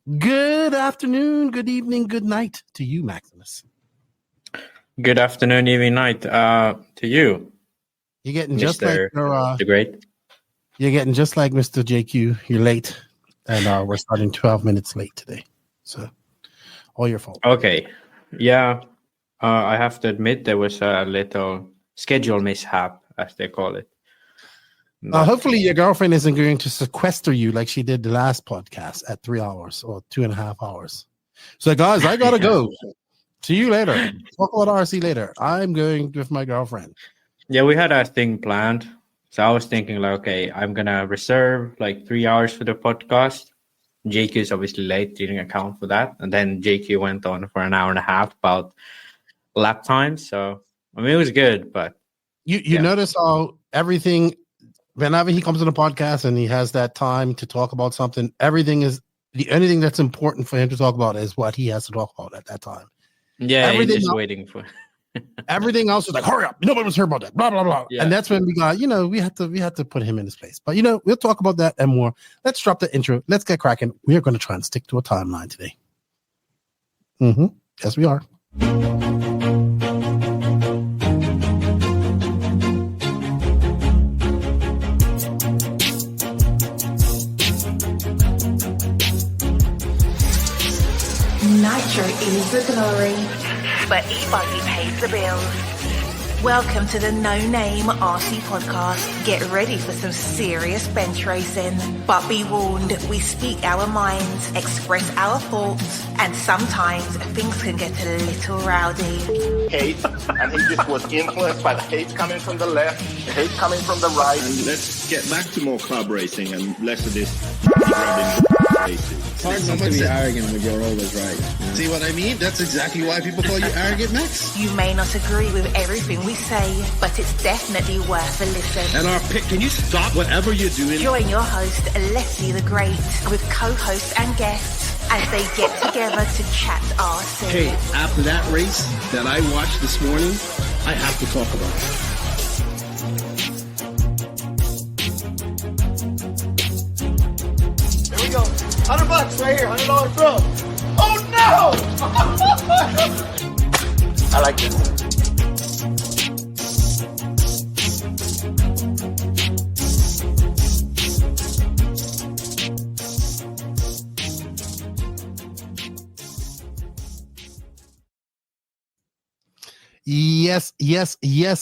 Good afternoon, good evening, good night to you, Maximus. Good afternoon, evening, night to you. You're getting Mr. just like your, the Great. You're getting just like Mr. JQ. You're late, and we're starting 12 minutes late today. So, all your fault. Okay, yeah. I have to admit there was a little schedule mishap, as they call it. Hopefully, your girlfriend isn't going to sequester you like she did the last podcast at 3 hours or 2.5 hours. So, guys, I gotta go. See you later. Talk about RC later. I'm going with my girlfriend. Yeah, we had a thing planned. So I was thinking, like, okay, I'm gonna reserve like 3 hours for the podcast. JQ is obviously late, didn't account for that, and then JQ went on for an hour and a half about lap time. So I mean, it was good, but you notice how everything. Whenever he comes on the podcast and he has that time to talk about something, everything is the only thing that's important for him to talk about is what he has to talk about at that time. Yeah, everything just waiting for everything else is like, hurry up, nobody was here about that, blah blah blah. Yeah. And that's when we got, we had to put him in his place. But we'll talk about that and more. Let's drop the intro. Let's get cracking. We are going to try and stick to a timeline today. Yes, we are. Nitro is the glory, but e-buggy pays the bills. Welcome to the No Name RC Podcast. Get ready for some serious bench racing. But be warned, we speak our minds, express our thoughts, and sometimes things can get a little rowdy. Hate, and he just was influenced by the hate coming from the left, the hate coming from the right. And let's get back to more club racing and less of this grabbing racing. It's hard not to be arrogant when you're always right. See what I mean? That's exactly why people call you arrogant, Max. You may not agree with everything we say, but it's definitely worth a listen. And our pick, can you stop whatever you're doing? Join your host, Lefty the Great, with co-hosts and guests as they get together to chat RC. Hey, after that race that I watched this morning, I have to talk about it. Here we go. $100 right here, $100 throw. Oh no! I like this.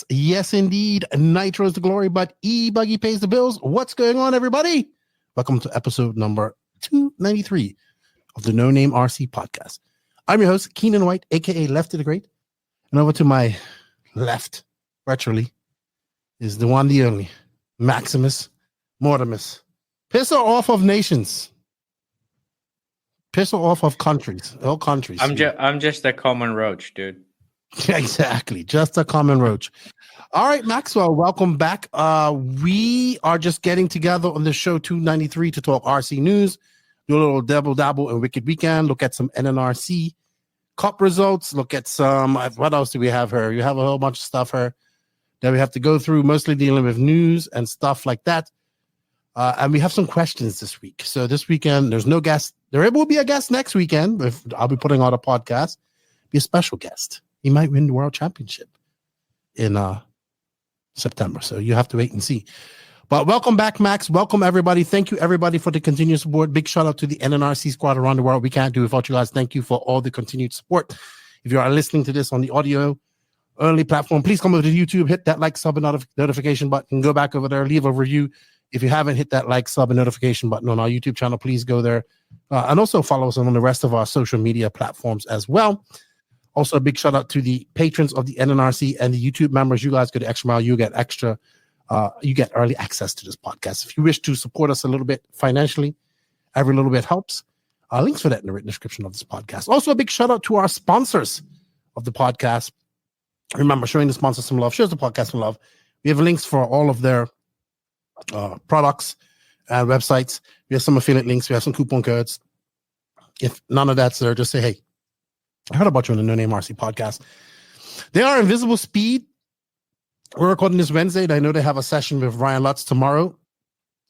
Yes, indeed. Nitro is the glory, but e-buggy pays the bills. What's going on, everybody? Welcome to episode number 293 of the No Name RC Podcast. I'm your host, Keenan White, a.k.a. Lefty the Great. And over to my left, virtually, is the one, the only, Maximus Mortimus. Piss her off of nations. Piss her off of countries. All countries. I'm just a common roach, dude. Exactly. Just a common roach. All right, Maxwell, welcome back. We are just getting together on the show 293 to talk RC news, do a little dabble in Wicked Weekend, look at some NNRC Cup results, look at some, what else do we have here? You have a whole bunch of stuff here that we have to go through, mostly dealing with news and stuff like that. And we have some questions this week. So this weekend, there's no guest. There will be a guest next weekend. If I'll be putting out a podcast, be a special guest. He might win the World Championship in September. So you have to wait and see. But welcome back, Max. Welcome, everybody. Thank you, everybody, for the continued support. Big shout out to the NNRC squad around the world. We can't do it without you guys. Thank you for all the continued support. If you are listening to this on the audio only platform, please come over to YouTube, hit that like, sub, and notification button. Go back over there, leave a review. If you haven't hit that like, sub, and notification button on our YouTube channel, please go there. And also follow us on the rest of our social media platforms as well. Also, a big shout out to the patrons of the NNRC and the YouTube members. You guys get extra mile. You get extra. You get early access to this podcast. If you wish to support us a little bit financially, every little bit helps. Links for that in the written description of this podcast. Also, a big shout out to our sponsors of the podcast. Remember, showing the sponsors some love shows the podcast some love. We have links for all of their products and websites. We have some affiliate links. We have some coupon codes. If none of that's there, just say, hey, I heard about you on the No Name RC Podcast. They are Invisible Speed. We're recording this Wednesday. I know they have a session with Ryan Lutz tomorrow,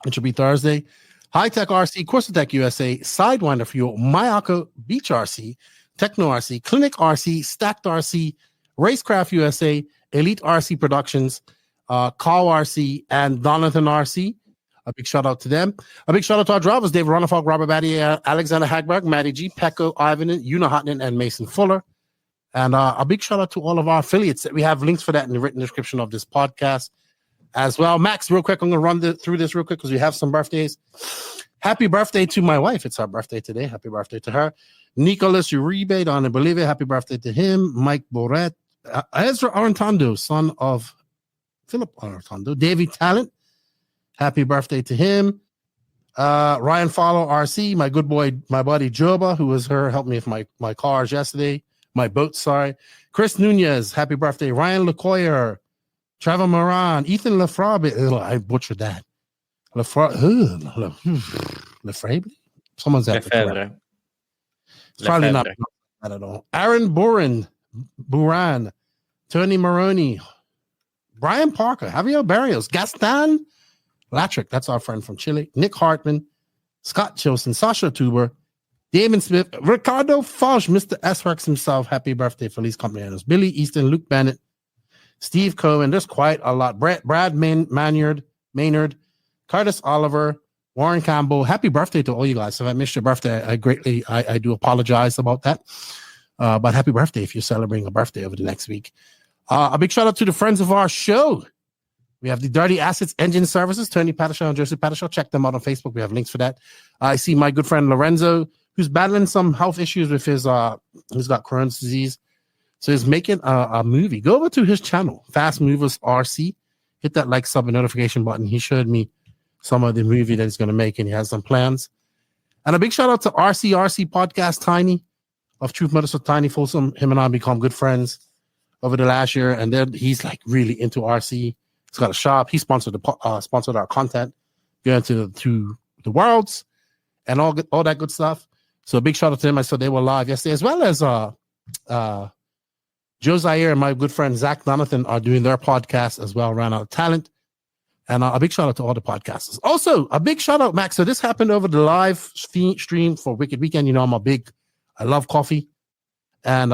which will be Thursday. High-Tech RC, Corsatec USA, Sidewinder Fuel, Mayako Beach RC, Tekno RC, Clinic RC, Stacked RC, Racecraft USA, Elite RC Productions, Carl RC, and Donathan RC. A big shout out to them. A big shout out to our drivers, Dave Ronafog, Robert Batty, Alexander Hagberg, Matty G, Pecco, Ivan, Una Hotnan, and Mason Fuller. And a big shout out to all of our affiliates. We have links for that in the written description of this podcast as well. Max, real quick, I'm going to run through this real quick because we have some birthdays. Happy birthday to my wife. It's her birthday today. Happy birthday to her. Nicholas Uribe, Don in Bolivia. Happy birthday to him. Mike Boret. Ezra Arantando, son of Philip Arantando. Davey Talent. Happy birthday to him. Ryan Follow RC, my good boy, my buddy Joba, who was helped me with my cars yesterday. My boat, sorry. Chris Nunez, happy birthday. Ryan LeCoyer, Trevor Moran, Ethan Lefrabe. I butchered that. Lefrabe? Someone's at the It's probably not that at all. Aaron Buran, Tony Maroney, Brian Parker, Javier Barrios, Gaston Latrick, that's our friend from Chile, Nick Hartman, Scott Chilson, Sasha Tuber, Damon Smith, Ricardo Foch, Mr. S-Rex himself, happy birthday, Feliz Cumpleaños, Billy Easton, Luke Bennett, Steve Cohen, there's quite a lot, Brad Maynard, Curtis Oliver, Warren Campbell, happy birthday to all you guys. If I missed your birthday, I do apologize about that, but happy birthday if you're celebrating a birthday over the next week. A big shout out to the friends of our show. We have the Dirty Assets Engine Services, Tony Pattershaw and Joseph Pattershaw. Check them out on Facebook. We have links for that. I see my good friend Lorenzo, who's battling some health issues with he's got Crohn's disease. So he's making a movie. Go over to his channel, Fast Movers RC. Hit that like, sub, and notification button. He showed me some of the movie that he's going to make, and he has some plans. And a big shout out to RC Podcast Tiny of Truth Matters with Tiny Folsom. Him and I become good friends over the last year, and then he's like really into RC. He's got a shop. He sponsored our content, going to the worlds and all that good stuff. So a big shout out to him. I saw they were live yesterday, as well as Joe Zaire and my good friend Zach Donathan are doing their podcast as well, Ran Out of Talent. And a big shout out to all the podcasters. Also, a big shout out, Max. So this happened over the live stream for Wicked Weekend. You know, I love coffee. And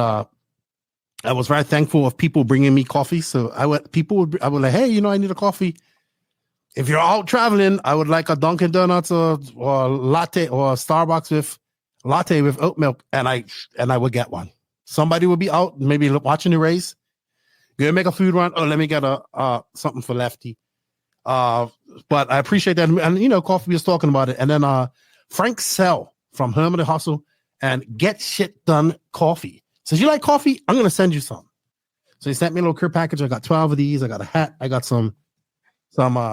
I was very thankful of people bringing me coffee. So I would like, hey, you know, I need a coffee. If you're out traveling, I would like a Dunkin' Donuts or latte or a Starbucks with latte with oat milk, and I would get one. Somebody would be out, maybe watching the race. Gonna make a food run. Oh, let me get a something for Lefty. But I appreciate that, and you know, coffee was talking about it, and then Frank Sell from Herman the Hustle and Get Shit Done Coffee. Says, you like coffee? I'm going to send you some. So he sent me a little care package. I got 12 of these. I got a hat. I got some,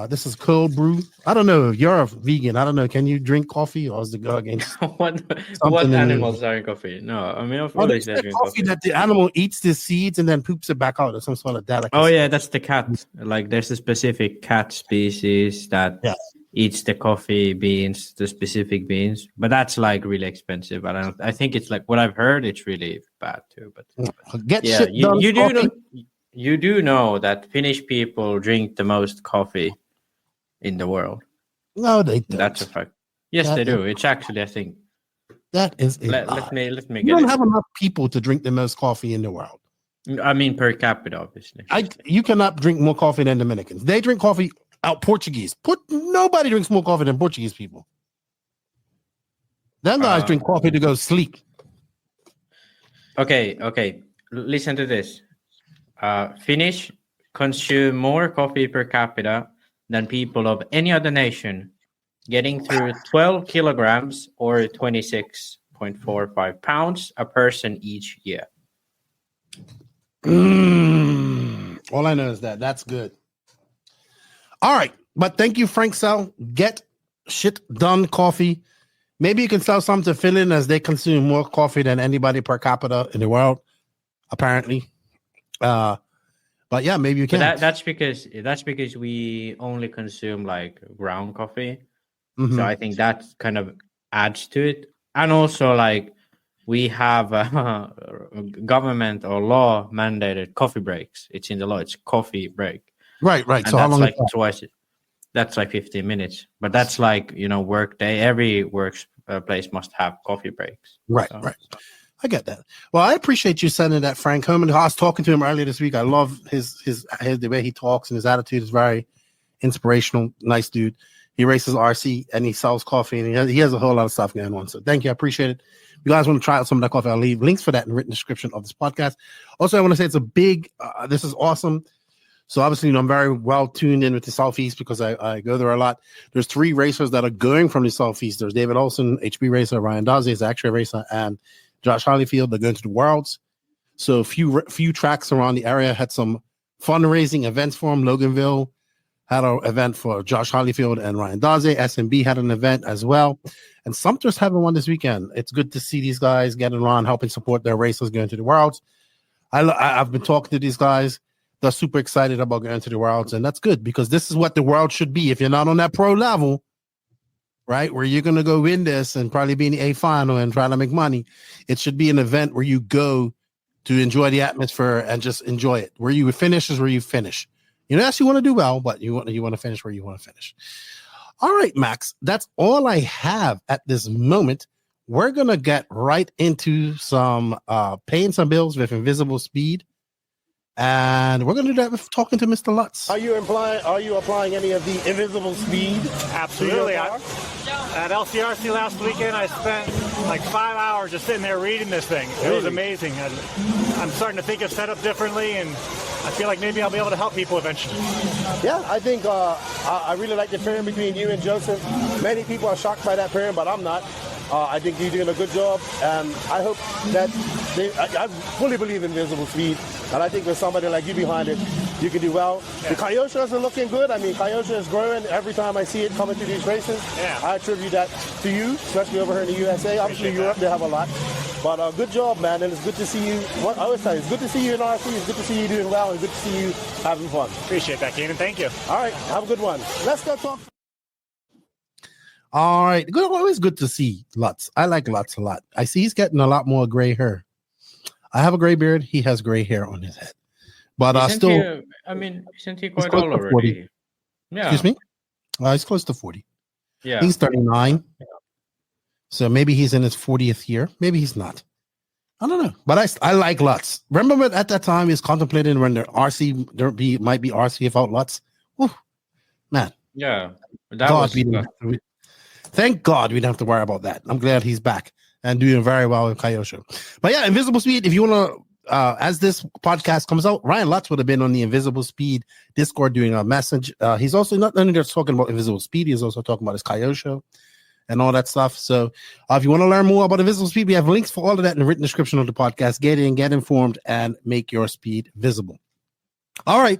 this is cold brew. I don't know. You're a vegan. I don't know. Can you drink coffee or is it go against what animals are in coffee? No, I mean, of course there's coffee that the animal eats the seeds and then poops it back out or some sort of delicacy. Oh, yeah, that's the cat. Like, there's a specific cat species that eats the coffee beans, the specific beans, but that's like really expensive. I think it's like what I've heard. It's really bad too. But you do know that Finnish people drink the most coffee in the world. No, they don't. That's a fact. Yes, they do. It's actually, I think. That is let me get you don't have enough people to drink the most coffee in the world. I mean, per capita, obviously. You cannot drink more coffee than Dominicans. They drink coffee out Portuguese. Nobody drinks more coffee than Portuguese people. Them guys drink coffee to go sleep. Okay. Listen to this. Finnish consume more coffee per capita than people of any other nation, getting through 12 kilograms or 26.45 pounds a person each year. All I know is that's good. All right, but thank you, Frank Sell. Get Shit Done Coffee. Maybe you can sell some to fill in, as they consume more coffee than anybody per capita in the world, apparently. But yeah, maybe you can. That's because we only consume like ground coffee. Mm-hmm. So I think that kind of adds to it. And also, like, we have government or law mandated coffee breaks. It's in the law. It's coffee break. Right. And so that's how long? Like twice. that's like 15 minutes. But that's like, work day. Every workplace must have coffee breaks. Right. I get that. Well, I appreciate you sending that, Frank Herman. I was talking to him earlier this week. I love his the way he talks, and his attitude is very inspirational. Nice dude. He races RC and he sells coffee, and he has a whole lot of stuff going on. So thank you. I appreciate it. If you guys want to try out some of that coffee, I'll leave links for that in the written description of this podcast. Also, I want to say it's a big, this is awesome. So obviously, I'm very well tuned in with the Southeast because I go there a lot. There's 3 racers that are going from the Southeast. There's David Olson, HB racer, Ryan Daze is actually a racer, and Josh Hollyfield. They're going to the Worlds. So a few tracks around the area had some fundraising events for them. Loganville had an event for Josh Hollyfield and Ryan Daze. SMB had an event as well. And Sumter's having one this weekend. It's good to see these guys getting around, helping support their racers going to the Worlds. I've been talking to these guys. They're super excited about going to the Worlds, and that's good because this is what the world should be. If you're not on that pro level, right, where you're going to go win this and probably be in the A final and try to make money, it should be an event where you go to enjoy the atmosphere and just enjoy it. Where you finish is where you finish. Yes, you want to do well, but you want to finish where you want to finish. All right, Max, that's all I have at this moment. We're going to get right into some paying some bills with Invisible Speed. And we're going to do that with talking to Mr. Lutz. Are you applying any of the Invisible Speed? Absolutely. At LCRC last weekend, I spent like 5 hours just sitting there reading this thing. It was amazing. I'm starting to think of setup differently, and I feel like maybe I'll be able to help people eventually. Yeah, I think I really like the pairing between you and Joseph. Many people are shocked by that pairing, but I'm not. I think you're doing a good job, and I hope that I fully believe in Invisible Speed, and I think with somebody like you behind it, you can do well. Yeah. The Kyosha are looking good. I mean, Kyosha is growing every time I see it coming through these races. Yeah. I attribute that to you, especially over here in the USA. Obviously, Europe, they have a lot. But good job, man, and it's good to see you. I always tell you, it's good to see you in RC. It's good to see you doing well, and good to see you having fun. Appreciate that, Keenan. Thank you. All right, have a good one. Let's go talk. All right. Always good to see Lutz. I like Lutz a lot. I see he's getting a lot more gray hair. I have a gray beard. He has gray hair on his head. But isn't he quite old already? Yeah. Excuse me? He's close to 40. Yeah. He's 39. Yeah. So maybe he's in his 40th year. Maybe he's not. I don't know. But I like Lutz. Remember when at that time he was contemplating when might be RC without Lutz? Whew, man. Yeah. Thank God we don't have to worry about that. I'm glad he's back and doing very well with Kyosha. But yeah, Invisible Speed, if you want to, as this podcast comes out, Ryan Lutz would have been on the Invisible Speed Discord doing a message. He's also not only just talking about Invisible Speed, he's also talking about his Kyosha and all that stuff. So if you want to learn more about Invisible Speed, we have links for all of that in the written description of the podcast. Get in, get informed, and make your speed visible. All right.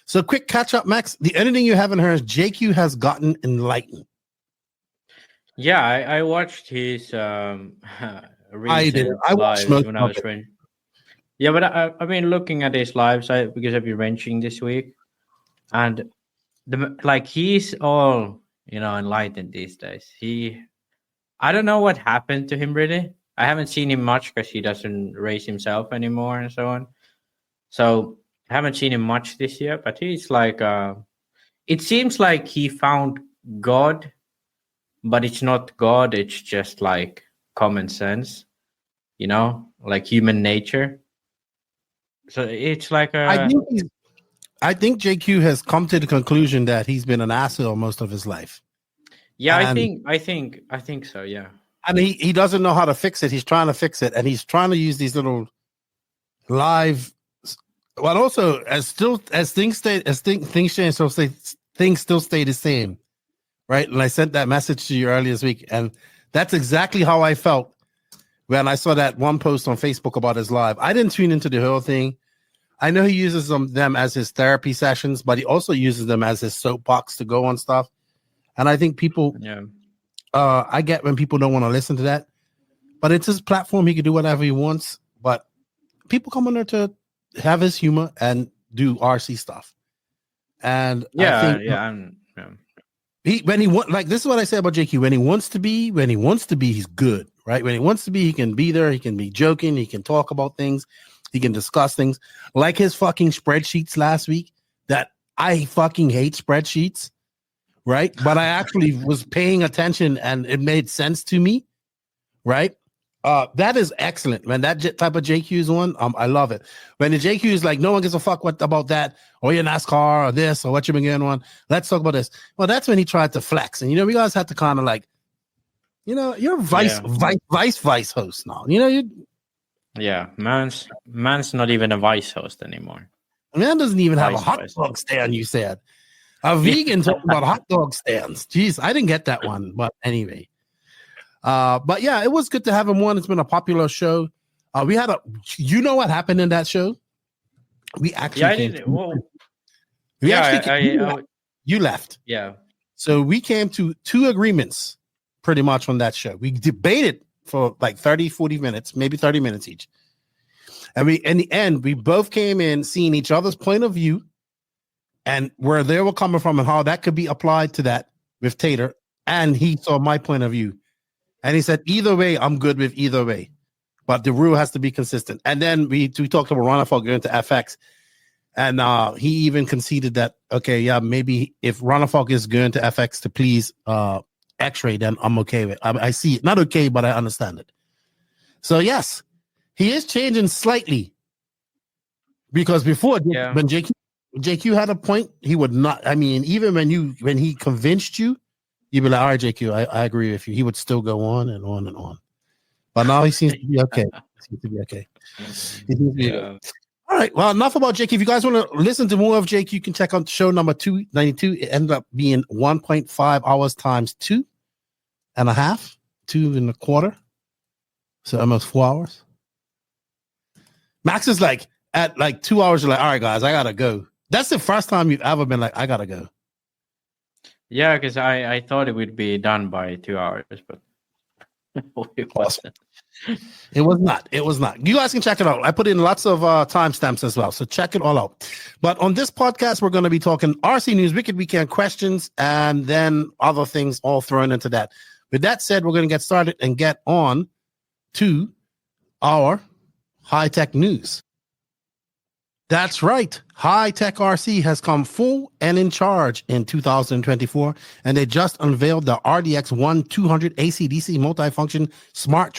So quick catch up, Max. The only thing you haven't heard is JQ has gotten enlightened. Yeah, I watched his I did. I watched most when I was training. Yeah, but I've been looking at his lives because I've been wrenching this week, and he's all enlightened these days. I don't know what happened to him really. I haven't seen him much because he doesn't race himself anymore and so on. So I haven't seen him much this year, but he's like, it seems like he found God. But it's not God, it's just like common sense, like human nature. So it's like I think JQ has come to the conclusion that he's been an asshole most of his life. Yeah, and I think so, yeah. And he doesn't know how to fix it. He's trying to fix it, and he's trying to use these little live, but also as things change, so things still stay the same. Right. And I sent that message to you earlier this week. And that's exactly how I felt when I saw that one post on Facebook about his live. I didn't tune into the whole thing. I know he uses them as his therapy sessions, but he also uses them as his soapbox to go on stuff. And I think people, I get when people don't want to listen to that, but it's his platform. He can do whatever he wants. But people come on there to have his humor and do RC stuff. And this is what I say about JQ. When he wants to be, he's good, right? When he wants to be, he can be there. He can be joking. He can talk about things. He can discuss things like his fucking spreadsheets last week that I fucking hate spreadsheets. right? But I actually was paying attention and it made sense to me, right? That is excellent, man. That type of JQ is one. I love it. When the JQ is like, no one gives a fuck about that, or your NASCAR or this or what you've been getting on. Let's talk about this. Well, that's when he tried to flex, and we guys had to kind of like, you're vice host now. Man's not even a vice host anymore. Man doesn't even have a hot vice dog stand. You said a vegan talking about hot dog stands. Jeez, I didn't get that one, but anyway. But yeah, it was good to have him on. It's been a popular show. We had what happened in that show? We actually you left. Yeah. So we came to 2 agreements pretty much on that show. We debated for like 30, 40 minutes, maybe 30 minutes each. And in the end, we both came in seeing each other's point of view and where they were coming from and how that could be applied to that with Tater. And he saw my point of view. And he said, either way, I'm good with either way. But the rule has to be consistent. And then we talked about Ronafog going to FX. And he even conceded that, okay, yeah, maybe if Ronafog is going to FX to please X-Ray, then I'm okay with it. I see it. Not okay, but I understand it. So, yes, he is changing slightly. Because before, when JQ had a point, he would not. I mean, even when he convinced you, you'd be like, all right, JQ, I agree with you. He would still go on and on and on. But now he seems to be okay. All right. Well, enough about JQ. If you guys want to listen to more of JQ, you can check out show number 292. It ended up being 1.5 hours times 2.5, 2.25. So almost 4 hours. Max is like, at like 2 hours, you're like, all right, guys, I got to go. That's the first time you've ever been like, I got to go. Yeah, because I thought it would be done by 2 hours, but it wasn't. It was not. You guys can check it out. I put in lots of timestamps as well, so check it all out. But on this podcast, we're going to be talking RC News, Wicked Weekend questions, and then other things all thrown into that. With that said, we're going to get started and get on to our high-tech news. That's right. High-Tech RC has come full and in charge in 2024, and they just unveiled the RDX1 200 AC/DC multifunction smart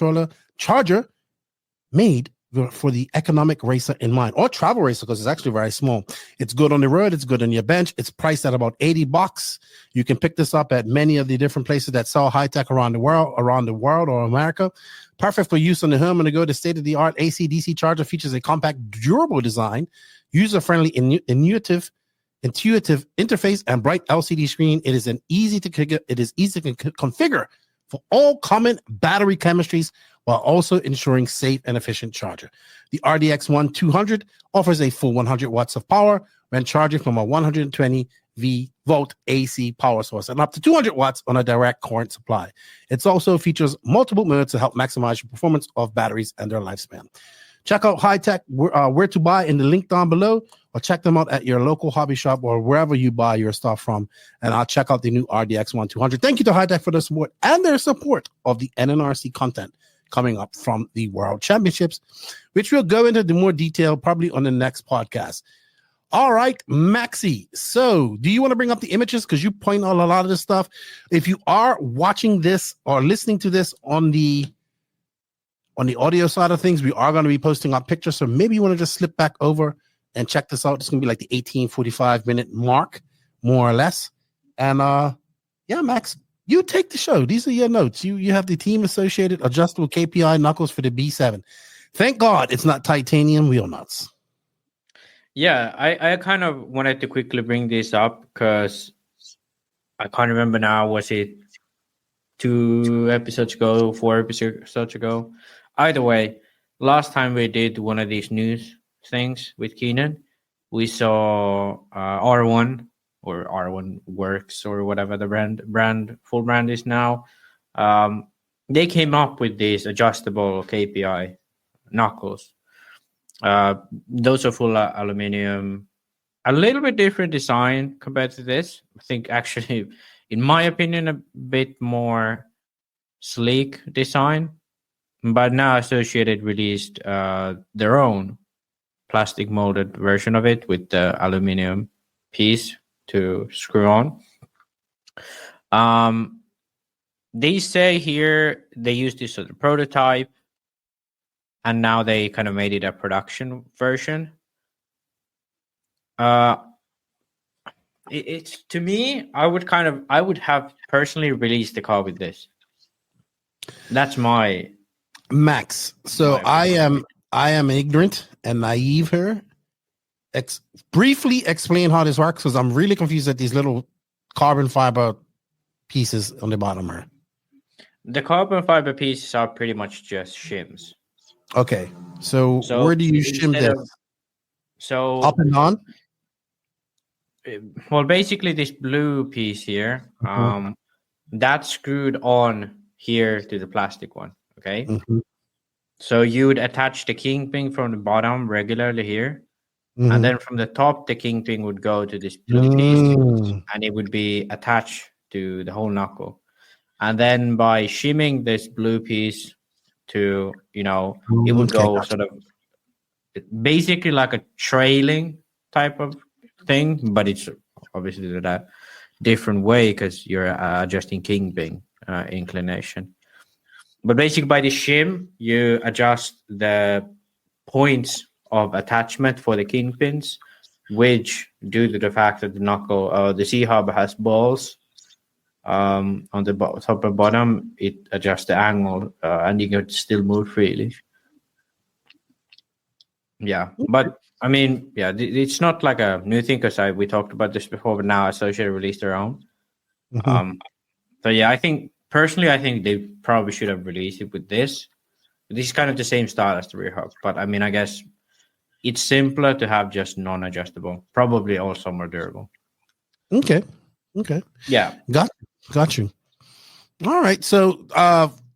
charger made for the economic racer in mind, or travel racer, because it's actually very small. It's good on the road. It's good on your bench. It's priced at about $80. You can pick this up at many of the different places that sell high-tech around the world or America. Perfect for use on the home and the go. The state-of-the-art AC/DC charger features a compact, durable design, user-friendly, intuitive interface, and bright LCD screen. It is easy to configure for all common battery chemistries while also ensuring safe and efficient charger. The RDX1 200 offers a full 100 watts of power when charging from a 120 volt AC power source and up to 200 watts on a direct current supply. It also features multiple modes to help maximize your performance of batteries and their lifespan. Check out High-Tech where to buy in the link down below, or check them out at your local hobby shop or wherever you buy your stuff from. And I'll check out the new RDX1 200. Thank you to High-Tech for the support and their support of the NNRC content coming up from the World Championships, which we'll go into the more detail probably on the next podcast. All right, Maxi. So do you want to bring up the images? Because you point out a lot of this stuff. If you are watching this or listening to this on the audio side of things, we are going to be posting up pictures. So maybe you want to just slip back over and check this out. It's going to be like the 18:45-minute mark, more or less. And yeah, Max, you take the show. These are your notes. You have the team associated adjustable KPI knuckles for the B7. Thank God it's not titanium wheel nuts. Yeah, I kind of wanted to quickly bring this up because I can't remember now. Was it 2 episodes ago, 4 episodes ago? Either way, last time we did one of these news things with Keenan, we saw R1 or R1 Works or whatever the full brand is now. They came up with these adjustable KPI knuckles. Those are full aluminum, a little bit different design compared to this. I think actually, in my opinion, a bit more sleek design. But now Associated released their own plastic molded version of it with the aluminum piece to screw on. They say here they used this as a prototype, and now they kind of made it a production version. It's to me, I would have personally released the car with this. That's my Max. So I am ignorant and naive here. Briefly explain how this works, because I'm really confused at these little carbon fiber pieces on the bottom here. The carbon fiber pieces are pretty much just shims. Okay, so where do you shim this? So up and on. Well, basically this blue piece here, that's screwed on here to the plastic one. Okay. So you'd attach the kingpin from the bottom regularly here. And then from the top, the kingpin would go to this blue piece, and it would be attached to the whole knuckle. And then by shimming this blue piece to, it would go sort of basically like a trailing type of thing, but it's obviously a different way because you're adjusting kingpin inclination. But basically by the shim, you adjust the points of attachment for the kingpins, which due to the fact that the knuckle, the C-hub has balls on the top and bottom, it adjusts the angle and you can still move freely. Yeah, but I mean, yeah, it's not like a new thing because we talked about this before, but now Associated released their own. So yeah, I think they probably should have released it with this. This is kind of the same style as the rear hub, but I mean, I guess it's simpler to have just non-adjustable, probably also more durable. Okay. Yeah. Got you. All right. So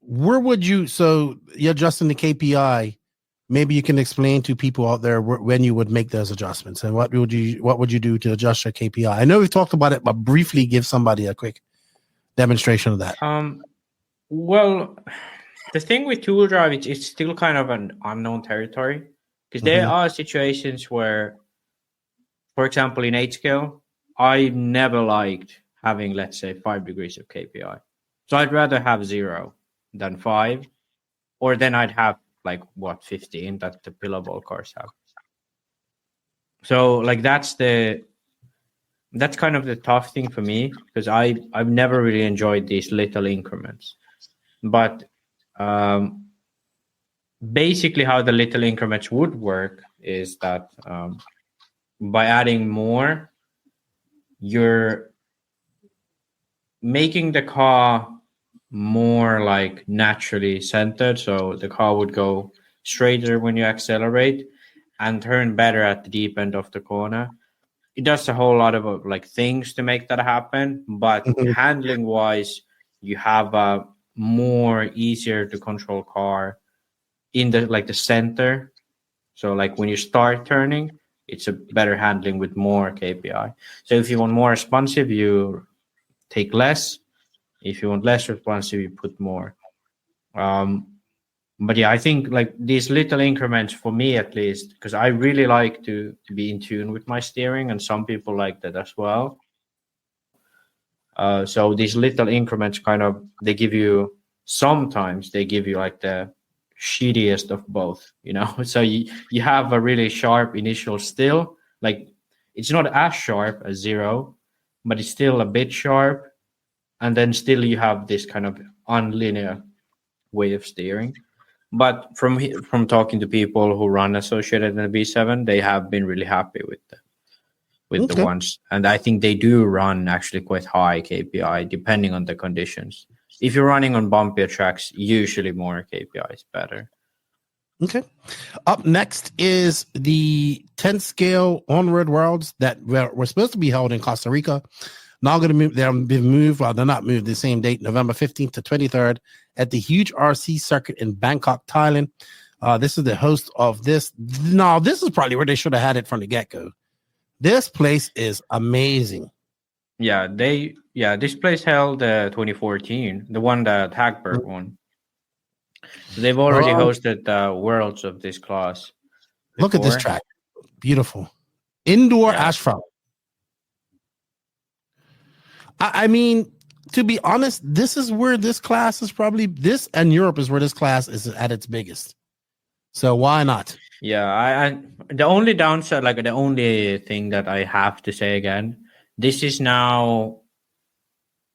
where would you, so you're adjusting the KPI. Maybe you can explain to people out there when you would make those adjustments and what would you do to adjust your KPI? I know we've talked about it, but briefly give somebody a quick demonstration of that. Well, the thing with tool drive, it's still kind of an unknown territory because there are situations where, for example, in 8-scale, I never liked having, let's say, 5 degrees of KPI. So I'd rather have 0 than 5, or then I'd have 15 that the pillow ball cars have. So that's kind of the tough thing for me because I've never really enjoyed these little increments. But basically how the little increments would work is that by adding more, you're making the car more naturally centered, so the car would go straighter when you accelerate and turn better at the deep end of the corner. It does a whole lot of things to make that happen, but handling wise, you have a more easier to control car in the center. So when you start turning, it's a better handling with more KPI. So if you want more responsive, you take less. If you want less responsive, you put more. But yeah, I think these little increments for me at least, because I really like to be in tune with my steering, and some people like that as well. So these little increments they give you the shittiest of both, So you have a really sharp initial still, it's not as sharp as 0, but it's still a bit sharp. And then still you have this kind of unlinear way of steering. But from talking to people who run Associated in the B7, they have been really happy with the ones. And I think they do run actually quite high KPI depending on the conditions. If you're running on bumpier tracks, usually more KPI is better. Okay. Up next is the 10 scale ONROAD Worlds that were supposed to be held in Costa Rica. Now going to move. They're been moved. Well, they're not moved. The same date, November 15th to 23rd, at the huge RC circuit in Bangkok, Thailand. This is the host of this. No, this is probably where they should have had it from the get-go. This place is amazing. Yeah, this place held 2014, the one that HagBerg won. So they've already hosted worlds of this class before. Look at this track. Beautiful. Indoor asphalt. I mean, to be honest, this is where this class is probably this, and Europe is where this class is at its biggest. So why not? Yeah, I the only downside, like the only thing that I have to say again, this is now,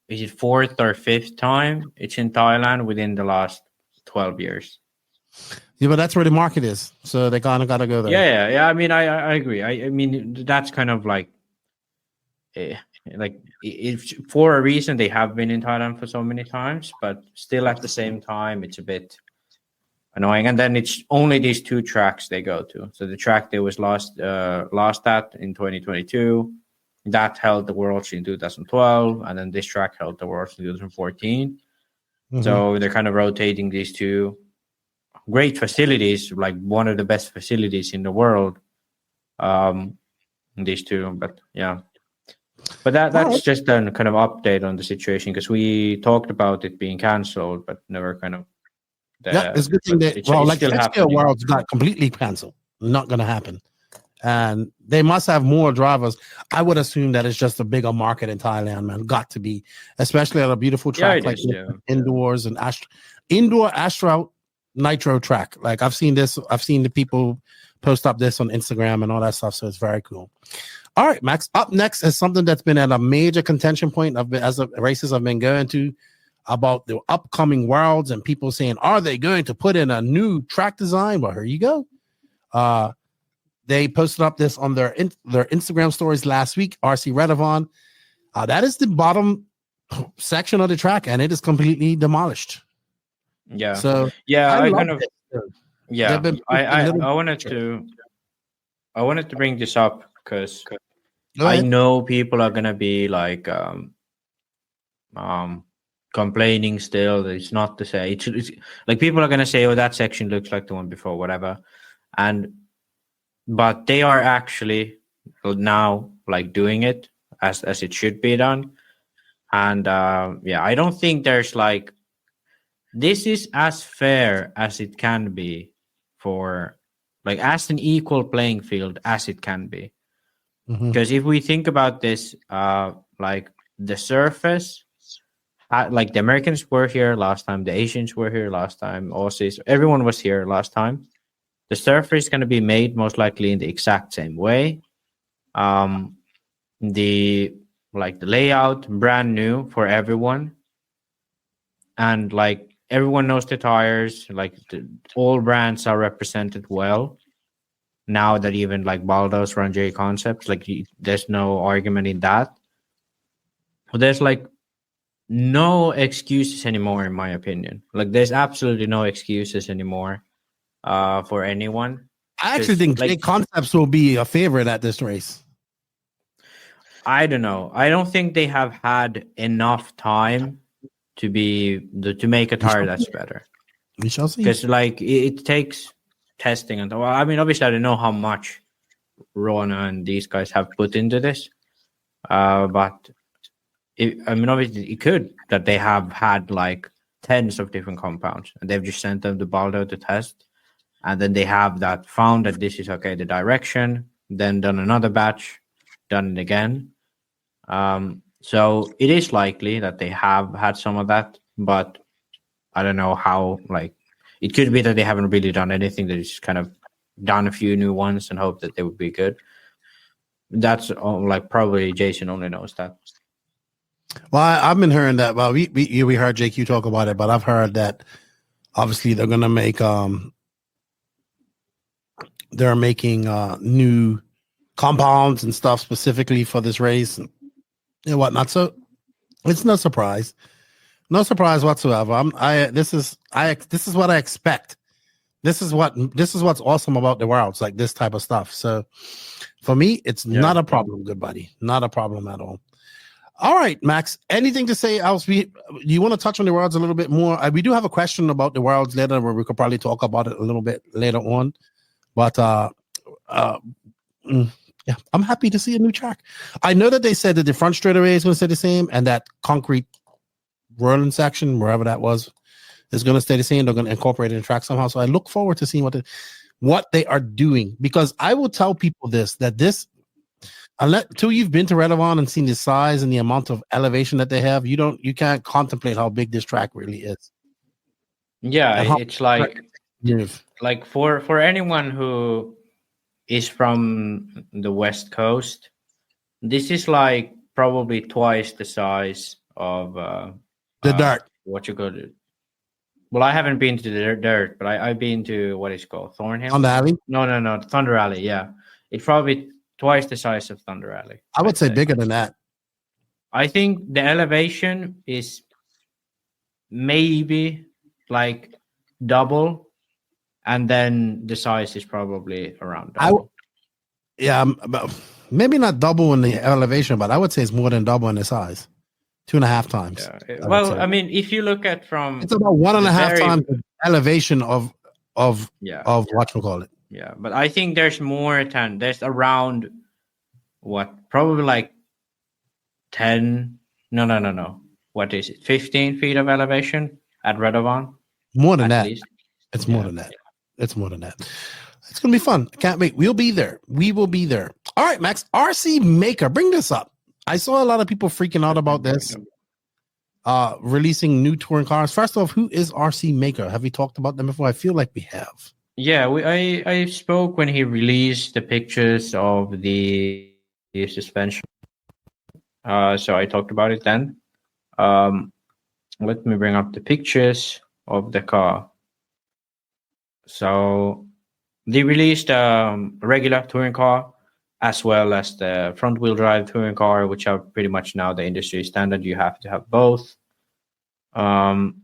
is it 4th or 5th time it's in Thailand within the last 12 years. Yeah, but that's where the market is, so they kind of got to go there. Yeah. I mean, I agree. I mean, that's kind of like if for a reason they have been in Thailand for so many times, but still at the same time it's a bit annoying. And then it's only these 2 tracks they go to. So the track they was lost at in 2022, that held the Worlds in 2012, and then this track held the Worlds in 2014. Mm-hmm. So they're kind of rotating these 2 great facilities, like one of the best facilities in the world. These 2, but yeah. But that's just a kind of update on the situation, because we talked about it being cancelled, but never kind of. It's a good thing that Fenster Worlds got completely cancelled. Not going to happen, and they must have more drivers. I would assume that it's just a bigger market in Thailand, man. Got to be, especially at a beautiful track indoors and indoor Astro Nitro track. Like I've seen this. I've seen the people post up this on Instagram and all that stuff. So it's very cool. All right, Max. Up next is something that's been at a major contention point as the races I've been going to, about the upcoming Worlds, and people saying, are they going to put in a new track design? Well, here you go. They posted up this on their Instagram stories last week. RC Redovan. That is the bottom section of the track, and it is completely demolished. Yeah. So I wanted to bring this up because I know people are gonna be like complaining still that it's not the same. It's like people are gonna say, oh, that section looks like the one before, whatever. But they are actually now like doing it as it should be done. And I don't think there's like, this is as fair as it can be, for like as an equal playing field as it can be. Because if we think about this, like the surface, like the Americans were here last time, the Asians were here last time, Aussies, everyone was here last time. The surface is going to be made most likely in the exact same way. The layout brand new for everyone, and like everyone knows the tires. Like all brands are represented well. Now that even like Baldo's run J Concepts, like there's no argument in that. But there's like no excuses anymore, in my opinion. Like there's absolutely no excuses anymore for anyone. I actually think J Concepts will be a favorite at this race. I don't know. I don't think they have had enough time to make a tire that's better. We shall see. Because like it takes testing, and I mean, obviously, I don't know how much Rona and these guys have put into this, but obviously, it could that they have had like tens of different compounds, and they've just sent them to Baldo to test, and then they have found that this is okay, the direction, then done another batch, done it again. So it is likely that they have had some of that, but I don't know how. Like, it could be that they haven't really done anything. They just kind of done a few new ones and hope that they would be good. That's like probably Jason only knows that. Well, I've been hearing that. Well, we heard JQ talk about it, but I've heard that obviously they're gonna make they're making new compounds and stuff specifically for this race and whatnot. So it's no surprise. No surprise whatsoever. This is what I expect. This is what's awesome about the Worlds, like this type of stuff. So for me, it's not a problem, good buddy. Not a problem at all. All right, Max. Anything to say else? You want to touch on the Worlds a little bit more? We do have a question about the Worlds later, where we could probably talk about it a little bit later on. But yeah, I'm happy to see a new track. I know that they said that the front straightaway is going to stay the same, and that concrete whirling section, wherever that was, is going to stay the same. They're going to incorporate it in the track somehow. So I look forward to seeing what they are doing, because I will tell people that Until you've been to Redovan and seen the size and the amount of elevation that they have, you can't contemplate how big this track really is. Yeah, it's like Yes. like for anyone who is from the West Coast, this is like probably twice the size of The dirt. what you go to. Well, I haven't been to the dirt, but I've been to what is called Thornhill. On the alley? No, Thunder Alley. Yeah, it's probably twice the size of Thunder Alley. I would say bigger than that. I think the elevation is maybe like double, and then the size is probably around double. Maybe not double in the elevation, but I would say it's more than double in the sice. 2.5 times. Yeah. Well, I mean, if you look at from, it's about 1.5 times the elevation of what you call it. Yeah, but I think there's more than there's around probably like 10. No. What is it? 15 feet of elevation at Redovan. More than that. It's more than that. It's more than that. It's gonna be fun. I can't wait. We'll be there. We will be there. All right, Max. RC Maker, bring this up. I saw a lot of people freaking out about this. Releasing new touring cars. First off, who is RC Maker? Have we talked about them before? I feel like we have. Yeah, I spoke when he released the pictures of the suspension. So I talked about it then. Let me bring up the pictures of the car. So they released a regular touring car as well as the front-wheel drive touring car, which are pretty much now the industry standard. You have to have both. Can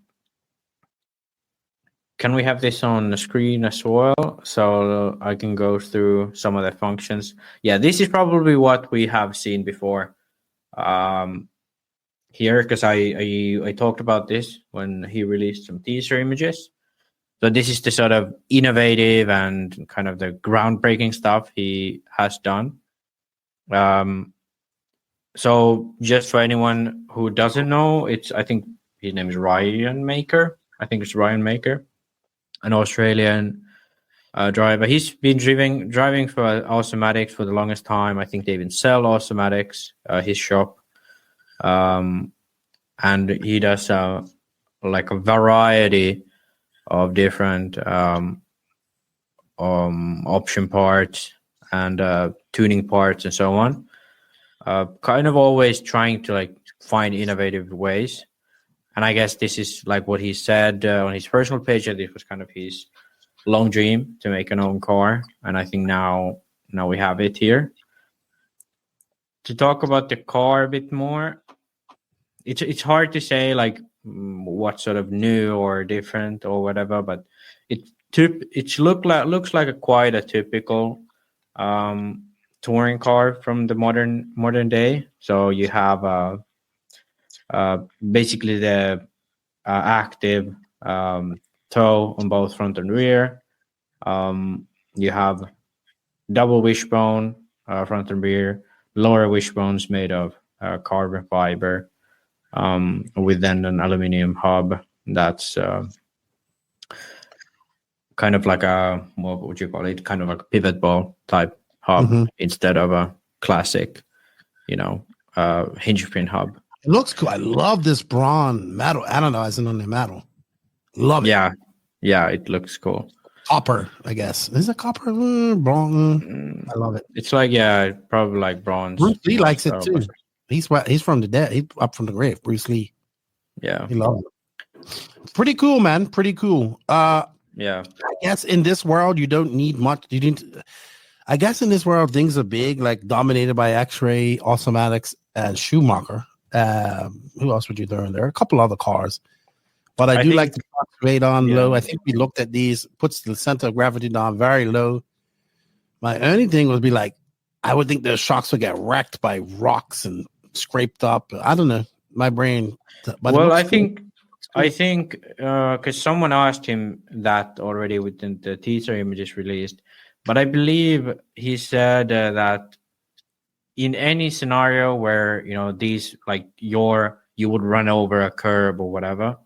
we have this on the screen as well so I can go through some of the functions? Yeah, this is probably what we have seen before here, because I talked about this when he released some teaser images. So this is the sort of innovative and kind of the groundbreaking stuff he has done. So just for anyone who doesn't know, I think his name is Ryan Maker. I think it's Ryan Maker, an Australian driver. He's been driving for Automatics for the longest time. I think they even sell Automatics, his shop. And he does like a variety of different option parts and tuning parts and so on. Kind of always trying to like find innovative ways. And I guess this is like what he said on his personal page, that this was kind of his long dream to make an own car. And I think now we have it here. To talk about the car a bit more, it's hard to say like what sort of new or different or whatever, but it looks like quite a typical touring car from the modern day. So you have basically the active toe on both front and rear. You have double wishbone front and rear, lower wishbones made of carbon fiber, with then an aluminum hub that's kind of like what would you call it? Kind of like a pivot ball type hub instead of a classic, hinge pin hub. It looks cool. I love this bronze metal anodizing on the metal. Love it. Yeah, it looks cool. Copper, I guess. Is it copper? Bronze. I love it. It's like, probably like bronze. Bruce Lee likes it too. He's from the dead. He's up from the grave. Bruce Lee. Yeah. He loves it. Pretty cool, man. Pretty cool. Yeah. I guess in this world, you don't need much. I guess in this world, things are big, like dominated by X-Ray, Automatics, and Schumacher. Who else would you throw in there? A couple other cars. But I do like the straight on low. I think we looked at these, puts the center of gravity down very low. My only thing would be like, I would think the shocks would get wrecked by rocks and scraped up. I don't know. My brain. Well, I think because someone asked him that already within the teaser images released, but I believe he said that in any scenario where these like you would run over a curb or whatever,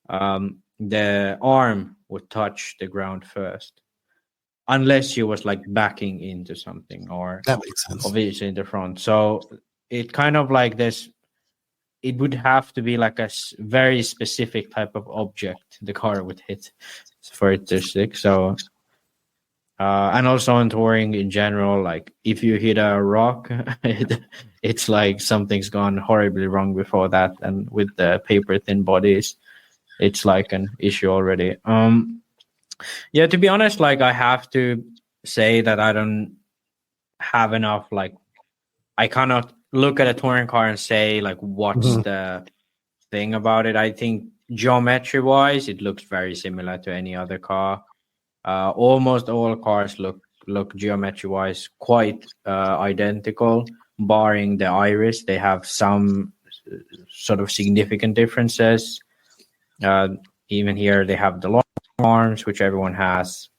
the arm would touch the ground first. unless you was like backing into something or That makes sense. obviously in the front. So it kind of like this. It would have to be like a very specific type of object the car would hit for it to stick. So, and also on touring in general, like if you hit a rock, it's like something's gone horribly wrong before that. And with the paper thin bodies, it's like an issue already. Yeah, to be honest, like I have to say that I don't have enough, like I cannot look at a touring car and say like what's the thing about it. I think geometry wise it looks very similar to any other car. Almost all cars look geometry wise quite identical, barring the iris. They have some sort of significant differences. Even here they have the long arms, which everyone has.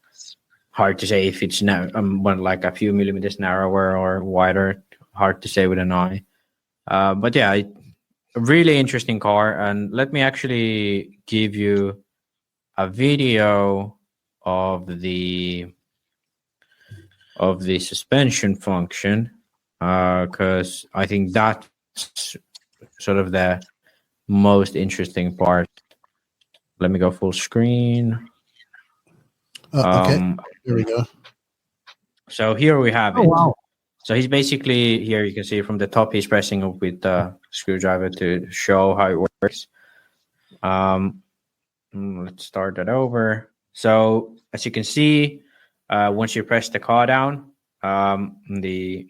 Hard to say if it's like a few millimeters narrower or wider. Hard to say with an eye. But yeah, a really interesting car. And let me actually give you a video of the suspension function, because I think that's sort of the most interesting part. Let me go full screen. Okay, here we go. So here we have it. Wow. So he's basically, here you can see from the top, he's pressing up with the screwdriver to show how it works. Let's start that over. So as you can see, once you press the car down, the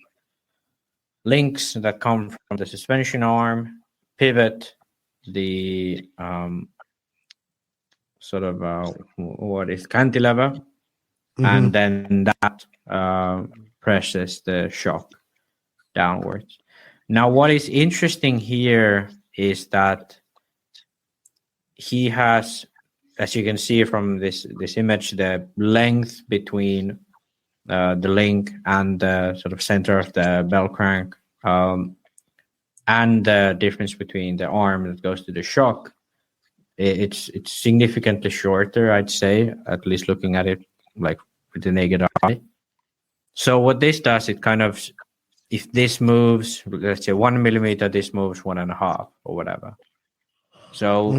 links that come from the suspension arm pivot the sort of what is cantilever, and then that presses the shock downwards. Now, what is interesting here is that he has, as you can see from this image, the length between the link and the sort of center of the bell crank, and the difference between the arm that goes to the shock, it's significantly shorter, I'd say, at least looking at it like with the naked eye. So what this does, it kind of, if this moves, let's say 1 millimeter, this moves 1.5 or whatever. So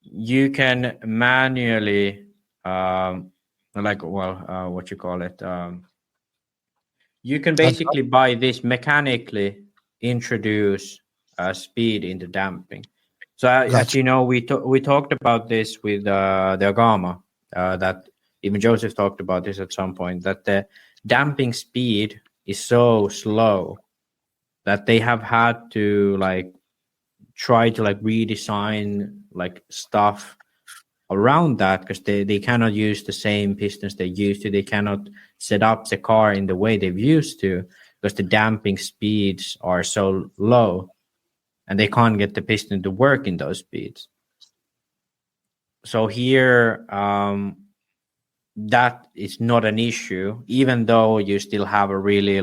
you can manually, what you call it? You can basically by this mechanically introduce speed into damping. So as you know, we talked about this with the Agama, that even Joseph talked about this at some point, that the damping speed is so slow that they have had to try to redesign stuff around that, because they cannot use the same pistons they used to. They cannot set up the car in the way they've used to, because the damping speeds are so low and they can't get the piston to work in those speeds. So here, that is not an issue, even though you still have a really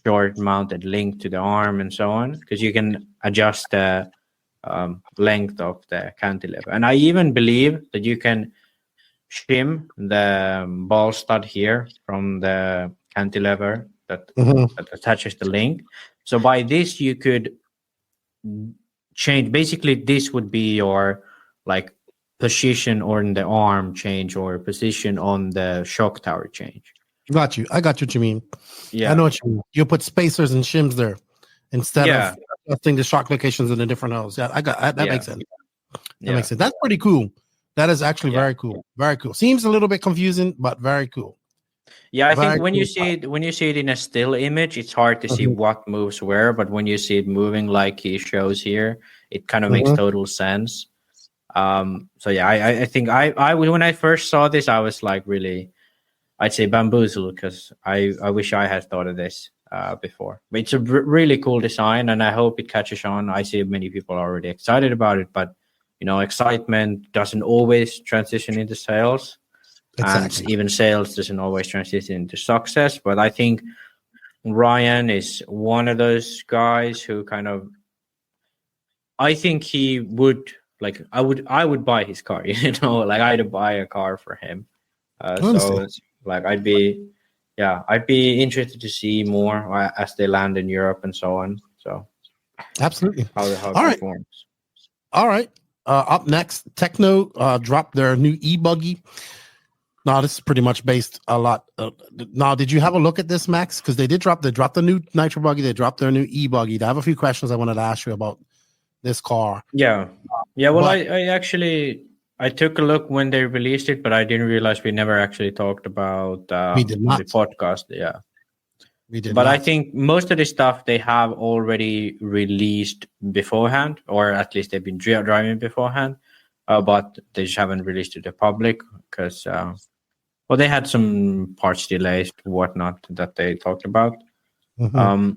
short mounted link to the arm and so on, because you can adjust the length of the cantilever. And I even believe that you can shim the ball stud here from the cantilever that attaches the link. So by this, you could change. Basically, this would be your position on the arm change or position on the shock tower change. Got you. I got what you mean. Yeah, I know what you mean. You put spacers and shims there instead of adjusting the shock locations in the different holes. Yeah, I got that. Makes sense. That makes sense. That's pretty cool. That is actually very cool. Very cool. Seems a little bit confusing, but very cool. Yeah, I think when you see it in a still image, it's hard to see what moves where. But when you see it moving like he shows here, it kind of makes total sense. So yeah, I think I when I first saw this, I was really, I'd say bamboozled, because I wish I had thought of this before. But it's a really cool design, and I hope it catches on. I see many people are already excited about it, but excitement doesn't always transition into sales. Exactly. And even sales doesn't always transition into success. But I think Ryan is one of those guys who I think he would, I would buy his car, I'd buy a car for him. So Like I'd be interested to see more as they land in Europe and so on. So absolutely. How All it right. performs. All right. Up next, Tekno dropped their new e-buggy. Now, this is pretty much based a lot. Now, did you have a look at this, Max? Because they dropped the new Nitro buggy. They dropped their new e-buggy. I have a few questions I wanted to ask you about this car. Yeah. Well, I took a look when they released it, but I didn't realize we never actually talked about We did not. on the podcast. Yeah. We did But not. I think most of the stuff they have already released beforehand, or at least they've been driving beforehand, but they just haven't released it to the public because, they had some parts delays, whatnot that they talked about. Mhm.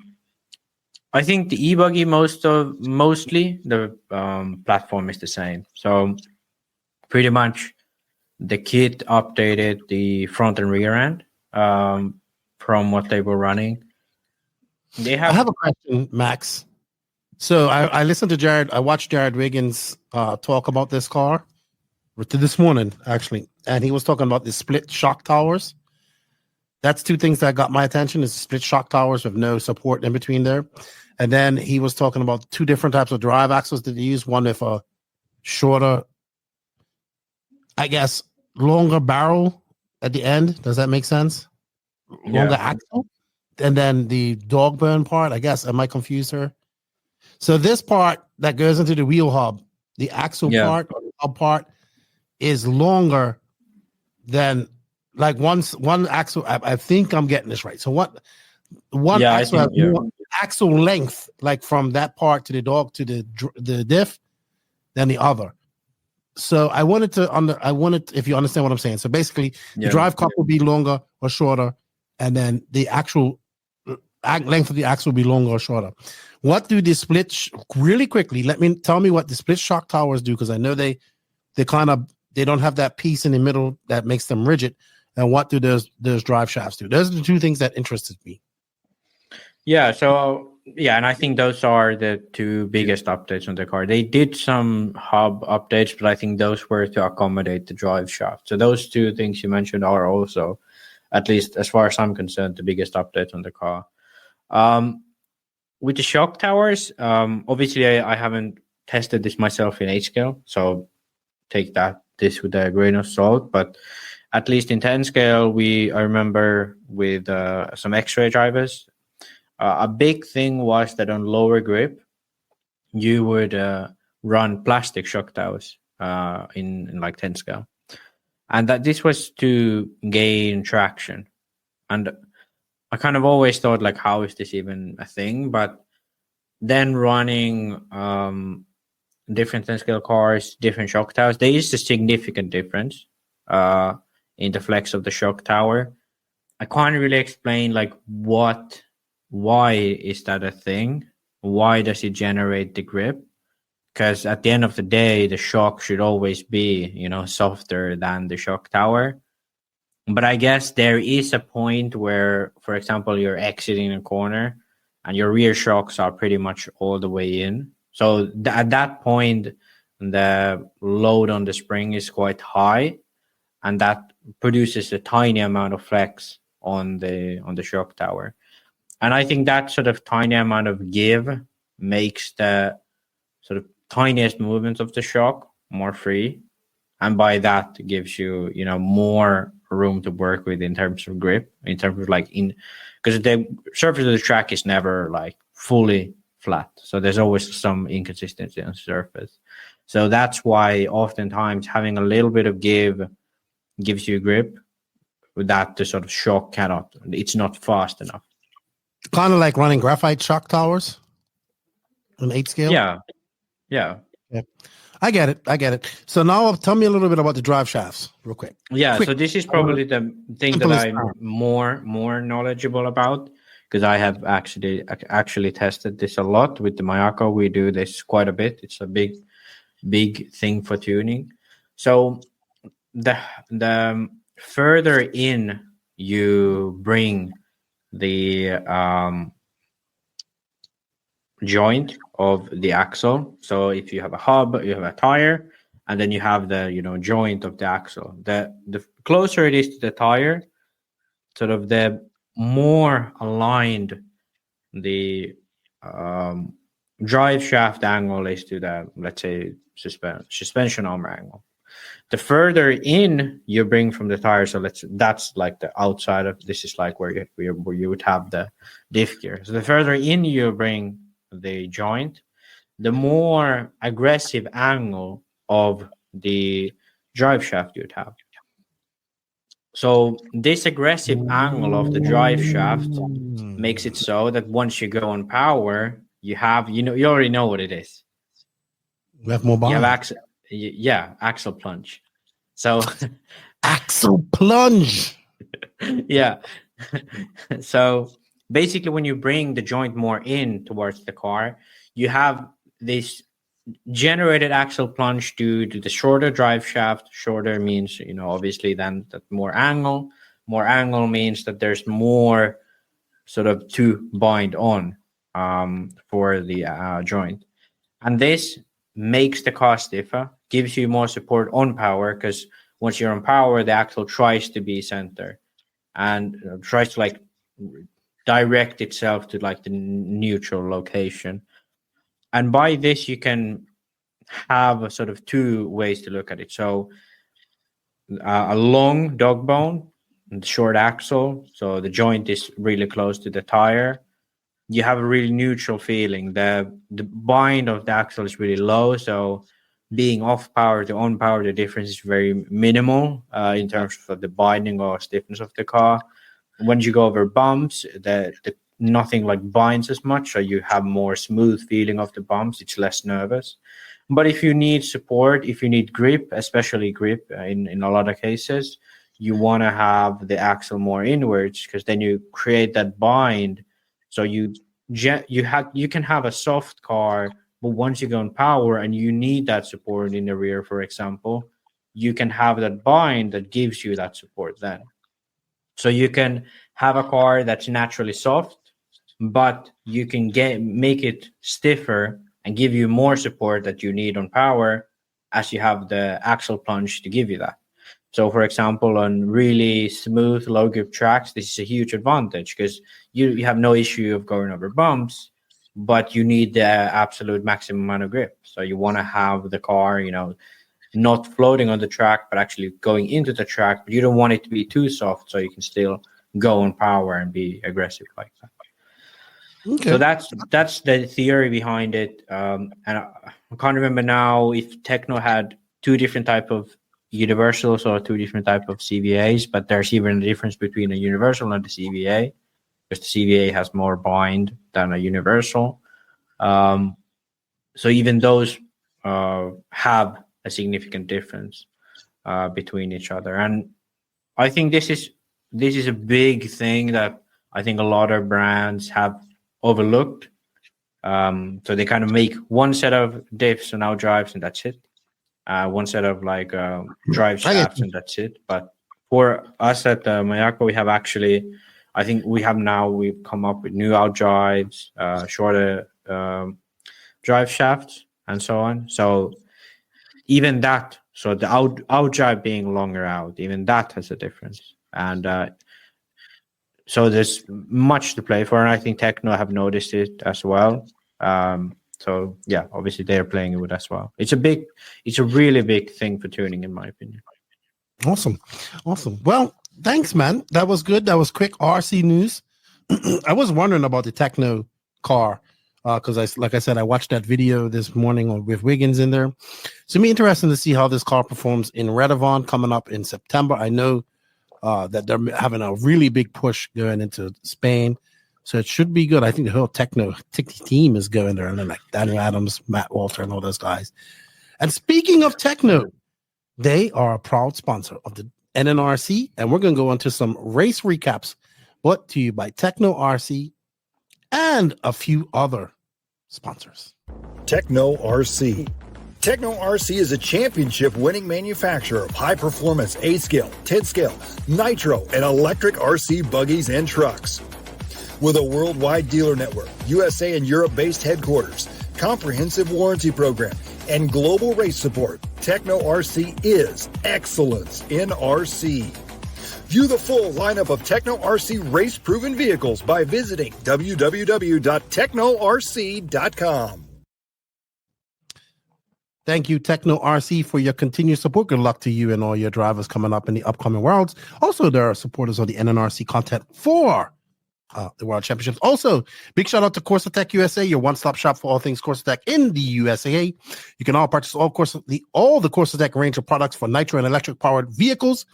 I think the e-buggy mostly the platform is the same. So pretty much the kit updated the front and rear end. From what they were running. I have a question, Max. So I listened to Jared. I watched Jared Wiggins talk about this car this morning, actually, and he was talking about the split shock towers. That's two things that got my attention: is split shock towers with no support in between there. And then he was talking about two different types of drive axles that they use. One with a shorter, I guess, longer barrel at the end. Does that make sense? Longer axle, and then the dog burn part. I guess I might confuse her. So this part that goes into the wheel hub, the axle part or the hub part, is longer than like one axle. I think I'm getting this right. So one axle has more axle length, like from that part to the dog to the diff, than the other. So I wanted if you understand what I'm saying. So basically, the drive cup will be longer or shorter. And then the actual length of the axle will be longer or shorter. What do the really quickly? Tell me what the split shock towers do, because I know they don't have that piece in the middle that makes them rigid. And what do those drive shafts do? Those are the two things that interested me. Yeah. So and I think those are the two biggest updates on the car. They did some hub updates, but I think those were to accommodate the drive shaft. So those two things you mentioned are also, at least as far as I'm concerned, the biggest update on the car. With the shock towers, obviously I haven't tested this myself in H-scale, so take this with a grain of salt. But at least in 10 scale, I remember with some X-ray drivers, a big thing was that on lower grip, you would run plastic shock towers in like 10 scale. And that this was to gain traction. And I kind of always thought, like, how is this even a thing? But then running different 10-scale cars, different shock towers, there is a significant difference in the flex of the shock tower. I can't really explain, like, why is that a thing? Why does it generate the grip? Because at the end of the day, the shock should always be, softer than the shock tower. But I guess there is a point where, for example, you're exiting a corner and your rear shocks are pretty much all the way in. So at that point, the load on the spring is quite high, and that produces a tiny amount of flex on the shock tower. And I think that sort of tiny amount of give makes the sort of tiniest movements of the shock more free, and by that gives you more room to work with in terms of grip, in terms of because the surface of the track is never like fully flat, so there's always some inconsistency on the surface. So that's why oftentimes having a little bit of give gives you grip that the sort of shock it's not fast enough. Kind of like running graphite shock towers on 8 scale. Yeah. I get it. So now tell me a little bit about the drive shafts real quick. Yeah, so this is probably the thing that I'm more knowledgeable about, because I have actually tested this a lot with the Mayako. We do this quite a bit. It's a big thing for tuning. So the further in you bring the joint of the axle, so if you have a hub, you have a tire, and then you have the joint of the axle. The closer it is to the tire, sort of the more aligned the drive shaft angle is to the, let's say, suspension arm angle. The further in you bring from the tire, so that's like the outside of this is like where you would have the diff gear. So the further in you bring the joint, the more aggressive angle of the drive shaft you'd have. So this aggressive angle of the drive shaft makes it so that once you go on power, you have, you already know what it is. We have more bind. You have axle plunge. So axle plunge. Yeah. So basically, when you bring the joint more in towards the car, you have this generated axle plunge due to the shorter drive shaft. Shorter means, obviously then that more angle. More angle means that there's more sort of to bind on for the joint. And this makes the car stiffer, gives you more support on power, because once you're on power, the axle tries to be center and tries to like direct itself to like the neutral location. And by this, you can have a sort of two ways to look at it. So a long dog bone and short axle. So the joint is really close to the tire. You have a really neutral feeling. The bind of the axle is really low. So being off power to on power, the difference is very minimal in terms of the binding or stiffness of the car. When you go over bumps, the nothing like binds as much, so you have more smooth feeling of the bumps. It's less nervous. But if you need support, if you need grip, especially grip in a lot of cases, you want to have the axle more inwards, because then you create that bind. So you can have a soft car, but once you go on power and you need that support in the rear, for example, you can have that bind that gives you that support then. So you can have a car that's naturally soft, but you can make it stiffer and give you more support that you need on power, as you have the axle plunge to give you that. So, for example, on really smooth, low grip tracks, this is a huge advantage, because you have no issue of going over bumps, but you need the absolute maximum amount of grip. So you want to have the car, not floating on the track, but actually going into the track. But you don't want it to be too soft, so you can still go on power and be aggressive like that. Okay. So that's the theory behind it. And I can't remember now if Tekno had two different type of universals or two different type of CVAs, but there's even a difference between a universal and a CVA, because the CVA has more bind than a universal. So even those have a significant difference between each other. And I think this is a big thing that I think a lot of brands have overlooked. So they kind of make one set of diffs and out drives, and that's it. One set of like drive shafts, and that's it. But for us at Mayako, we have actually, I think we've come up with new out drives, shorter drive shafts, and so on. So even that, so the out drive being longer out, even that has a difference. And so there's much to play for, and I think Tekno have noticed it as well. So yeah, obviously they're playing it with as well. It's a really big thing for tuning, in my opinion. Awesome. Well, thanks, man. That was good. That was quick RC news. I was wondering about the Tekno car because, like I said, I watched that video this morning with Wiggins in there. So it'll be interesting to see how this car performs in Redovan coming up in September. I know that they're having a really big push going into Spain. So it should be good. I think the whole Tekno team is going there, and then like Daniel Adams, Matt Walter, and all those guys. And speaking of Tekno, they are a proud sponsor of the NNRC, and we're going to go into some race recaps brought to you by Tekno RC and a few other sponsors. Tekno RC. Tekno RC is a championship-winning manufacturer of high-performance A-scale, 10-scale, Nitro, and electric RC buggies and trucks. With a worldwide dealer network, USA and Europe-based headquarters, comprehensive warranty program, and global race support, Tekno RC is excellence in RC. View the full lineup of Tekno RC race-proven vehicles by visiting www.teknorc.com. Thank you, Tekno RC, for your continued support. Good luck to you and all your drivers coming up in the upcoming worlds. Also, there are supporters of the NNRC content for the World Championships. Also, big shout out to Corsatec USA, your one-stop shop for all things Corsatec in the USA. You can all purchase all the Corsatec range of products for nitro and electric-powered vehicles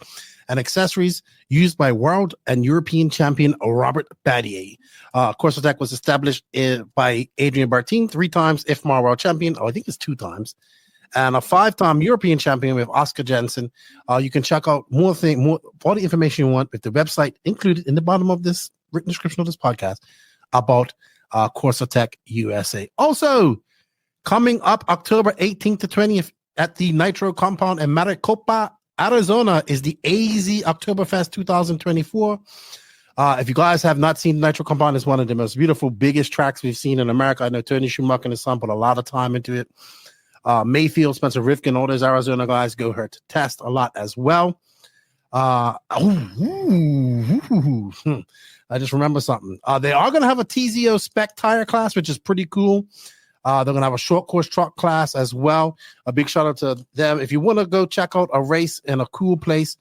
and accessories used by world and European champion Robert Badier. Corsatec was established by Adrian Bartin, 3 times IFMAR world champion. I think it's 2 times. And a 5-time European champion with Oscar Jensen. You can check out all the information you want with the website included in the bottom of this written description of this podcast about Corsatec USA. Also, coming up October 18th to 20th at the Nitro compound in Maricopa, Arizona is the AZ Oktoberfest 2024. If you guys have not seen Nitro compound, it's one of the most beautiful, biggest tracks we've seen in America. I know Tony Schumacher and his son put a lot of time into it. Mayfield, Spencer Rifkin, all those Arizona guys go here to test a lot as well. I just remember something. They are going to have a TZO spec tire class, which is pretty cool. They're going to have a short course truck class as well. A big shout out to them. If you want to go check out a race in a cool place,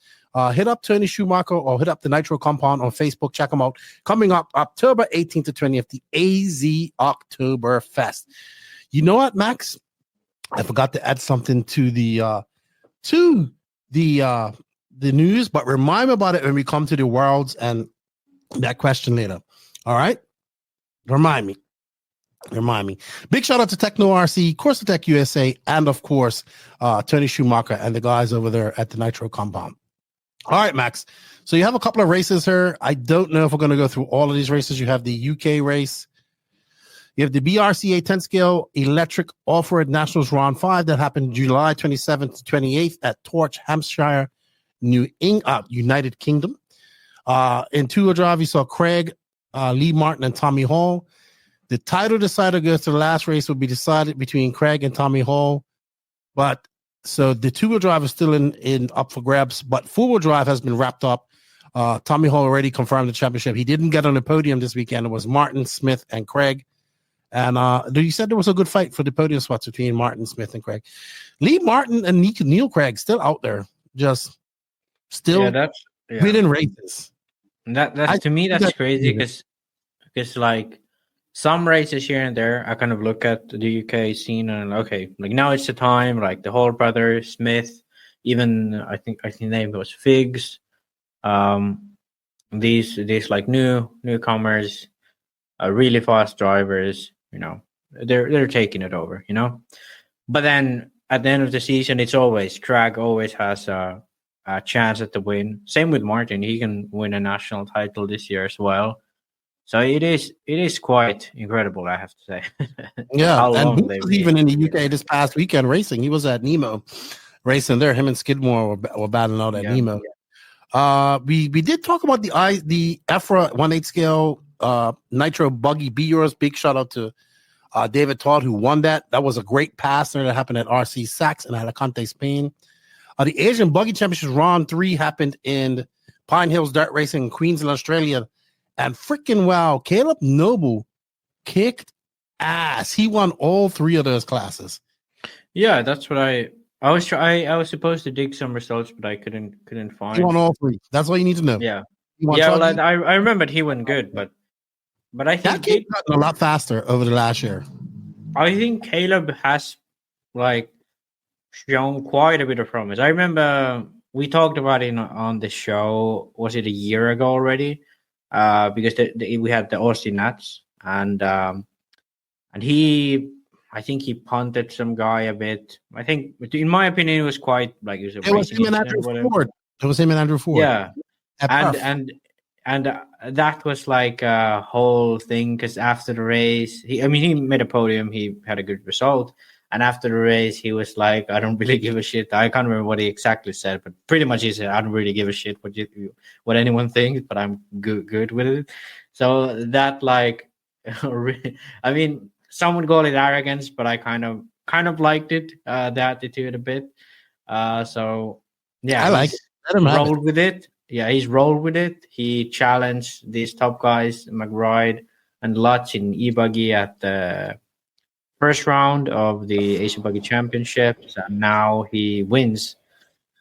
hit up Tony Schumacher or hit up the Nitro Compound on Facebook. Check them out. Coming up October 18th to 20th, the AZ Oktoberfest. You know what, Max? I forgot to add something to the news, but remind me about it when we come to the worlds and that question later. All right? Remind me. Big shout out to Tekno RC, Corsatec USA, and of course, Tony Schumacher and the guys over there at the Nitro Compound. All right, Max. So you have a couple of races here. I don't know if we're going to go through all of these races. You have the UK race. You have the BRCA 10 scale electric off-road nationals round 5 that happened July 27th to 28th at Torch, Hampshire, United Kingdom. In two-wheel drive, you saw Craig, Lee Martin, and Tommy Hall. The title decider goes to the last race will be decided between Craig and Tommy Hall. But so the two-wheel drive is still in up for grabs, but four-wheel drive has been wrapped up. Tommy Hall already confirmed the championship. He didn't get on the podium this weekend. It was Martin, Smith, and Craig. And you said there was a good fight for the podium spots between Martin, Smith, and Craig. Lee Martin and Neil Craig still out there, just still winning races. That's to me that's crazy because like some races here and there, I kind of look at the UK scene and okay, like now it's the time. Like the Hall brothers, Smith, even I think the name was Figs. These like newcomers, really fast drivers. You know, they're taking it over. You know, but then at the end of the season, it's always Craig always has a chance at the win. Same with Martin; he can win a national title this year as well. So it is quite incredible, I have to say. Yeah, and he was even in the UK this past weekend racing. He was at Nemo racing there. Him and Skidmore were battling out at Nemo. Yeah. We did talk about the EFRA 1/8 scale Nitro Buggy B Euros. Big shout out to David Todd who won that. That was a great pass there that happened at RC Sachs in Alicante, Spain. The Asian Buggy Championships round 3 happened in Pine Hills Dirt Racing in Queensland, Australia. And freaking wow, Caleb Noble kicked ass. He won all 3 of those classes. Yeah, that's what I was supposed to dig some results, but I couldn't find. He won all 3. That's all you need to know. Yeah, well, I remembered he went good, but I think that kid gotten a lot faster over the last year. I think Caleb has like shown quite a bit of promise. I remember we talked about it on the show. Was it a year ago already? Because we had the Austin Nats and I think he punted some guy a bit. I think, in my opinion, it was quite like it was him and Andrew Ford. It was him and Andrew Ford. Yeah, and that was like a whole thing because after the race, he made a podium. He had a good result. And after the race, he was like, I don't really give a shit. I can't remember what he exactly said, but pretty much he said, I don't really give a shit what anyone thinks, but I'm good with it. So that like, I mean, some would call it arrogance, but I kind of liked it, the attitude a bit. So yeah, I like it. Rolled with it. he's rolled with it. He challenged these top guys, McBride and Lutz in e-buggy at the first round of the Asia Buggy Championships, and now he wins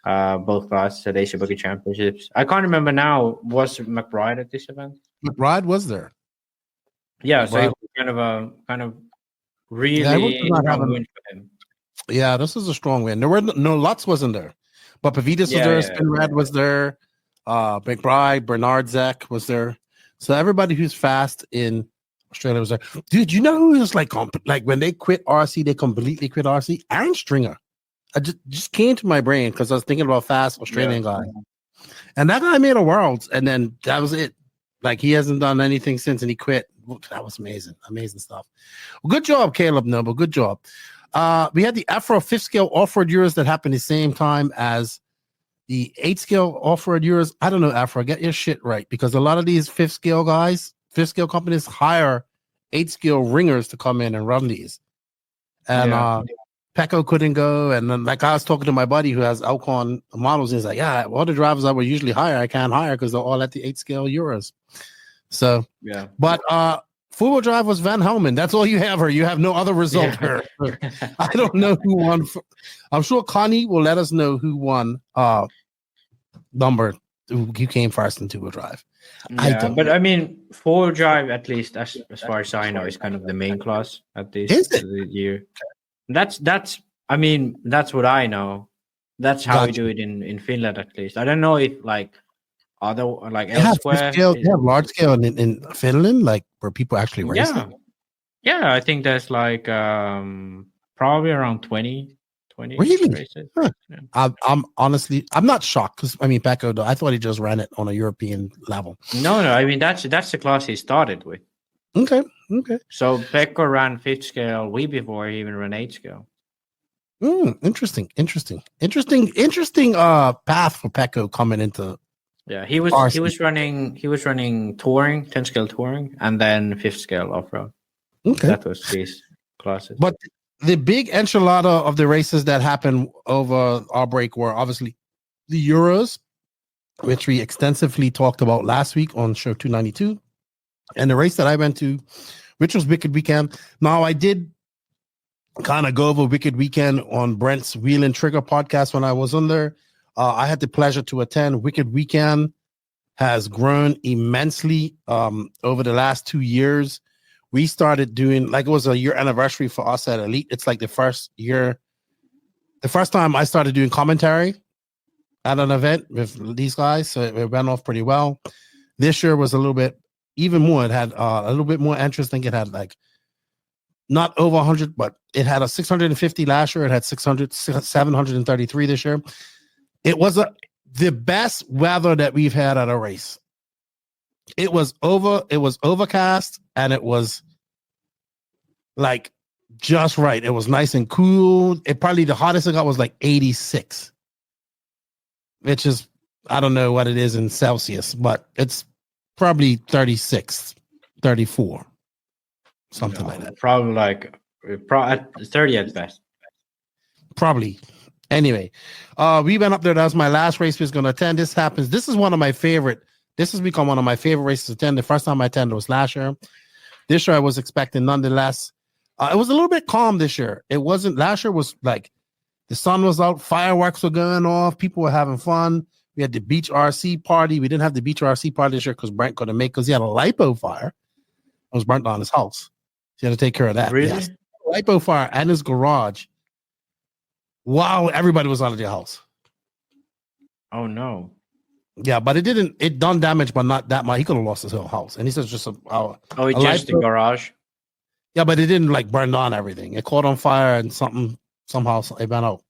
both classes at Asia Buggy Championships. I can't remember now. Was McBride at this event? McBride was there. Yeah, McBride. so it was kind of really strong win for him. Yeah, this is a strong win. There were no Lutz wasn't there, but Pavitas was there. Spinrad was there. McBride, Bernard Zek was there. So everybody who's fast in Australia was there. Dude, you know who was like when they quit RC, they completely quit RC? Aaron Stringer. I just came to my brain because I was thinking about fast Australian guy. And that guy made a Worlds, and then that was it. Like, he hasn't done anything since, and he quit. That was amazing. Amazing stuff. Well, good job, Caleb Noble. Good job. We had the Afro 5th scale off-road Euros that happened the same time as the 8th scale off-road Euros. I don't know, Afro, get your shit right, because a lot of these 5th scale guys, 5th scale companies hire 8th scale ringers to come in and run these. And Pecco couldn't go. And then, like, I was talking to my buddy who has Alcon models, and he's like, yeah, all the drivers I would usually hire, I can't hire because they're all at the 8th scale Euros. So, but four-wheel drive was Van Helmen. That's all you have, or you have no other result here. I don't know who won. I'm sure Connie will let us know who won who came first in two-wheel drive. But I mean, four-wheel drive, at least as far as I know, is kind of the main class at this year. That's I mean, that's what I know. That's how we do it in Finland, at least. I don't know if elsewhere. They have large scale in Finland, like where people actually race. Yeah, I think there's like probably around 20 really? races. Huh. Yeah. I'm not shocked because I mean, Pecco, though, I thought he just ran it on a European level. No, I mean that's the class he started with. Okay. So Pecco ran 5th scale way before he even ran 8th scale. Interesting path for Pecco coming into. Yeah, he was running touring, 10 scale touring, and then 5th scale off road. Okay, that was his classes. But the big enchilada of the races that happened over our break were obviously the Euros, which we extensively talked about last week on show 292, and the race that I went to, which was Wicked Weekend. Now, I did kind of go over Wicked Weekend on Brent's Wheel and Trigger podcast when I was on there. I had the pleasure to attend. Wicked Weekend has grown immensely over the last 2 years. We started doing, like, it was a year anniversary for us at Elite. It's like the first time I started doing commentary at an event with these guys. So it went off pretty well. This year was a little bit, even more. It had a little bit more interest. I think it had like not over 100, but it had a 650 last year. It had 733 this year. It was the best weather that we've had at a race. It was overcast, and it was like just right. It was nice and cool. It probably the hottest it got was like 86, which is, I don't know what it is in Celsius, but it's probably 36, 34, something like that. Probably like 30 at best. Probably. Anyway, we went up there. That was my last race we was going to attend. This happens. This is one of my favorite. This has become one of my favorite races to attend. The first time I attended was last year. This year I was expecting nonetheless. It was a little bit calm this year. It wasn't. Last year was like the sun was out, fireworks were going off, people were having fun. We had the Beach RC party. We didn't have the Beach RC party this year because Brent couldn't make, because he had a lipo fire. It was burnt down his house. So he had to take care of that. Really? Yes. Lipo fire and his garage. Wow, everybody was out of their house. Oh no. Yeah, but it done damage, but not that much. He could have lost his whole house. And he says just the garage. Yeah, but it didn't like burn down everything. It caught on fire and somehow it went out.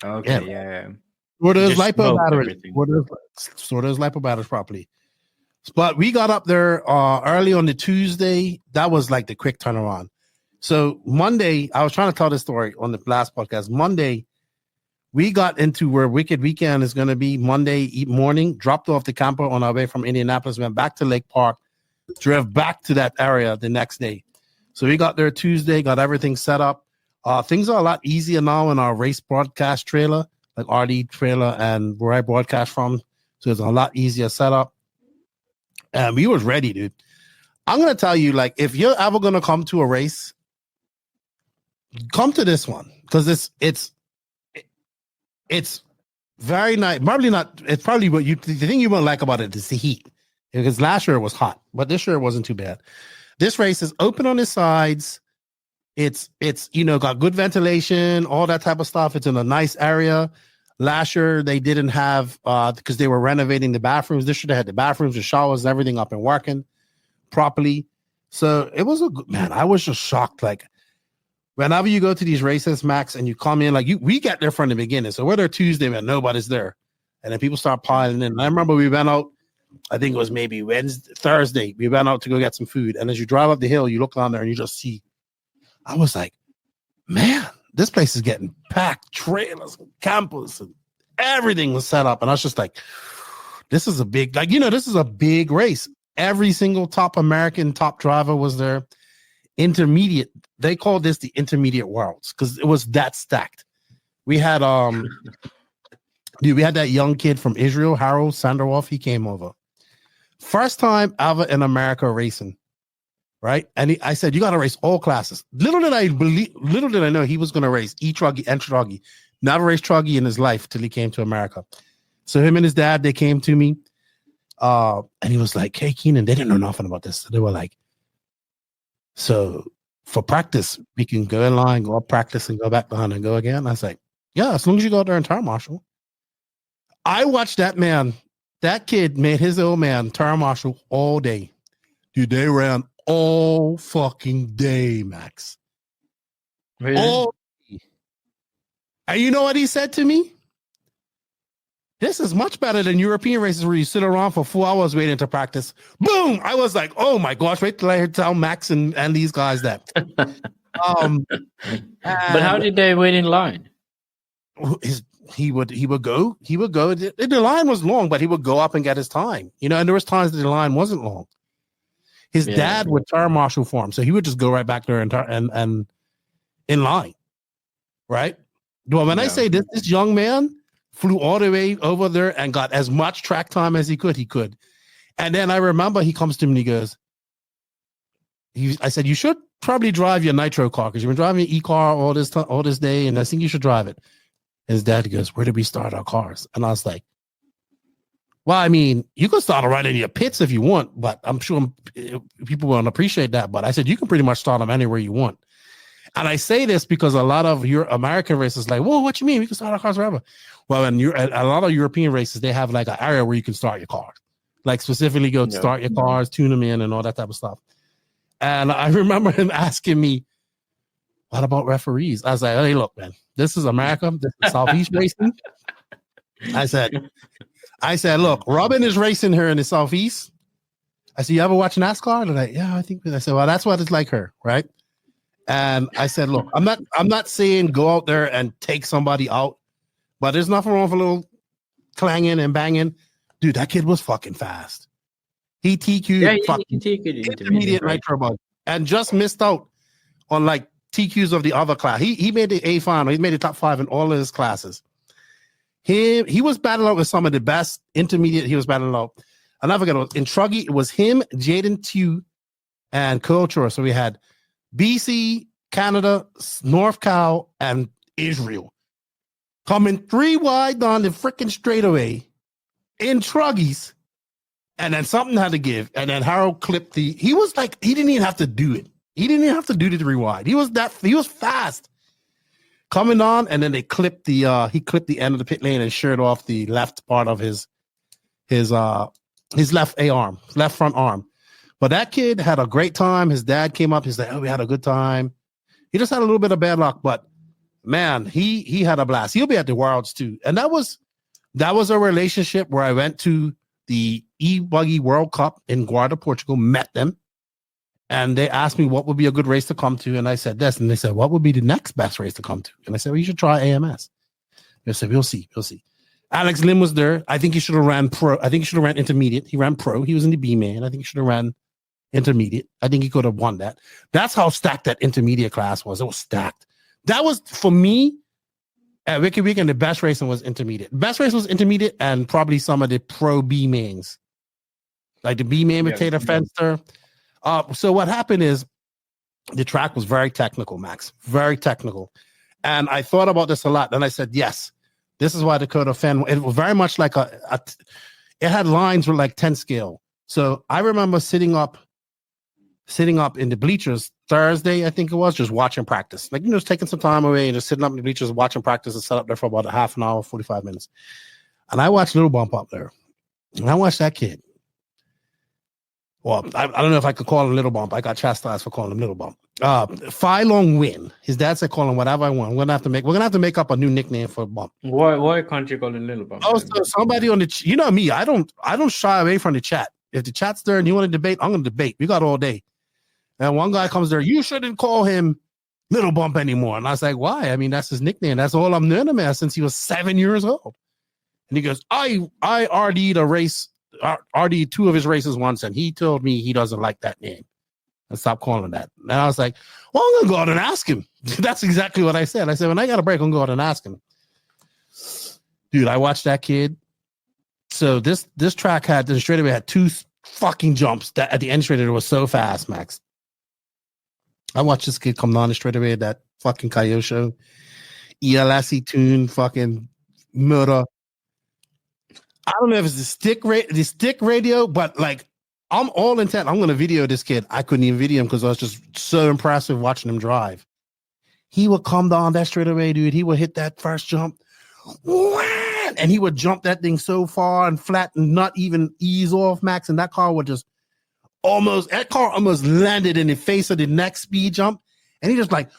Okay, yeah. Store those lipo batteries. Store those lipo batteries properly. But we got up there early on the Tuesday. That was like the quick turnaround. So Monday, I was trying to tell this story on the last podcast. Monday, we got into where Wicked Weekend is going to be Monday morning, dropped off the camper on our way from Indianapolis, went back to Lake Park, drove back to that area the next day. So we got there Tuesday, got everything set up. Things are a lot easier now in our race broadcast trailer, like RD trailer and where I broadcast from. So it's a lot easier setup. And we was ready, dude. I'm going to tell you, like, if you're ever going to come to a race, come to this one, because it's very nice. Probably not. It's probably what the thing you won't like about it is the heat, because last year it was hot, but this year it wasn't too bad. This race is open on the sides. It's got good ventilation, all that type of stuff. It's in a nice area. Last year they didn't have because they were renovating the bathrooms. This year they had the bathrooms, the showers, everything up and working properly. So it was a good, man. I was just shocked. Like, whenever you go to these races, Max, and you come in, like we get there from the beginning. So we're there Tuesday, man, nobody's there. And then people start piling in. I remember we went out, I think it was maybe Thursday. We went out to go get some food. And as you drive up the hill, you look down there and you just see, I was like, man, this place is getting packed, trailers, and campers, and everything was set up. And I was just like, this is a big, this is a big race. Every single top American top driver was there. Intermediate, they called this the intermediate worlds because it was that stacked. We had we had that young kid from Israel, Harold Sanderwolf. He came over, first time ever in America racing, right? And I said, you got to race all classes. Little did I know he was going to race e-truggy and truggy. Never raced truggy in his life till he came to America. So him and his dad, they came to me, and he was like, "Hey, Keenan," they didn't know nothing about this. So they were like, so for practice, we can go in line, go up practice, and go back behind and go again. I was like, yeah, as long as you go out there and turn marshal. I watched that man. That kid made his old man turn marshal all day. Dude, they ran all fucking day, Max. Really? All day. And you know what he said to me? This is much better than European races where you sit around for 4 hours waiting to practice. Boom! I was like, oh my gosh, wait till I tell Max and these guys that. But how did they wait in line? He would go. The line was long, but he would go up and get his time. And there was times that the line wasn't long. His dad would turn marshal for him, so he would just go right back there and in line, right? Well, when I say this young man flew all the way over there and got as much track time as he could. And then I remember he comes to me and he goes, I said, you should probably drive your Nitro car because you've been driving your e-car all this day, and I think you should drive it. His dad goes, where did we start our cars? And I was like, well, I mean, you can start right in your pits if you want, but I'm sure people won't appreciate that. But I said, you can pretty much start them anywhere you want. And I say this because a lot of your American races like, whoa, what you mean? We can start our cars wherever. Well, a lot of European races, they have like an area where you can start your cars, like specifically go start your cars, tune them in, and all that type of stuff. And I remember him asking me, what about referees? I was like, hey, look, man, this is America. This is Southeast racing. I said, look, Robin is racing here in the Southeast. I said, you ever watch NASCAR? They're like, yeah, I think. I said, well, that's what it's like her, right? And I said, look, I'm not saying go out there and take somebody out, but there's nothing wrong with a little clanging and banging. Dude, that kid was fucking fast. He TQ'd intermediate Nitro bug and just missed out on like TQs of the other class. He made the A final. He made the top 5 in all of his classes. He was battling out with some of the best intermediate. He was battling out. I'll never forget, in Truggy, it was him, Jaden Tew, and Culture. So we had BC, Canada, North Cal, and Israel coming 3 wide down the freaking straightaway in Truggies, and then something had to give, and then Harold clipped he was like, he didn't even have to do it. He didn't even have to do the 3 wide. He was fast coming on, and then they clipped the end of the pit lane and sheared off the left part of his left front arm. But that kid had a great time. His dad came up. He's like, oh, we had a good time. He just had a little bit of bad luck, but man, he had a blast. He'll be at the Worlds too. And that was a relationship where I went to the E-Buggy World Cup in Guarda, Portugal, met them, and they asked me what would be a good race to come to. And I said this, and they said, what would be the next best race to come to? And I said, well, you should try AMS. They said, we'll see. Alex Lim was there. I think he should have ran pro. I think he should have ran intermediate. He ran pro. He was in the B-man. I think he should have ran intermediate. I think he could have won that. That's how stacked that intermediate class was. It was stacked. That was, for me, At Wicked Weekend, the best racing was intermediate. Best race was intermediate and probably some of the pro B mains. Like the B main with Tater Fenster. So what happened is the track was very technical, Max. Very technical. And I thought about this a lot. And I said, yes, this is why Dakota Fen, it was very much like it had lines with like 10 scale. So I remember sitting up in the bleachers Thursday, I think it was, just watching practice. Like, just taking some time away and just sitting up in the bleachers watching practice and sat up there for about a half an hour, 45 minutes. And I watched Little Bump up there. And I watched that kid. Well, I don't know if I could call him Little Bump. I got chastised for calling him Little Bump. Phi Long Win. His dad said call him whatever I want. We're gonna have to make up a new nickname for Bump. Why can't you call him Little Bump? Oh, so somebody on the you know me, I don't shy away from the chat. If the chat's there and you want to debate, I'm gonna debate. We got all day. And one guy comes there, you shouldn't call him Little Bump anymore. And I was like, why? I mean, that's his nickname. That's all I'm known him as since he was 7 years old. And he goes, I RD'd a race, RD'd 2 of his races once, and he told me he doesn't like that name. And stop calling that. And I was like, well, I'm gonna go out and ask him. That's exactly what I said. I said, when I got a break, I'm gonna go out and ask him. Dude, I watched that kid. So this track had the straightaway had 2 fucking jumps that at the end straightaway was so fast, Max. I watched this kid come down the straightaway at that fucking Coyote show. ELSE tune, fucking murder. I don't know if it's the stick radio, but like I'm all intent. I'm gonna video this kid. I couldn't even video him because I was just so impressive watching him drive. He would come down that straightaway, dude. He would hit that first jump, and he would jump that thing so far and flat and not even ease off, Max. And that car would just almost landed in the face of the next speed jump, and he just like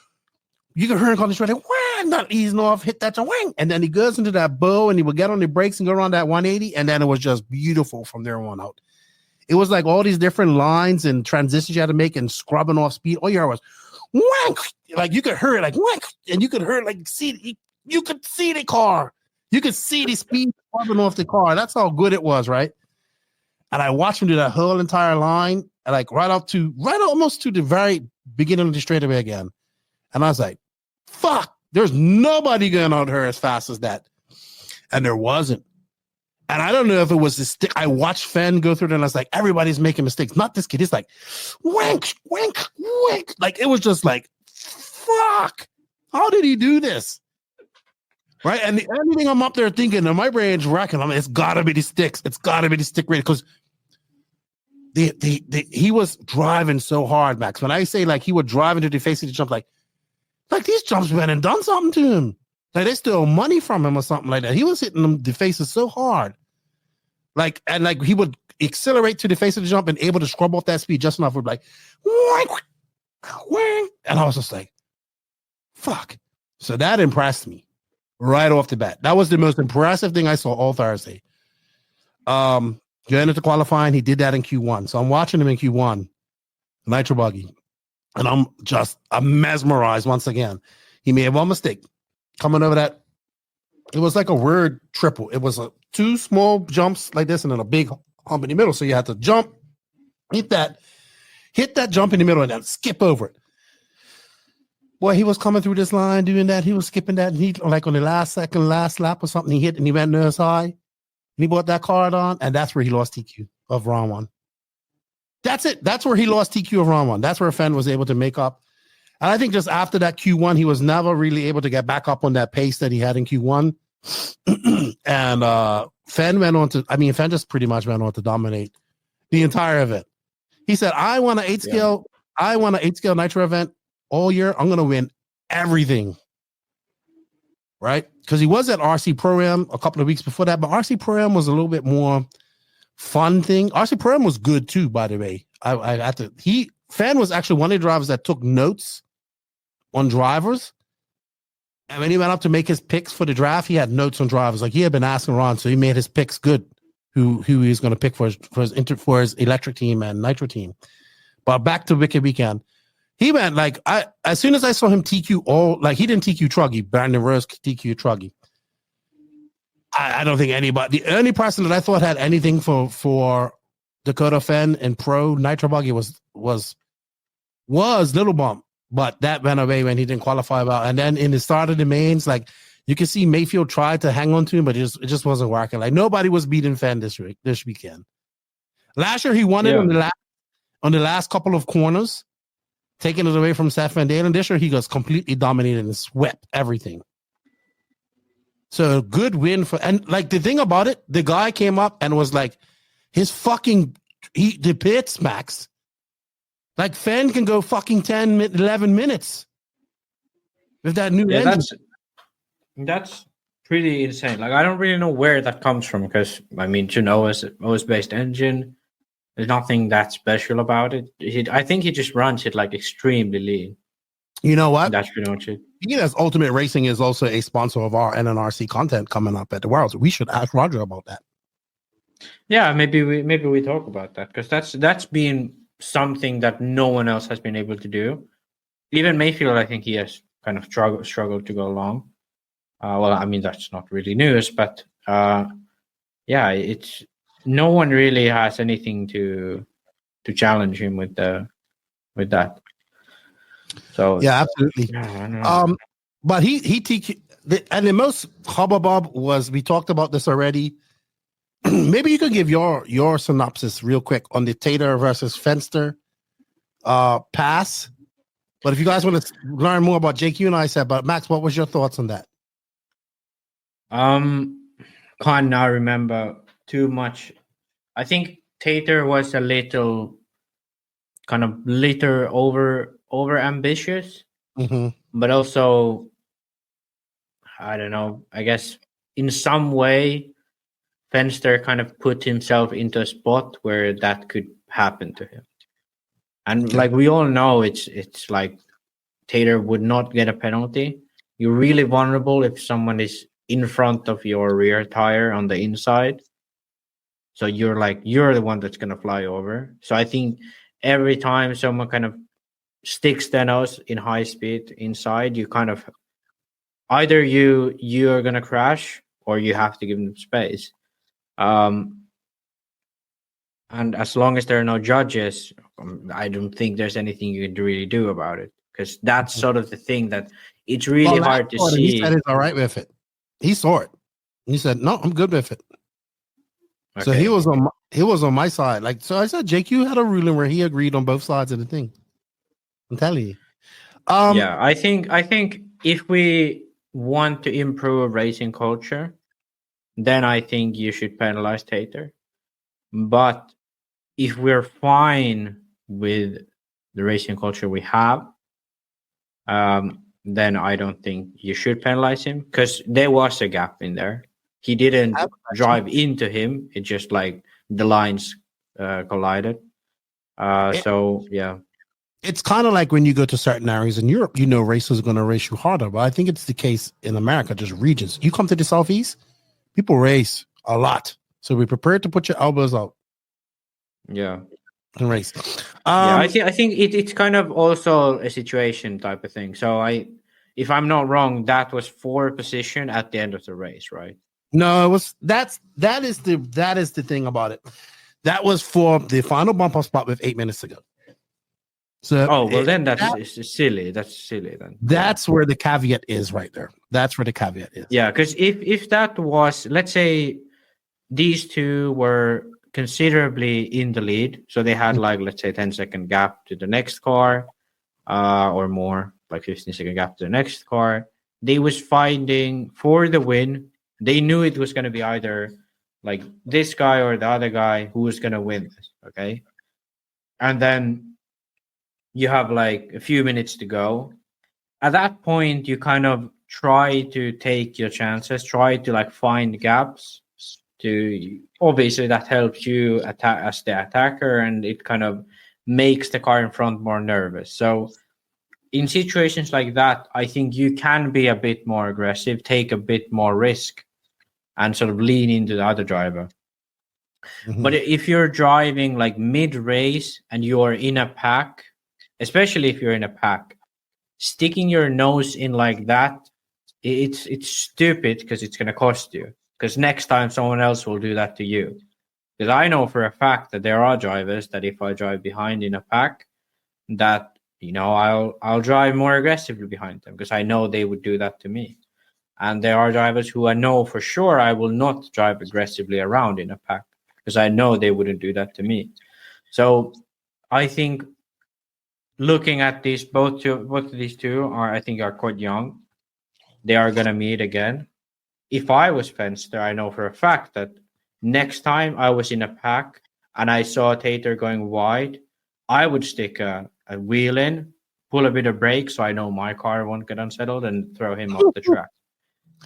you could hear him on the straightaway, not easing off, hit that wing, and then he goes into that bow and he would get on the brakes and go around that 180, and then it was just beautiful from there on out. It was like all these different lines and transitions you had to make and scrubbing off speed. All you heard was wank, like you could hear it like wank, and you could hear it like you could see the car, you could see the speed scrubbing off the car. That's how good it was, right? And I watched him do that whole entire line, like right almost to the very beginning of the straightaway again. And I was like, fuck, there's nobody going out here as fast as that. And there wasn't. And I don't know if it was the stick. I watched Fen go through it, and I was like, everybody's making mistakes. Not this kid. He's like, wank, wank, wank. Like, it was just like, fuck. How did he do this? Right? And the only thing I'm up there thinking, in my brain's racking, it's got to be the sticks. It's got to be the stick rate, because he was driving so hard, Max. When I say like he would drive into the face of the jump, like these jumps went and done something to him. Like they stole money from him or something like that. He was hitting them the faces so hard. Like he would accelerate to the face of the jump and able to scrub off that speed just enough. Would like, and I was just like, fuck. So that impressed me right off the bat. That was the most impressive thing I saw all Thursday. Going into qualifying, he did that in Q1. So I'm watching him in Q1, Nitro Buggy, and I'm mesmerized once again. He made one mistake coming over that. It was like a weird triple. It was 2 small jumps like this and then a big hump in the middle. So you had to jump, hit that jump in the middle, and then skip over it. Boy, he was coming through this line doing that. He was skipping that. And he, like on the last lap or something, he hit and he went nose high. And he brought that card on, and that's where he lost TQ of round 1. That's it. That's where he lost TQ of round 1. That's where Fen was able to make up. And I think just after that Q1, he was never really able to get back up on that pace that he had in Q1. And Fen just pretty much went on to dominate the entire event. He said, I want an 8 scale. I want an 8 scale Nitro event all year. I'm going to win everything. Right? Because he was at RC Pro-Am a couple of weeks before that, but RC Pro-Am was a little bit more fun thing. RC Pro-Am was good too, by the way. Fen was actually one of the drivers that took notes on drivers. And when he went up to make his picks for the draft, he had notes on drivers. Like he had been asking around, so he made his picks good. Who he was going to pick for his electric team and Nitro team. But back to Wicked Weekend. He went like as soon as I saw him TQ he didn't TQ Truggy, Brandon Rose TQ Truggy. I don't think anybody, the only person that I thought had anything for Dakota Fen and Pro Nitro Buggy was Little Bump, but that went away when he didn't qualify well. And then in the start of the mains, like You can see Mayfield tried to hang on to him, but it just wasn't working. Like nobody was beating Fenn this weekend. Last year he won it on the last couple of corners, taking it away from Seth Van Dalen. This year he was completely dominated and swept everything. So good win and like the thing about it, the guy came up and was like, the pits, Max. Like Fenn can go fucking 10, 11 minutes with that new engine. That's pretty insane. Like I don't really know where that comes from because I mean, OS based engine. There's nothing that special about it. I think he just runs it like extremely lean. You know what? That's pretty much it. Because Ultimate Racing is also a sponsor of our NNRC content coming up at the Worlds. We should ask Roger about that. Yeah, maybe we talk about that because that's been something that no one else has been able to do. Even Mayfield, I think he has kind of struggled to go along. Well, I mean that's not really news, but it's no one really has anything to challenge him with that. So yeah, absolutely. But and the most hubbub was, we talked about this already. Maybe you could give your synopsis real quick on the Tater versus Fenster pass. But if you guys want to learn more about JQ and I said, but Max, what was your thoughts on that? Can't now remember too much. I think Tater was a little over ambitious, but also I don't know. I guess in some way, Fenster kind of put himself into a spot where that could happen to him. And like we all know, it's like Tater would not get a penalty. You're really vulnerable if someone is in front of your rear tire on the inside. So you're the one that's going to fly over. So I think every time someone kind of sticks their nose in high speed inside, you kind of either you're going to crash or you have to give them space. And as long as there are no judges, I don't think there's anything you can really do about it, because that's sort of the thing that it's really hard to see. He said he's all right with it. He saw it. He said, "No, I'm good with it." Okay. So he was on my side. Like, so I said, JQ had a ruling where he agreed on both sides of the thing. I'm telling you. I think if we want to improve racing culture, then I think you should penalize Tater. But if we're fine with the racing culture we have, then I don't think you should penalize him, because there was a gap in there. He didn't drive into him. It just like the lines collided. So, yeah. It's kind of like when you go to certain areas in Europe, you know, racers are going to race you harder. But I think it's the case in America, just regions. You come to the Southeast, people race a lot. So be prepared to put your elbows out. Yeah. And race. I think it's kind of also a situation type of thing. So if I'm not wrong, that was 4th position at the end of the race, right? No, it was that is the thing about it. That was for the final bumper spot with 8 minutes to go. So then that's silly. That's silly then. That's where the caveat is right there. That's where the caveat is. Yeah, because if that was, let's say these two were considerably in the lead, so they had like, let's say 10-second gap to the next car, or more, like 15-second gap to the next car. They was fighting for the win. They knew it was going to be either like this guy or the other guy who was going to win this, okay? And then you have like a few minutes to go. At that point, you kind of try to take your chances, try to like find gaps. Obviously that helps you attack as the attacker, and it kind of makes the car in front more nervous. So in situations like that, I think you can be a bit more aggressive, take a bit more risk, and sort of lean into the other driver. Mm-hmm. But if you're driving like mid-race and you're in a pack, especially if you're in a pack, sticking your nose in like that, it's stupid, because it's going to cost you. Because next time someone else will do that to you. Because I know for a fact that there are drivers that if I drive behind in a pack, that, you know, I'll drive more aggressively behind them, because I know they would do that to me. And there are drivers who I know for sure I will not drive aggressively around in a pack because I know they wouldn't do that to me. So I think looking at these, both of these two are quite young. They are going to meet again. If I was Fenster, I know for a fact that next time I was in a pack and I saw Tater going wide, I would stick a wheel in, pull a bit of brake so I know my car won't get unsettled, and throw him off the track.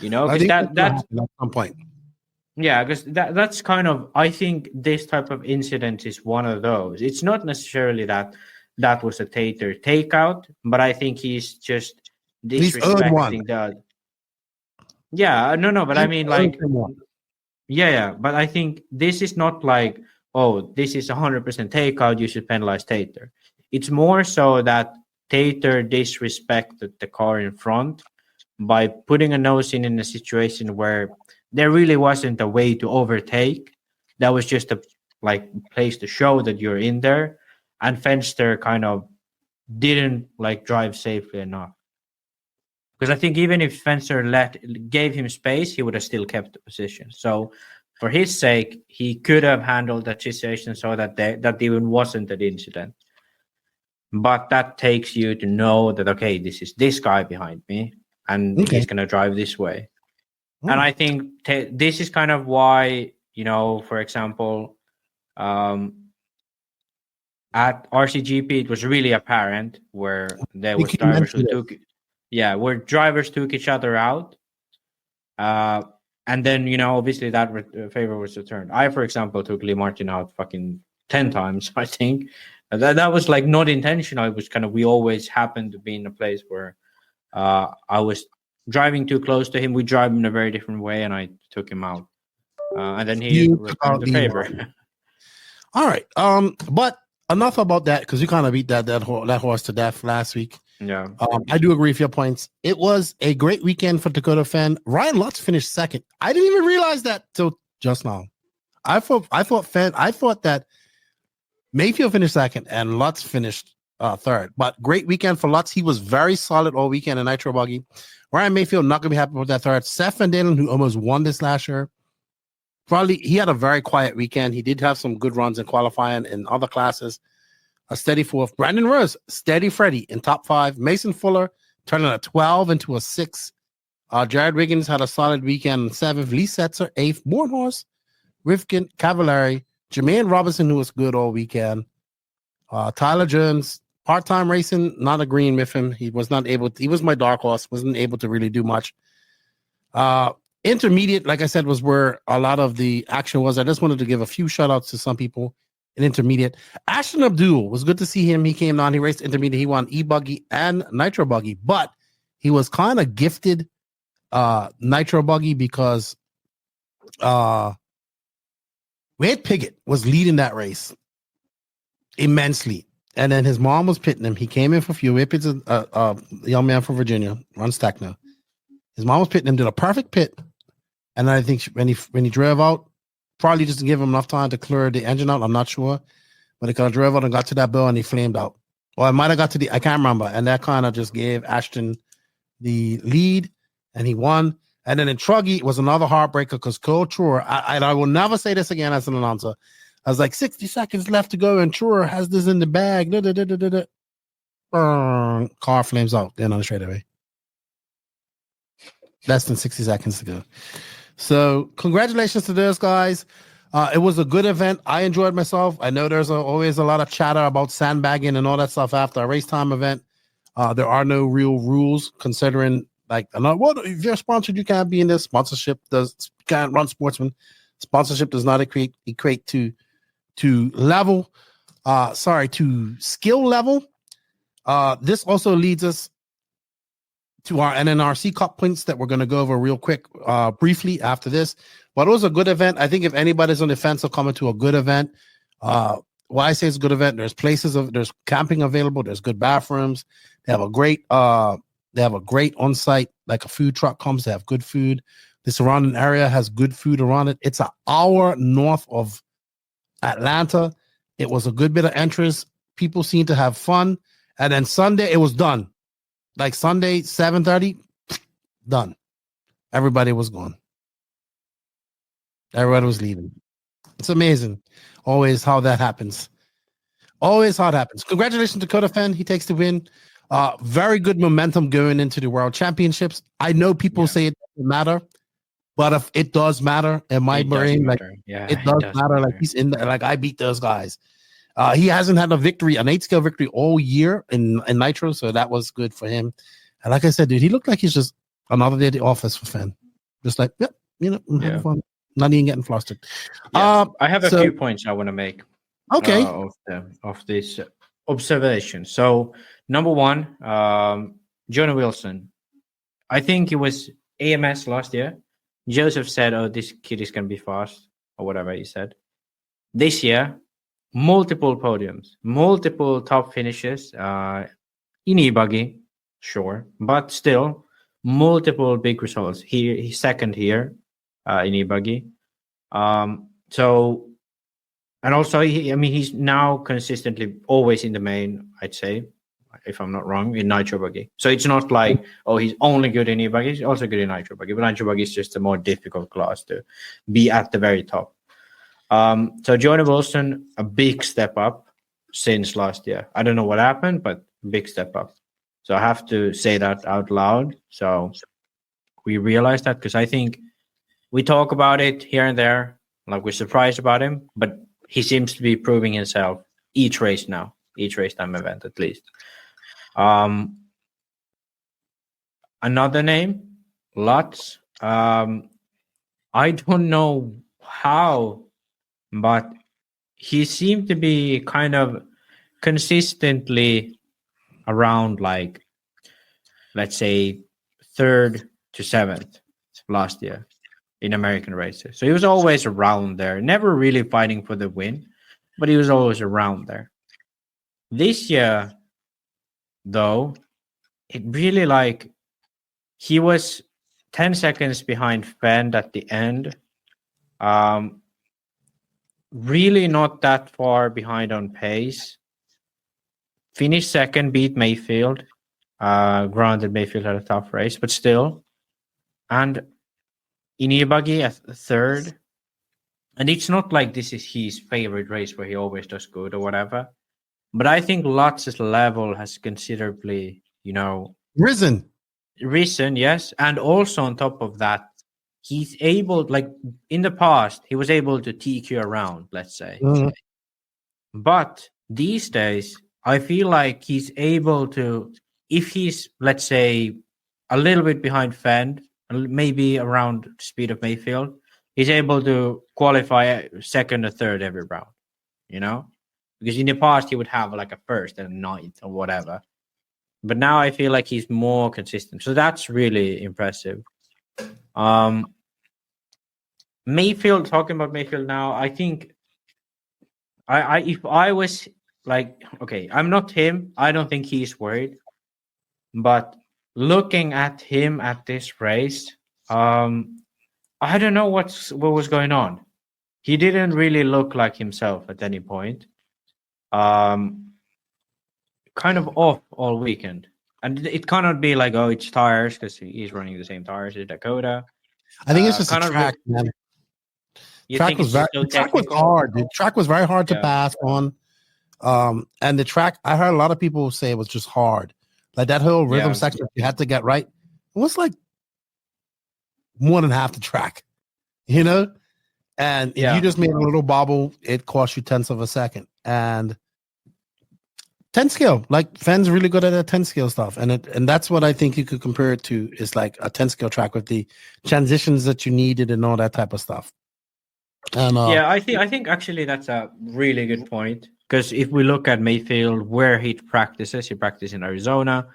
You know, because that's at some point. Yeah, because that's kind of, I think this type of incident is one of those. It's not necessarily that was a Tater takeout, but I think he's just disrespecting the. Yeah, no, but I mean, like, yeah, but I think this is not like, oh, this is 100% takeout, you should penalize Tater. It's more so that Tater disrespected the car in front by putting a nose in a situation where there really wasn't a way to overtake. That was just a place to show that you're in there, and Fenster kind of didn't drive safely enough. Because I think even if Fenster gave him space, he would have still kept the position. So for his sake, he could have handled that situation so that that even wasn't an incident. But that takes you to know that, okay, this is this guy behind me, and he's going to drive this way. And I think this is kind of why, for example, at RCGP, it was really apparent where there was drivers who where drivers took each other out. And then, obviously that favor was returned. I, for example, took Lee Martin out fucking 10 times, I think. That was not intentional. It was kind of, we always happened to be in a place where I was driving too close to him. We drive in a very different way, and I took him out. And then he returned the favor. All right. But enough about that, because you kind of beat that horse to death last week. Yeah. I do agree with your points. It was a great weekend for Dakota Fan. Ryan Lutz finished second. I didn't even realize that till just now. I thought that Mayfield finished second and Lutz finished third. But great weekend for Lutz. He was very solid all weekend in Nitro Buggy. Ryan Mayfield not gonna be happy with that third. Seth Van Dalen, who almost won this last year, probably he had a very quiet weekend. He did have some good runs in qualifying in other classes. A steady fourth. Brandon Rose, steady Freddie in top 5. Mason Fuller turning a 12 into a 6. Jared Wiggins had a solid weekend in 7th. Lee Setzer, 8th. Bornhorst, Rifkin, Cavallari, Jermaine Robinson, who was good all weekend. Tyler Jones, part-time racing, not agreeing with him. He was not able to, he was my dark horse, wasn't able to really do much. Intermediate, like I said, was where a lot of the action was. I just wanted to give a few shout-outs to some people in intermediate. Ashton Abdul, was good to see him. He came on, he raced intermediate. He won e-buggy and Nitro Buggy, but he was kind of gifted Nitro Buggy because Wade Piggott was leading that race immensely. And then his mom was pitting him. He came in for fuel. Wade Piggott's a young man from Virginia, runs Tekno. His mom was pitting him, did a perfect pit. And I think when he drove out, probably just to give him enough time to clear the engine out, I'm not sure. But he kind of drove out and got to that bill and he flamed out. Or it might have got to I can't remember. And that kind of just gave Ashton the lead and he won. And then in Truggy, it was another heartbreaker because Cole Truer, I will never say this again as an announcer. I was like, 60 seconds left to go and Truer has this in the bag. Car flames out. Then on the straightaway. Less than 60 seconds to go. So congratulations to those guys. It was a good event. I enjoyed myself. I know there's always a lot of chatter about sandbagging and all that stuff after a race time event. There are no real rules considering if you're sponsored, you can't be in this. Sponsorship can't run sportsman. Sponsorship does not equate to level. To skill level. This also leads us to our NNRC Cup Points that we're going to go over real quick, briefly after this. But it was a good event. I think if anybody's on the fence of coming to a good event, why I say it's a good event, there's there's camping available, there's good bathrooms. They have a great on-site, like a food truck comes, they have good food. The surrounding area has good food around it. It's an hour north of Atlanta. It was a good bit of interest. People seem to have fun. And then Sunday, it was done. Like Sunday, 7:30, done. everybody was gone. Everybody was leaving. It's amazing. Always how that happens. Always how it happens. Congratulations to Dakota Fan. He takes the win. Very good momentum going into the World Championships. I know people say it doesn't matter, but if it does matter in my brain, like it does matter. Like he's in there, like I beat those guys. He hasn't had a victory, an 8-scale victory all year in Nitro, so that was good for him. And like I said, dude, he looked like he's just another day at the office for Fan. Just like, yep, I'm having fun. Not even getting flustered. I have a few points I want to make. Okay. Of this observation. So, number one, Jonah Wilson. I think it was AMS last year. Joseph said, "Oh, this kid is going to be fast," or whatever he said. This year, multiple podiums, multiple top finishes. In e-buggy, sure, but still multiple big results. He's second here in e-buggy. So. And also, he's now consistently always in the main, I'd say, if I'm not wrong, in Nitro Buggy. So it's not like, he's only good in e-buggy, he's also good in Nitro Buggy. But Nitro Buggy is just a more difficult class to be at the very top. So Jonah Wilson, a big step up since last year. I don't know what happened, but big step up. So I have to say that out loud. So we realize that, because I think we talk about it here and there, like we're surprised about him, but he seems to be proving himself each race now, each race time event at least. Another name, Lutz. I don't know how, but he seemed to be kind of consistently around, like, let's say 3rd to 7th last year in American races. So he was always around there, never really fighting for the win, but he was always around there. This year, though, it really, like, he was 10 seconds behind Fend at the end. Really not that far behind on pace. Finished second, beat Mayfield. Granted, Mayfield had a tough race, but still. And in e-buggy at 3rd. And it's not like this is his favorite race where he always does good or whatever. But I think Lutz's level has considerably, risen, yes. And also on top of that, he's able, like in the past, he was able to TQ around, let's say. Mm-hmm. But these days, I feel like he's able to, if he's, let's say, a little bit behind Fend, maybe around the speed of Mayfield, he's able to qualify 2nd or 3rd every round, because in the past he would have like a 1st and a 9th or whatever. But now I feel like he's more consistent. So that's really impressive. Mayfield, talking about Mayfield now, I think if I was like, okay, I'm not him. I don't think he's worried. But looking at him at this race, I don't know what was going on. He didn't really look like himself at any point. Kind of off all weekend. And it cannot be like, it's tires, because he's running the same tires as Dakota. I think it's just a track, man. Track was hard. The track was very hard to pass on. And the track, I heard a lot of people say it was just hard. Like that whole rhythm section you had to get right. It was like more than half the track, And if you just made a little bobble, it cost you 10ths of a second. And 10 scale, like Fen's really good at that 10 scale stuff. And that's what I think you could compare it to, is like a 10 scale track with the transitions that you needed and all that type of stuff. And, I think actually that's a really good point. Because if we look at Mayfield, where he practices in Arizona.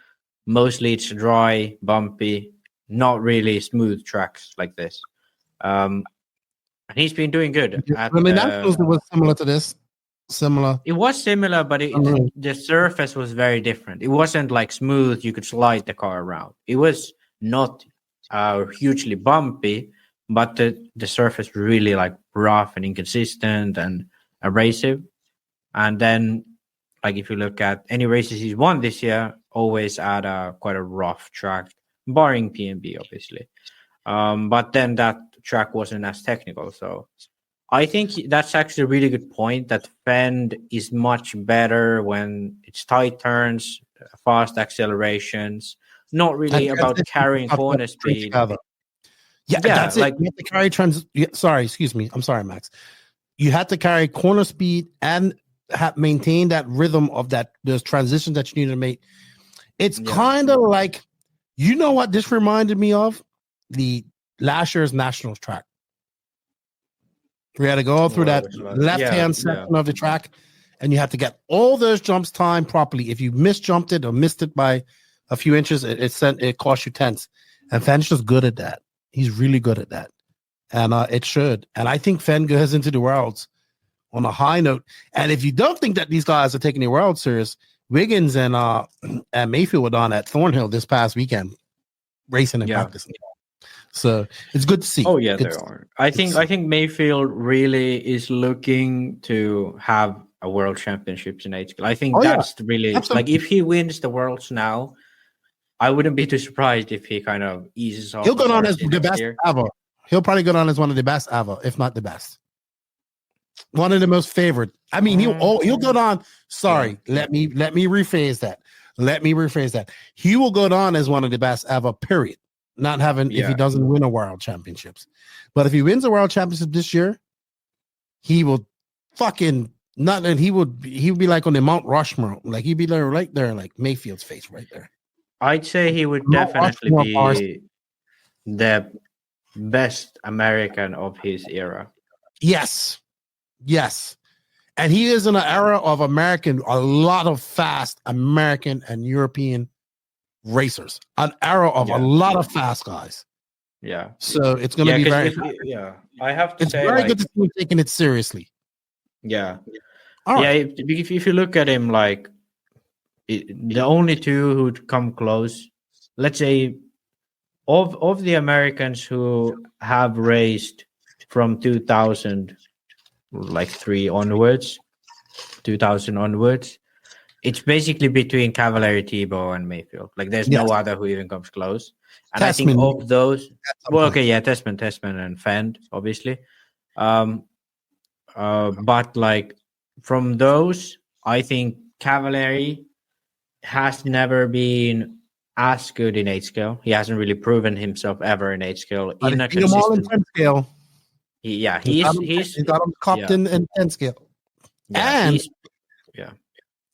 Mostly it's dry, bumpy, not really smooth tracks like this. And he's been doing good. It was similar to this. It was similar, but the surface was very different. It wasn't like smooth, you could slide the car around. It was not hugely bumpy, but the surface really like rough and inconsistent and abrasive. And then, like if you look at any races he's won this year, always at quite a rough track, barring PNB, obviously. But then that track wasn't as technical. So I think that's actually a really good point, that Fend is much better when it's tight turns, fast accelerations, not really about carrying corner speed. Yeah, that's like, it. You have to carry sorry, excuse me. I'm sorry, Max. You have to carry corner speed and maintain that rhythm of those transitions that you need to make. It's kind of like, you know what this reminded me of? The last year's Nationals track. We had to go through that left-hand section of the track, and you have to get all those jumps timed properly. If you misjumped it or missed it by a few inches, it cost you tenths. And Fenn's just good at that. He's really good at that. And it should. And I think Fenn goes into the Worlds on a high note. And if you don't think that these guys are taking the World serious, Wiggins and Mayfield were on at Thornhill this past weekend, racing and practicing. So it's good to see. Oh yeah, there are. I think Mayfield really is looking to have a World Championships in H. I think that's really like, if he wins the Worlds now, I wouldn't be too surprised if he kind of eases off. He'll go on as the best ever. He'll probably go on as one of the best ever, if not the best. One of the most favored. I mean, he'll go on. Sorry, let me rephrase that. He will go on as one of the best ever. Period. Not having if he doesn't win a World Championships, but if he wins a World Championship this year, he will fucking not. And he would be like on the Mount Rushmore, like he'd be there right there, like Mayfield's face right there. I'd say he would definitely be the best American of his era. Yes. And he is in an era of a lot of fast American and European racers. An era of a lot of fast guys. Yeah. So it's going to be very. I have to say, it's very good to see him taking it seriously. Yeah. All right. Yeah. If you look at him, like the only two who'd come close, let's say, of the Americans who have raced from 2003 onwards, 2000 onwards, it's basically between Cavalieri, Tebow, and Mayfield. Like, there's no other who even comes close. And I think of those, Testman and Fend, obviously. But like, from those, I think Cavalieri has never been as good in 8 scale. He hasn't really proven himself ever in 8 scale. Even a consistent 10 scale. He's got him copped in 10 scale. And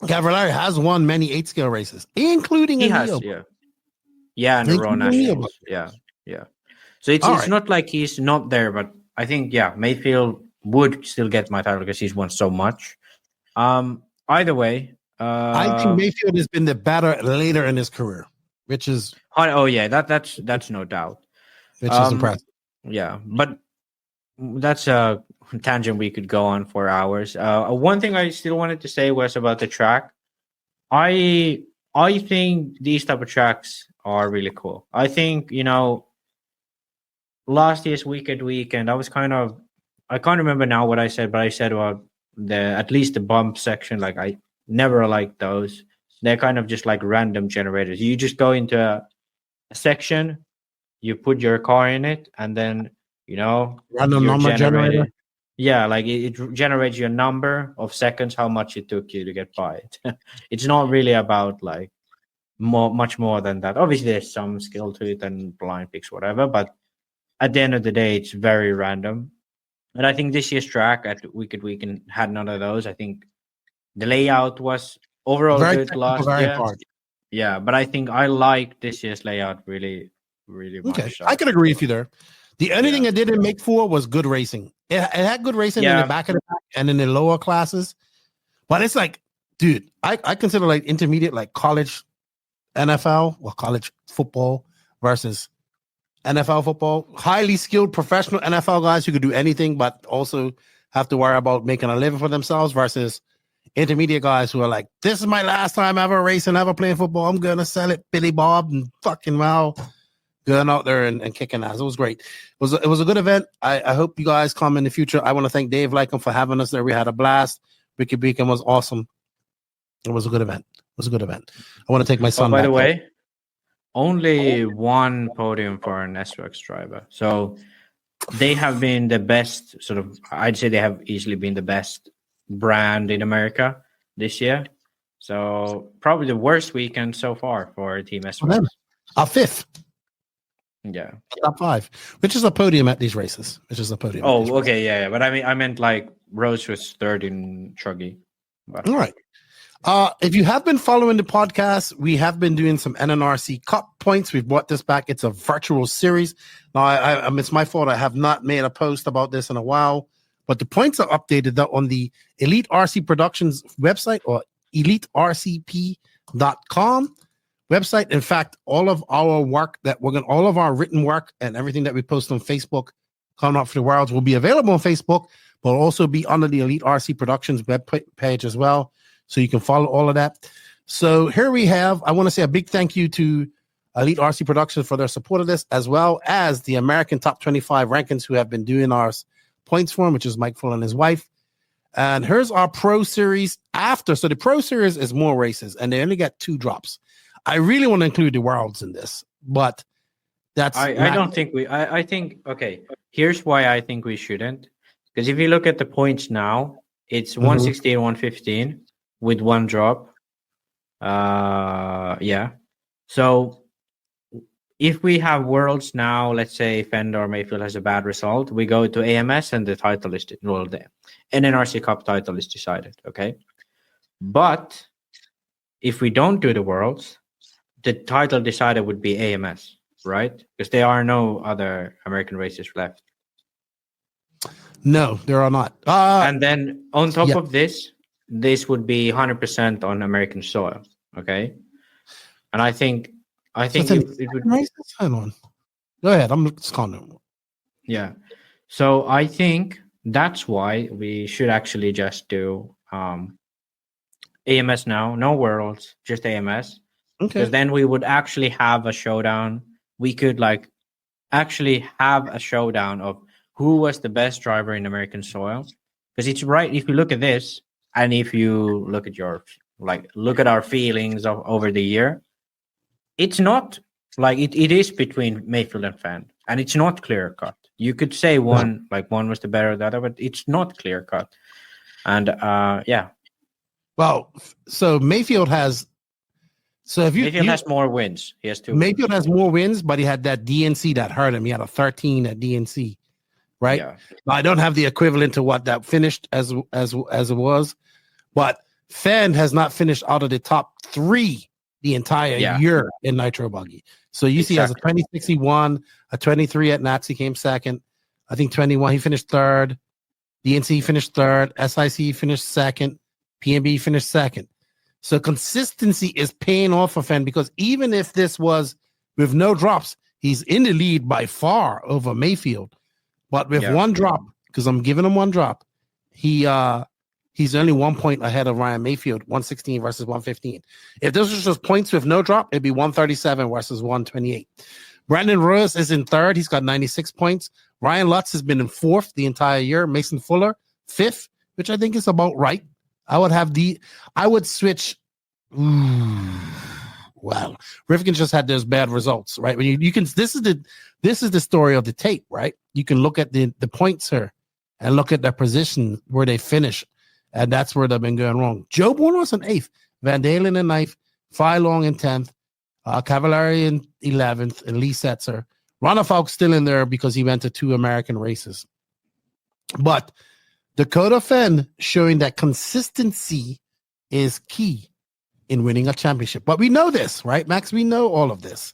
Cavalieri has won many 8 scale races, including and the Raw Nationals. Yeah. So it's not like he's not there, but I think Mayfield would still get my title because he's won so much. Either way, I think Mayfield has been the better later in his career, which is that's no doubt, which is impressive. Yeah, but that's a tangent we could go on for hours. One thing I still wanted to say was about the track. I think these type of tracks are really cool. I think, last year's weekend, I can't remember now what I said, but I said about at least the bump section, like I never liked those. They're kind of just like random generators. You just go into a section, you put your car in it, and then random number generator. Yeah, like it generates your number of seconds, how much it took you to get by it. It's not really about like much more than that. Obviously, there's some skill to it and blind picks, whatever. But at the end of the day, it's very random. And I think this year's track at Weekend had none of those. I think the layout was overall very good last year. Hard. Yeah, but I think I like this year's layout really, really much. Okay, I can agree with you there. The only thing it didn't make for was good racing. It had good racing in the back of the pack and in the lower classes. But it's like, dude, I consider like intermediate, like college NFL or college football versus NFL football. Highly skilled professional NFL guys who could do anything but also have to worry about making a living for themselves versus intermediate guys who are like, this is my last time ever racing, ever playing football. I'm going to sell it, Billy Bob, and fucking going out there and kicking ass. It was great. It was a good event. I hope you guys come in the future. I want to thank Dave Lycom for having us there. We had a blast. Ricky Beacon was awesome. It was a good event. I want to take my son. By the way, only one podium for an SWX driver. So they have been the best I'd say they have easily been the best brand in America this year. So probably the worst weekend so far for Team SWX. A fifth. Yeah. Top 5, which is a podium at these races. Oh, okay. Yeah. But I meant like Rose was third in Truggy. But... All right. If you have been following the podcast, we have been doing some NNRC Cup Points. We've brought this back. It's a virtual series. Now, it's my fault. I have not made a post about this in a while, but the points are updated on the Elite RC Productions website or EliteRCP.com website. In fact, all of our work all of our written work and everything that we post on Facebook, Coming Up for the Worlds, will be available on Facebook, but will also be under the Elite RC Productions web page as well. So you can follow all of that. So here we have, I want to say a big thank you to Elite RC Productions for their support of this, as well as the American Top 25 Rankings who have been doing our points for him, which is Mike Full and his wife. And here's our Pro Series after. So the Pro Series is more races, and they only got 2 drops. I really want to include the Worlds in this, but that's... I don't think I think, okay, here's why I think we shouldn't. Because if you look at the points now, it's 116, 115. With 1 drop. Yeah. So if we have Worlds now, let's say Fender or Mayfield has a bad result, we go to AMS and the title is the NNRC Cup title is decided. Okay. But if we don't do the Worlds, the title decided would be AMS, right? Because there are no other American races left. No, there are not. And then on top of this would be 100% on American soil, okay? And I think it would. Hold on. Go ahead. I'm just calling. Yeah. So I think that's why we should actually just do AMS now, no Worlds, just AMS. Okay. Because then we would actually have a showdown. We could actually have a showdown of who was the best driver in American soil. Because it's right. If you look at this. And if you look at look at our feelings over the year, it's not it is between Mayfield and Fan, and it's not clear cut. You could say one was the better than the other, but it's not clear cut. And yeah. Well, so Mayfield has. So if Mayfield has more wins. He has 2. Mayfield has more wins, but he had that DNC that hurt him. He had a 13 at DNC, right? Yeah. I don't have the equivalent to what that finished as it was. But Fan has not finished out of the top 3 the entire year in Nitro Buggy. So you see, he has a 2061, a 23 at Nats, he came second. I think 21, he finished third. DNC finished third. SIC finished second. PNB finished second. So consistency is paying off for Fan, because even if this was with no drops, he's in the lead by far over Mayfield. But with 1 drop, because I'm giving him 1 drop, he's only 1 point ahead of Ryan Mayfield, 116 versus 115. If this was just points with no drop, it'd be 137 versus 128. Brandon Rose is in 3rd. He's got 96 points. Ryan Lutz has been in 4th the entire year. Mason Fuller, 5th, which I think is about right. I would switch. Well, Rifkin just had those bad results, right? When you can, this is the story of the tape, right? You can look at the points here and look at their position where they finish. And that's where they've been going wrong. Joe Bourne was in 8th, Van Dalen in 9th, Phi Long in 10th, Cavallari in 11th, and Lee Setzer. Ronald Falk's still in there because he went to 2 American races. But Dakota Fenn showing that consistency is key in winning a championship. But we know this, right, Max? We know all of this.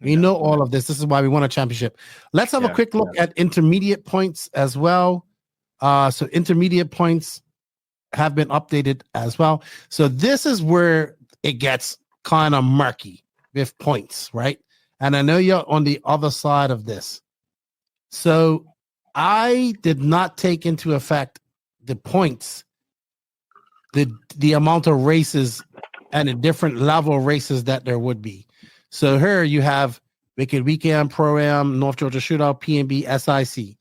We know all of this. This is why we won a championship. Let's have a quick look at intermediate points as well. So intermediate points have been updated as well. So this is where it gets kind of murky with points, right? And I know you're on the other side of this. So I did not take into effect the points, the amount of races and the different level of races that there would be. So here you have Wicked Weekend, Pro-Am, North Georgia Shootout, PNB, SIC.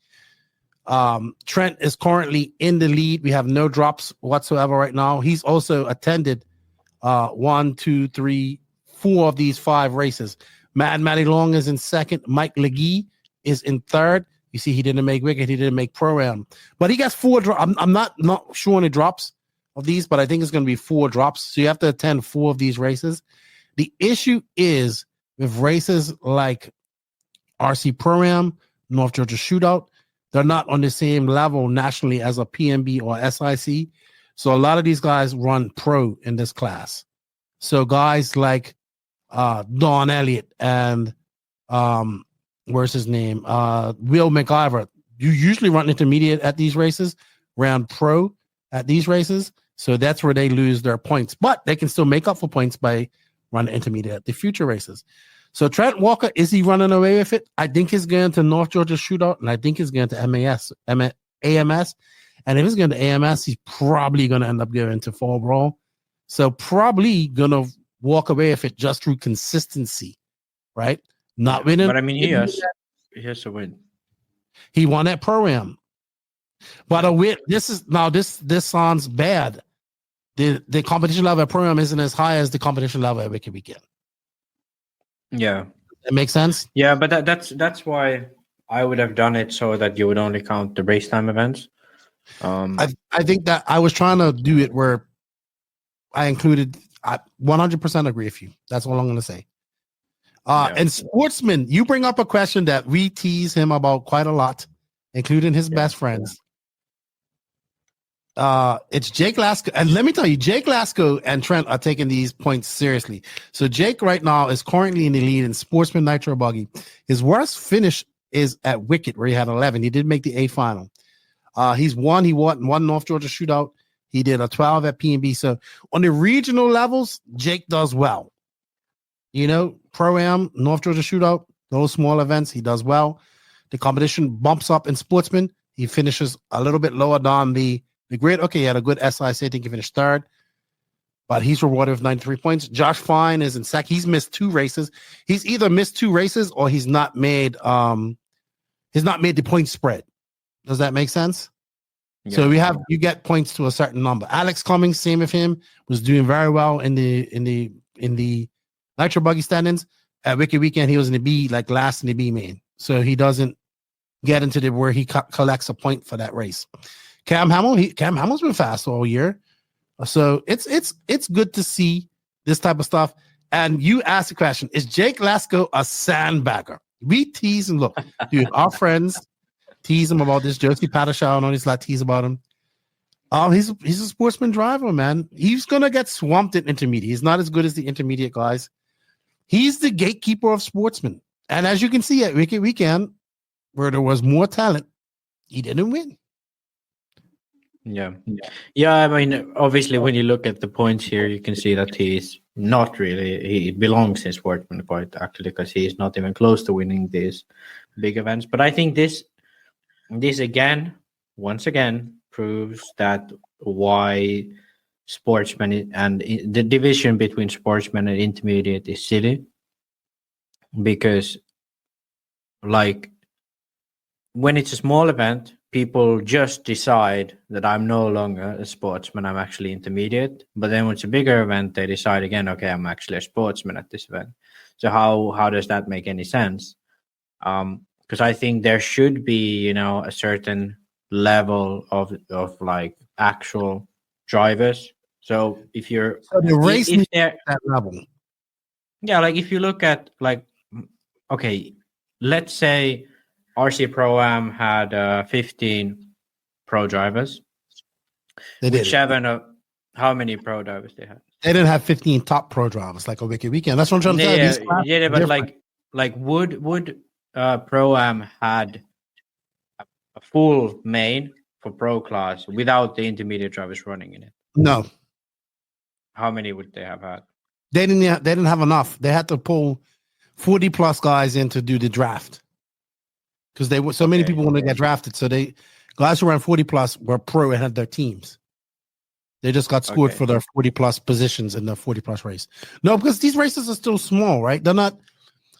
Trent is currently in the lead. We have no drops whatsoever right now. He's also attended 4 of these 5 races. Matty Long is in second. Mike Legee is in third. You see, he didn't make Wicked. He didn't make Pro-Am. But he got 4 drops. I'm not sure on the drops of these, but I think it's going to be 4 drops. So you have to attend 4 of these races. The issue is with races like RC Pro-Am, North Georgia Shootout, they're not on the same level nationally as a PMB or SIC. So a lot of these guys run pro in this class. So guys like Don Elliott and where's his name? Will McIver. You usually run intermediate at these races, round pro at these races. So that's where they lose their points. But they can still make up for points by running intermediate at the future races. So Trent Walker, is he running away with it? I think he's going to North Georgia Shootout, and I think he's going to AMS. And if he's going to AMS, he's probably going to end up going to Fall Brawl. So probably going to walk away with it just through consistency, right? Not winning. But I mean, he has to win. He won at Pro-Am. But a win. This sounds bad. The competition level at Pro-Am isn't as high as the competition level at Wicked Weekend. Yeah, that makes sense. Yeah, but that's why I would have done it so that you would only count the race time events. I think that I was trying to do it where I included. I 100% agree with you. That's all I'm going to say. And Sportsman, you bring up a question that we tease him about quite a lot, including his best friends. It's Jake Lasco, and let me tell you, Jake Lasco and Trent are taking these points seriously. So Jake right now is currently in the lead in Sportsman Nitro Buggy. His worst finish is at Wicked, where he had 11. He did make the A final. He won North Georgia Shootout. He did a 12 at P&B. So on the regional levels, Jake does well. You know, Pro-Am, North Georgia Shootout, those small events, he does well. The competition bumps up in Sportsman. He finishes a little bit lower down the grid. Okay, he had a good SIC. I think he finished third, but he's rewarded with 93 points. Josh Fine is in second. He's missed 2 races. He's either missed 2 races or he's not made the point spread. Does that make sense? Yeah. So you get points to a certain number. Alex Cummings, same with him, was doing very well in the Nitro Buggy standings. At Wicked Weekend, he was in the B, like last in the B main. So he doesn't get into where he collects a point for that race. Cam Hamill's been fast all year. So it's good to see this type of stuff. And you asked the question, is Jake Lasco a sandbagger? We tease him. Look, dude, our friends tease him about this. Josie Pattershaw and all these like tease about him. He's a Sportsman driver, man. He's gonna get swamped in intermediate. He's not as good as the intermediate guys. He's the gatekeeper of Sportsman. And as you can see at Wicked Weekend, where there was more talent, he didn't win. Yeah. I mean, obviously, when you look at the points here, you can see that he belongs in Sportsman quite actually, because he is not even close to winning these big events. But I think this once again proves that why Sportsman and the division between Sportsman and intermediate is silly, because like when it's a small event, people just decide that I'm no longer a sportsman, I'm actually intermediate. But then when it's a bigger event, they decide again, okay, I'm actually a sportsman at this event. So how does that make any sense? Because I think there should be, a certain level of like actual drivers. So if you're the race needs that level. Yeah, like if you look at okay, let's say RC Pro-Am had 15 pro drivers. How many pro drivers they had? They didn't have 15 top pro drivers like a Wicked Weekend. That's what I'm trying to tell you. Yeah, but like would Pro-Am had a full main for pro class without the intermediate drivers running in it? No. How many would they have had? They didn't have enough. They had to pull 40 plus guys in to do the draft. Because they were so many people want to get drafted. So guys who ran 40 plus were pro and had their teams. They just got scored for their 40 plus positions in the 40 plus race. No, because these races are still small, right? They're not.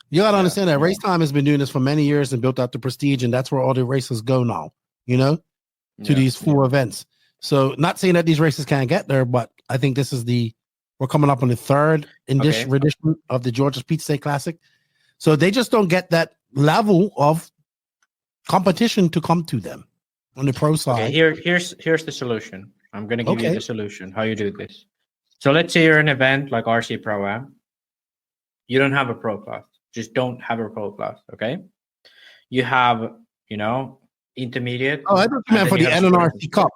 You got to understand that Race Time has been doing this for many years and built out the prestige, and that's where all the races go now, to these 4 events. So not saying that these races can't get there, but I think this is we're coming up on the 3rd edition of the Georgia Speed State Classic. So they just don't get that level of competition to come to them on the pro side. Okay, here's the solution. I'm going to give you the solution, how you do this. So let's say you're an event like RC Pro-Am. You don't have a pro class. Just don't have a pro class, okay? You have, intermediate. Oh, I thought you meant for the NNRC Cup.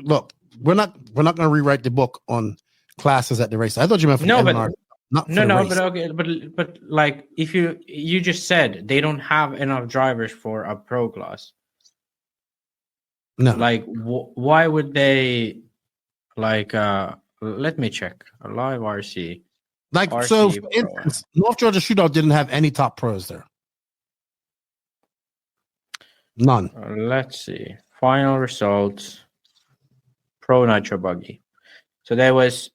Look, we're not going to rewrite the book on classes at the race. I thought you meant for the NNRC. But like if you just said they don't have enough drivers for a pro class. No. Like why would they let me check a live RC. Like RC so for instance, North Georgia Shootout didn't have any top pros there. None. Let's see. Final results. Pro Nitro Buggy. So there was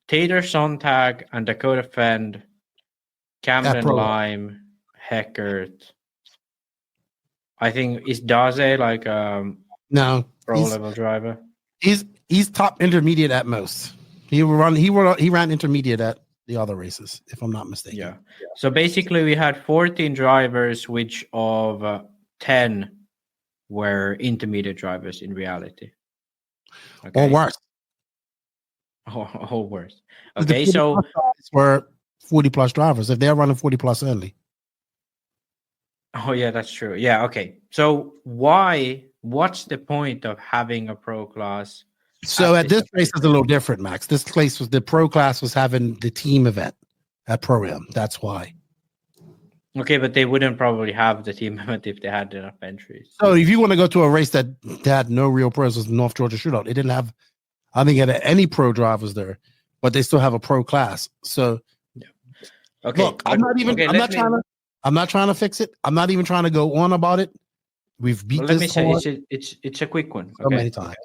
Tater, Sontag, and Dakota Fend, Camden Lime, Heckert. I think is Daze like no pro level driver. He's top intermediate at most. He ran intermediate at the other races, if I'm not mistaken. Yeah. So basically, we had 14 drivers, which of 10 were intermediate drivers in reality. Okay. Or worse. Or worse. Okay, so were 40 plus drivers if they're running 40 plus early. Oh yeah, that's true. Yeah, okay. So what's the point of having a pro class? So at this race is a little different, Max. This place was the pro class was having the team event at Pro-Am. That's why. Okay, but they wouldn't probably have the team event if they had enough entries. So if you want to go to a race that had no real pros, was North Georgia Shootout. It didn't have, I think, it had any pro drivers there, but they still have a pro class. So, yeah. Okay. Look, I'm not trying to fix it. I'm not even trying to go on about it. We've beat let this. Let me say it's a quick one. So many times.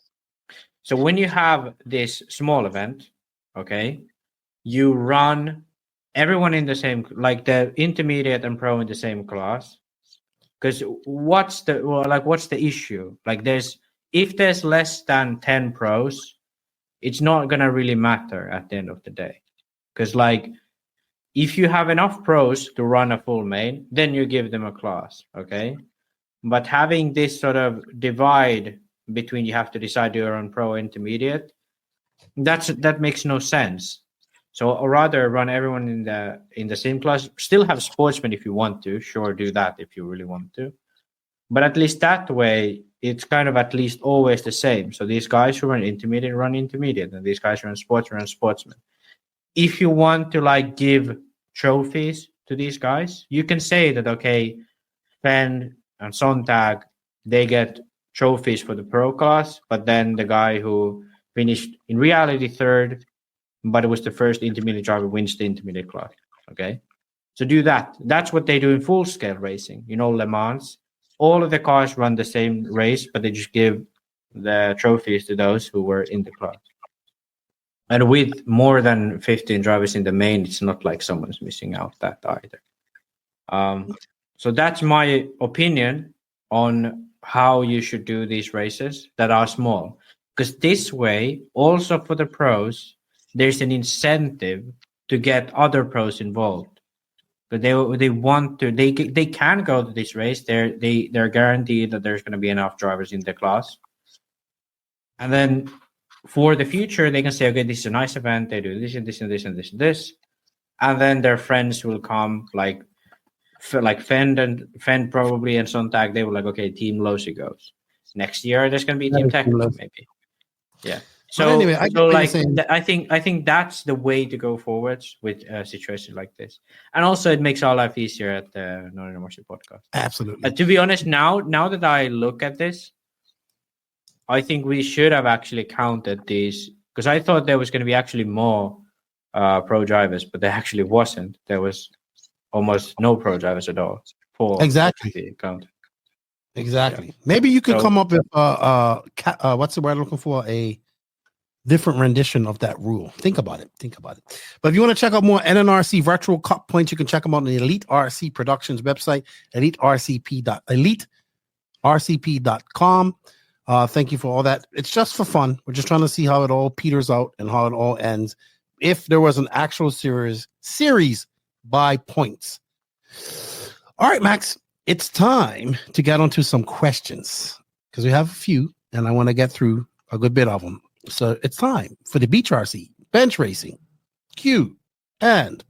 So when you have this small event, okay, you run everyone in the same, like the intermediate and pro in the same class. Because what's the issue? Like if there's less than 10 pros, it's not gonna really matter at the end of the day. Because like if you have enough pros to run a full main, then you give them a class, okay? But having this sort of divide between you have to decide you're on pro intermediate, that makes no sense. So or rather run everyone in the same class. Still have sportsmen if you want to. Sure, do that if you really want to. But at least that way, it's kind of at least always the same. So these guys who run intermediate, and these guys who run sportsmen. If you want to like give trophies to these guys, you can say that okay, Fenn and Sontag, they get trophies for the pro class, but then the guy who finished in reality third, but it was the first intermediate driver, wins the intermediate class. Okay, so do that. That's what they do in full scale racing. Le Mans, all of the cars run the same race, but they just give the trophies to those who were in the class. And with more than 15 drivers in the main, it's not like someone's missing out that either. So that's my opinion on how you should do these races that are small. Because this way, also for the pros, there's an incentive to get other pros involved. But they want to, they can go to this race. They're guaranteed that there's going to be enough drivers in the class. And then for the future, they can say, okay, this is a nice event. They do this and this and this and this and this. And then their friends will come, like Fend probably and Sontag. They were like, okay, Team Losi goes. Next year, there's going to be Team Tekno, maybe. Yeah. So, anyway, I think that's the way to go forwards with a situation like this. And also, it makes our life easier at the NNRC podcast. Absolutely. To be honest, now that I look at this, I think we should have actually counted these, because I thought there was going to be actually more pro drivers, but there actually wasn't. There was almost no pro drivers at all. Exactly. Exactly. Yeah. Maybe you could come up with what's the word I'm looking for? A different rendition of that rule. Think about it. But if you want to check out more NNRC virtual cup points, you can check them out on the Elite RC Productions website, elitercp.com. Thank you for all that. It's just for fun. We're just trying to see how it all peters out and how it all ends. If there was an actual series by points. All right, Max, it's time to get onto some questions because we have a few and I want to get through a good bit of them. So it's time for the Beach RC bench racing Q and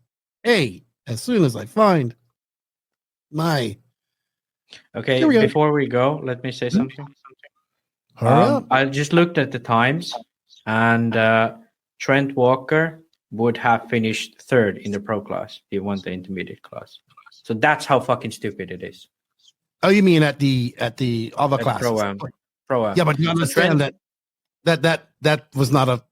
A. As soon as I find my. Okay, Here we go. before we go, let me say something. Hurry up. I just looked at the times, and Trent Walker would have finished third in the pro class. He won the intermediate class. So that's how fucking stupid it is. Oh, you mean at the other At classes? Pro-am. Yeah, but you understand that was not a.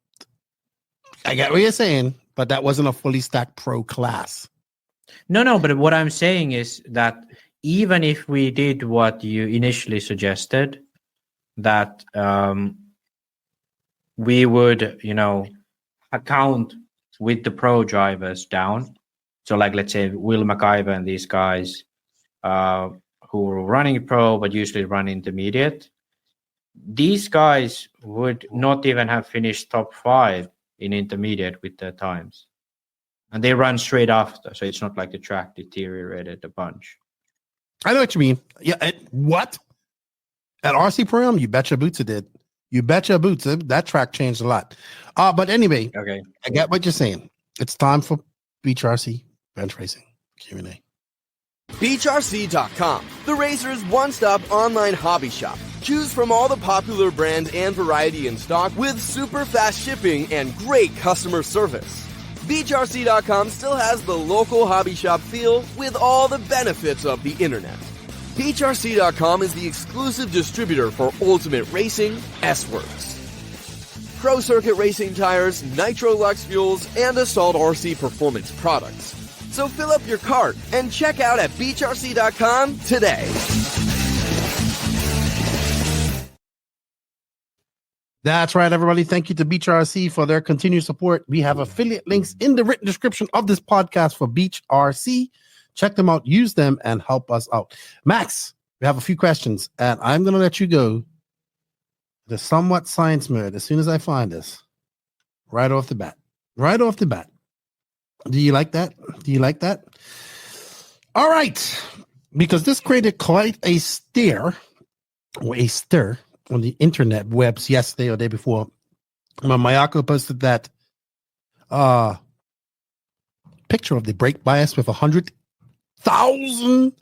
I get what you're saying, but that wasn't a fully stacked pro class. No, but what I'm saying is that even if we did what you initially suggested, that we would, account with the pro drivers down. So, like, let's say Will McIver and these guys who were running pro but usually run intermediate, these guys would not even have finished top 5 in intermediate with their times. And they run straight after, so it's not like the track deteriorated a bunch. I know what you mean. Yeah, what? At RC Pro-Am, you bet your boots it did. You bet your boots. That track changed a lot. But anyway, okay, I get what you're saying. It's time for Beach RC bench racing Q&A. BeachRC.com, the racer's one-stop online hobby shop. Choose from all the popular brands and variety in stock with super fast shipping and great customer service. BeachRC.com still has the local hobby shop feel with all the benefits of the internet. BeachRC.com is the exclusive distributor for Ultimate Racing, S-Works, Pro Circuit Racing tires, Nitro Lux fuels, and Assault RC performance products. So fill up your cart and check out at BeachRC.com today. That's right, everybody. Thank you to Beach RC for their continued support. We have affiliate links in the written description of this podcast for Beach RC. Check them out, use them, and help us out. Max, we have a few questions, and I'm going to let you go the somewhat science mode as soon as I find this. Right off the bat. Right off the bat. Do you like that? Do you like that? All right. Because this created quite a stir on the internet webs yesterday or day before. Mayako posted that picture of the brake bias with 100,000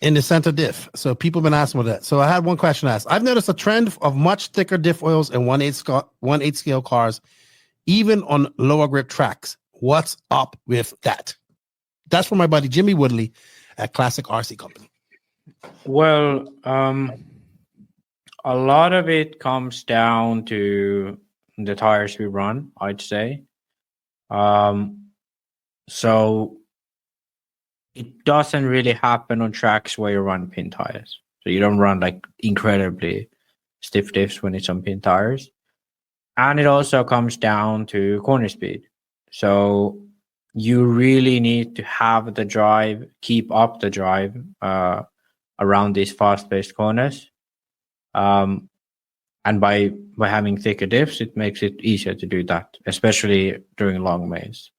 in the center diff. So people have been asking about that. So I had one question asked. I've noticed a trend of much thicker diff oils in 1/8 scale cars, even on lower grip tracks. What's up with that? That's from my buddy Jimmy Woodley at Classic RC Company. Well, a lot of it comes down to the tires we run, I'd say. So it doesn't really happen on tracks where you run pin tires. So you don't run like incredibly stiff diffs when it's on pin tires. And it also comes down to corner speed. So you really need to have the drive, keep up the drive around these fast-paced corners. And by having thicker diffs, it makes it easier to do that, especially during long mains.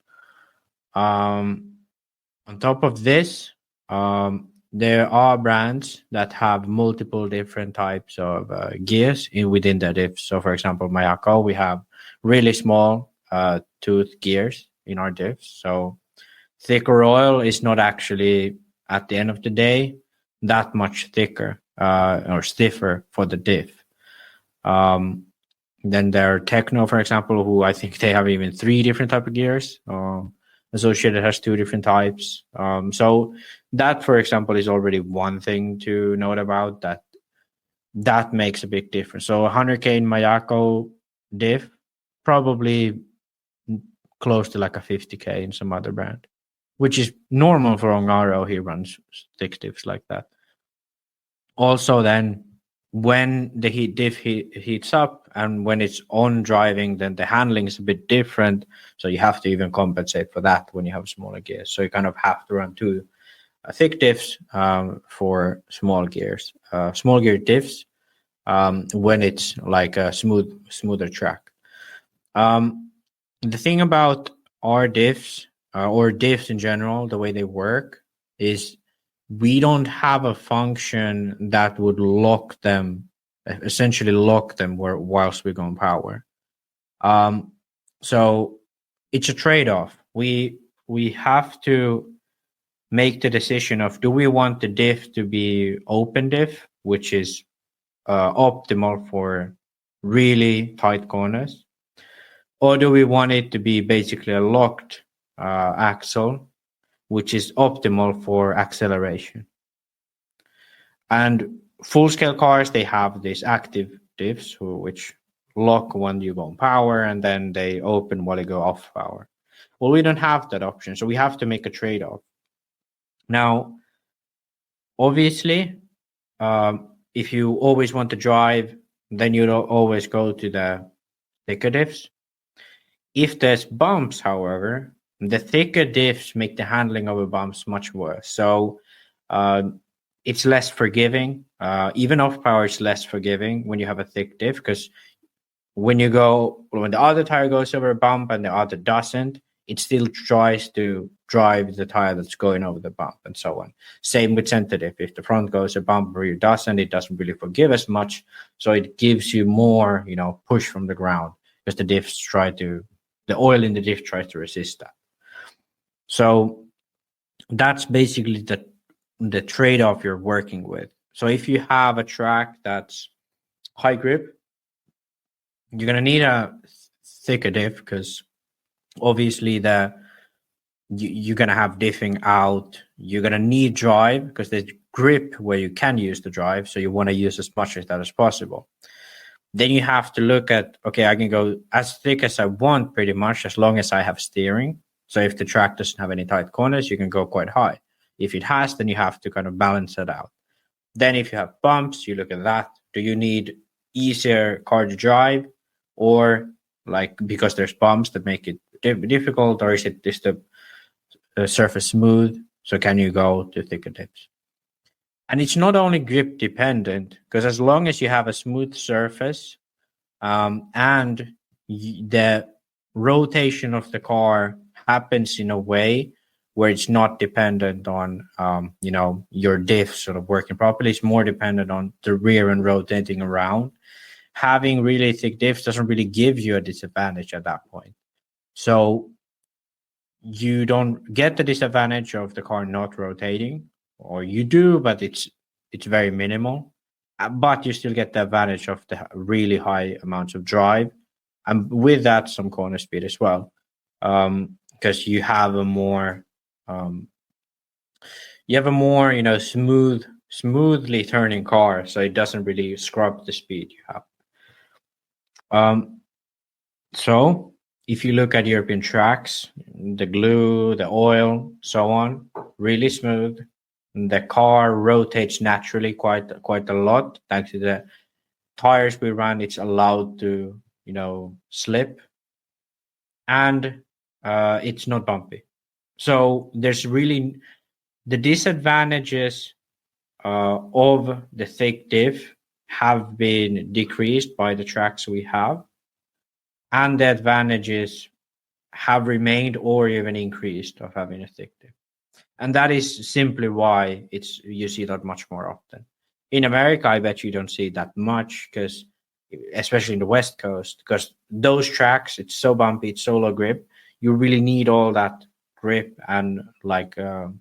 On top of this, there are brands that have multiple different types of gears within their diffs. So, for example, Mayako, we have really small tooth gears in our diffs. So thicker oil is not actually, at the end of the day, that much thicker or stiffer for the diff. Then there are Tekno, for example, who I think they have even 3 different type of gears. Associated has 2 different types. So that, for example, is already one thing to note about, that makes a big difference. So 100K in Mayako diff, probably close to like a 50K in some other brand, which is normal for Ongaro. He runs thick diffs like that. Also, then when the diff heats up and when it's on driving, then the handling is a bit different. So you have to even compensate for that when you have smaller gears. So you kind of have to run 2 thick diffs for small gears, small gear diffs when it's like a smoother track. The thing about our diffs or diffs in general, the way they work is we don't have a function that would essentially lock them whilst we go on power. So it's a trade-off. We have to make the decision of, do we want the diff to be open diff, which is optimal for really tight corners, or do we want it to be basically a locked axle, which is optimal for acceleration? And full-scale cars, they have these active diffs, which lock when you go on power, and then they open while you go off power. Well, we don't have that option, so we have to make a trade-off. Now, obviously, if you always want to drive, then you don't always go to the thicker diffs. If there's bumps, however, the thicker diffs make the handling over bumps much worse. So it's less forgiving. Even off power is less forgiving when you have a thick diff, because when the other tire goes over a bump and the other doesn't, it still tries to drive the tire that's going over the bump, and so on. Same with center diff. If the front goes a bump or it doesn't really forgive as much. So it gives you more, push from the ground, because the oil in the diff tries to resist that. So that's basically the trade-off you're working with. So if you have a track that's high grip, you're going to need a thicker diff, because obviously you're going to have diffing out. You're going to need drive, because there's grip where you can use the drive, so you want to use as much of that as possible. Then you have to look at, okay, I can go as thick as I want pretty much, as long as I have steering. So if the track doesn't have any tight corners, you can go quite high. If it has, then you have to kind of balance it out. Then if you have bumps, you look at that. Do you need easier car to drive, or because there's bumps that make it difficult, or is it just the surface smooth? So can you go to thicker dips? And it's not only grip dependent, because as long as you have a smooth surface and the rotation of the car happens in a way where it's not dependent on, your diff sort of working properly, it's more dependent on the rear and rotating around. Having really thick diffs doesn't really give you a disadvantage at that point. So you don't get the disadvantage of the car not rotating, or you do, but it's very minimal. But you still get the advantage of the really high amounts of drive, and with that some corner speed as well, because you have a more smoothly turning car, so it doesn't really scrub the speed you have. So if you look at European tracks, the glue, the oil, so on, really smooth. The car rotates naturally quite a lot. Thanks to the tires we run, it's allowed to, slip. And it's not bumpy. So there's really the disadvantages of the thick diff have been decreased by the tracks we have, and the advantages have remained or even increased of having a thick diff. And that is simply why you see that much more often. In America, I bet you don't see that much, because especially in the West Coast, because those tracks, it's so bumpy, it's so low grip, you really need all that grip and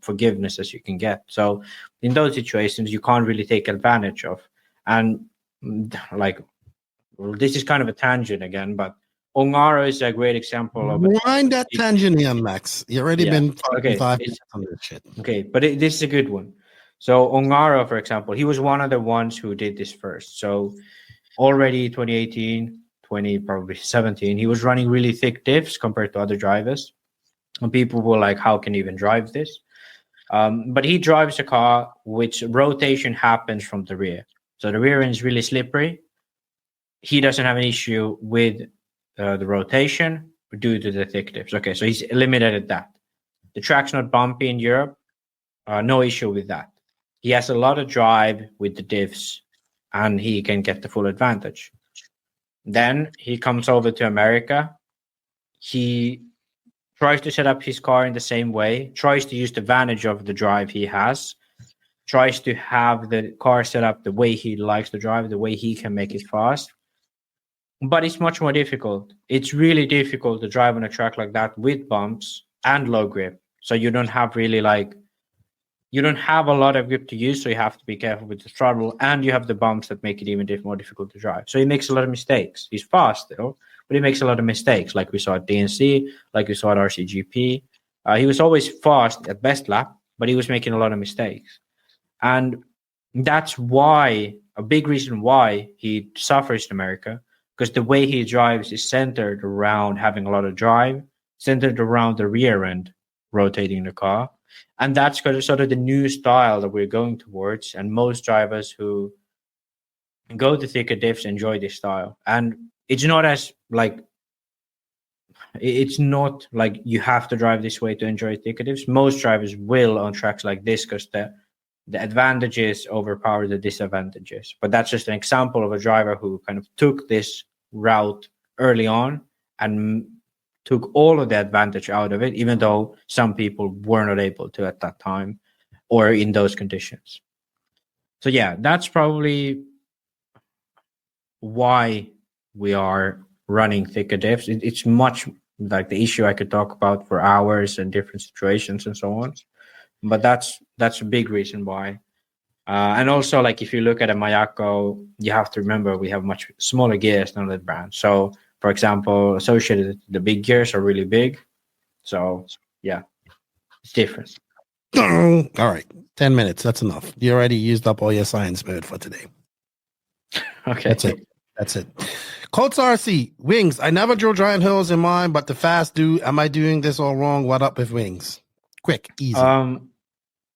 forgiveness as you can get. So in those situations, you can't really take advantage of. And this is kind of a tangent again, but ONROAD is a great example of wind that tangent in, Max. You already been 5 minutes on this shit. Okay, but this is a good one. So ONROAD, for example, he was one of the ones who did this first. So already 2018, 2017, he was running really thick diffs compared to other drivers. And people were like, how can you even drive this? But he drives a car which rotation happens from the rear. So the rear end is really slippery. He doesn't have an issue with the rotation due to the thick diffs. Okay, so he's eliminated that. The track's not bumpy in Europe. No issue with that. He has a lot of drive with the diffs, and he can get the full advantage. Then he comes over to America. He tries to set up his car in the same way, tries to use the advantage of the drive he has, tries to have the car set up the way he likes to drive, the way he can make it fast. But it's much more difficult. It's really difficult to drive on a track like that with bumps and low grip. So you don't have really you don't have a lot of grip to use, so you have to be careful with the throttle, and you have the bumps that make it even more difficult to drive. So he makes a lot of mistakes. He's fast still, but he makes a lot of mistakes, like we saw at DNC, like we saw at RCGP. He was always fast at best lap, but he was making a lot of mistakes. And that's why, a big reason why he suffers in America, because the way he drives is centered around having a lot of drive, centered around the rear end rotating the car. And that's sort of the new style that we're going towards. And most drivers who go to thicker diffs enjoy this style. And it's not like you have to drive this way to enjoy thicker diffs. Most drivers will on tracks like this because the advantages overpower the disadvantages. But that's just an example of a driver who kind of took this route early on and took all of the advantage out of it, even though some people were not able to at that time or in those conditions. So yeah, that's probably why we are running thicker diffs. It's much like the issue I could talk about for hours and different situations and so on. But that's a big reason why. And also, like if you look at a Mayako, you have to remember we have much smaller gears than the brand. So for example, associated, the big gears are really big. So yeah, it's different. All right. 10 minutes. That's enough. You already used up all your science mode for today. Okay. That's it. Colts RC, wings. I never drew giant hills in mine, but the fast do. Am I doing this all wrong? What up with wings? Quick, easy.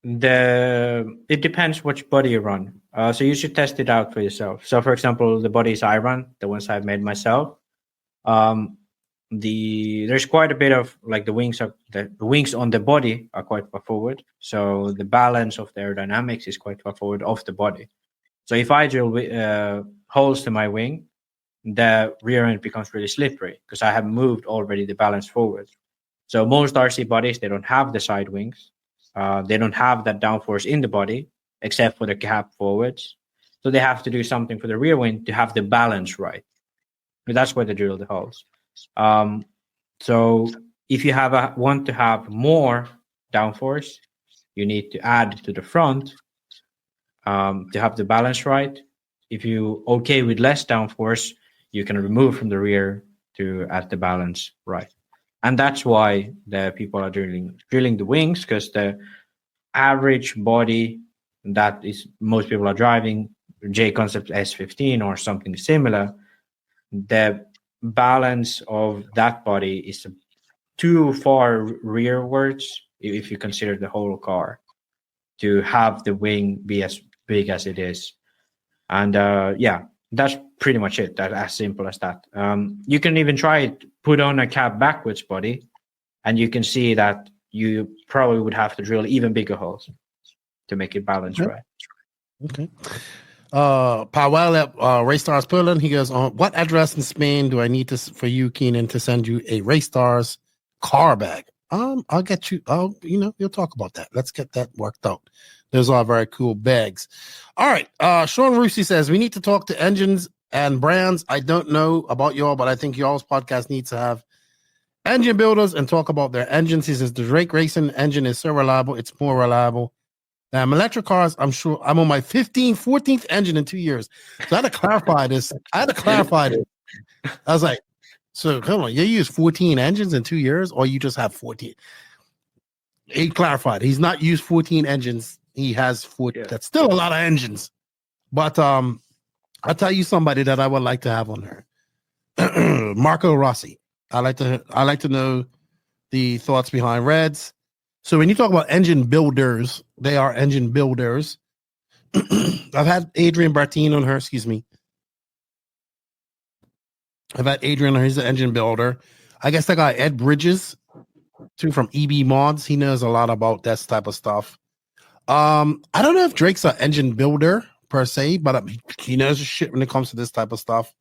It depends which body you run. So you should test it out for yourself. So for example, the bodies I run, the ones I've made myself, there's quite a bit of like the wings on the body are quite far forward. So the balance of the aerodynamics is quite far forward off the body. So if I drill holes to my wing, the rear end becomes really slippery because I have moved already the balance forward. So most RC bodies, they don't have the side wings. They don't have that downforce in the body, except for the cap forwards. So they have to do something for the rear wing to have the balance right. And that's why they drill the holes. So if you want to have more downforce, you need to add to the front to have the balance right. If you okay with less downforce, you can remove from the rear to add the balance right. And that's why the people are drilling the wings, because the average body that is most people are driving, J Concept S15 or something similar, the balance of that body is too far rearwards if you consider the whole car to have the wing be as big as it is. And yeah, that's pretty much it. That's as simple as that. You can even try it, put on a cab backwards body, and you can see that you probably would have to drill even bigger holes to make it balance right. Okay. Powell at Raystars Poland, he goes on, what address in Spain do I need for you, Keenan, to send you a Raystars car bag? I'll get you. We'll talk about that. Let's get that worked out. Those are very cool bags. All right. Sean Rusi says we need to talk to engines and brands. I don't know about y'all, but I think y'all's podcast needs to have engine builders and talk about their engines. He says the Drake Racing engine is so reliable. It's more reliable than electric cars. I'm sure I'm on my 14th engine in 2 years. So I had to clarify this. I was like, so come on, you use 14 engines in 2 years, or you just have 14? He clarified. He's not used 14 engines. He has 14. Yeah. That's still a lot of engines. But I'll tell you somebody that I would like to have on there. Marco Rossi. I like to know the thoughts behind Reds. So when you talk about engine builders, they are engine builders. I've had Adrian Bartine on her, excuse me. I've had Adrian on her, he's an engine builder. I guess that guy Ed Bridges, too, from EB Mods. He knows a lot about that type of stuff. I don't know if Drake's an engine builder per se, but he knows his shit when it comes to this type of stuff.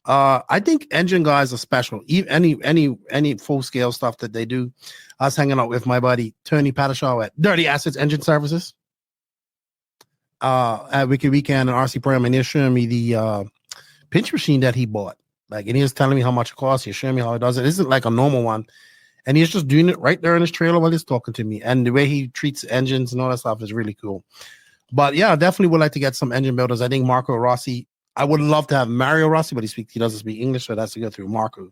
I think engine guys are special. Any full scale stuff that they do. I was hanging out with my buddy Tony Pattershaw at Dirty Assets Engine Services at Wiki Weekend and RC Program, and he's showing me the pinch machine that he bought. Like, and he was telling me how much it costs. He's showing me how he does it. It isn't like a normal one, and he's just doing it right there in his trailer while he's talking to me. And the way he treats engines and all that stuff is really cool. But yeah, I definitely would like to get some engine builders. I think Marco Rossi. I would love to have Mario Rossi, but he doesn't speak English, so that's to go through Marco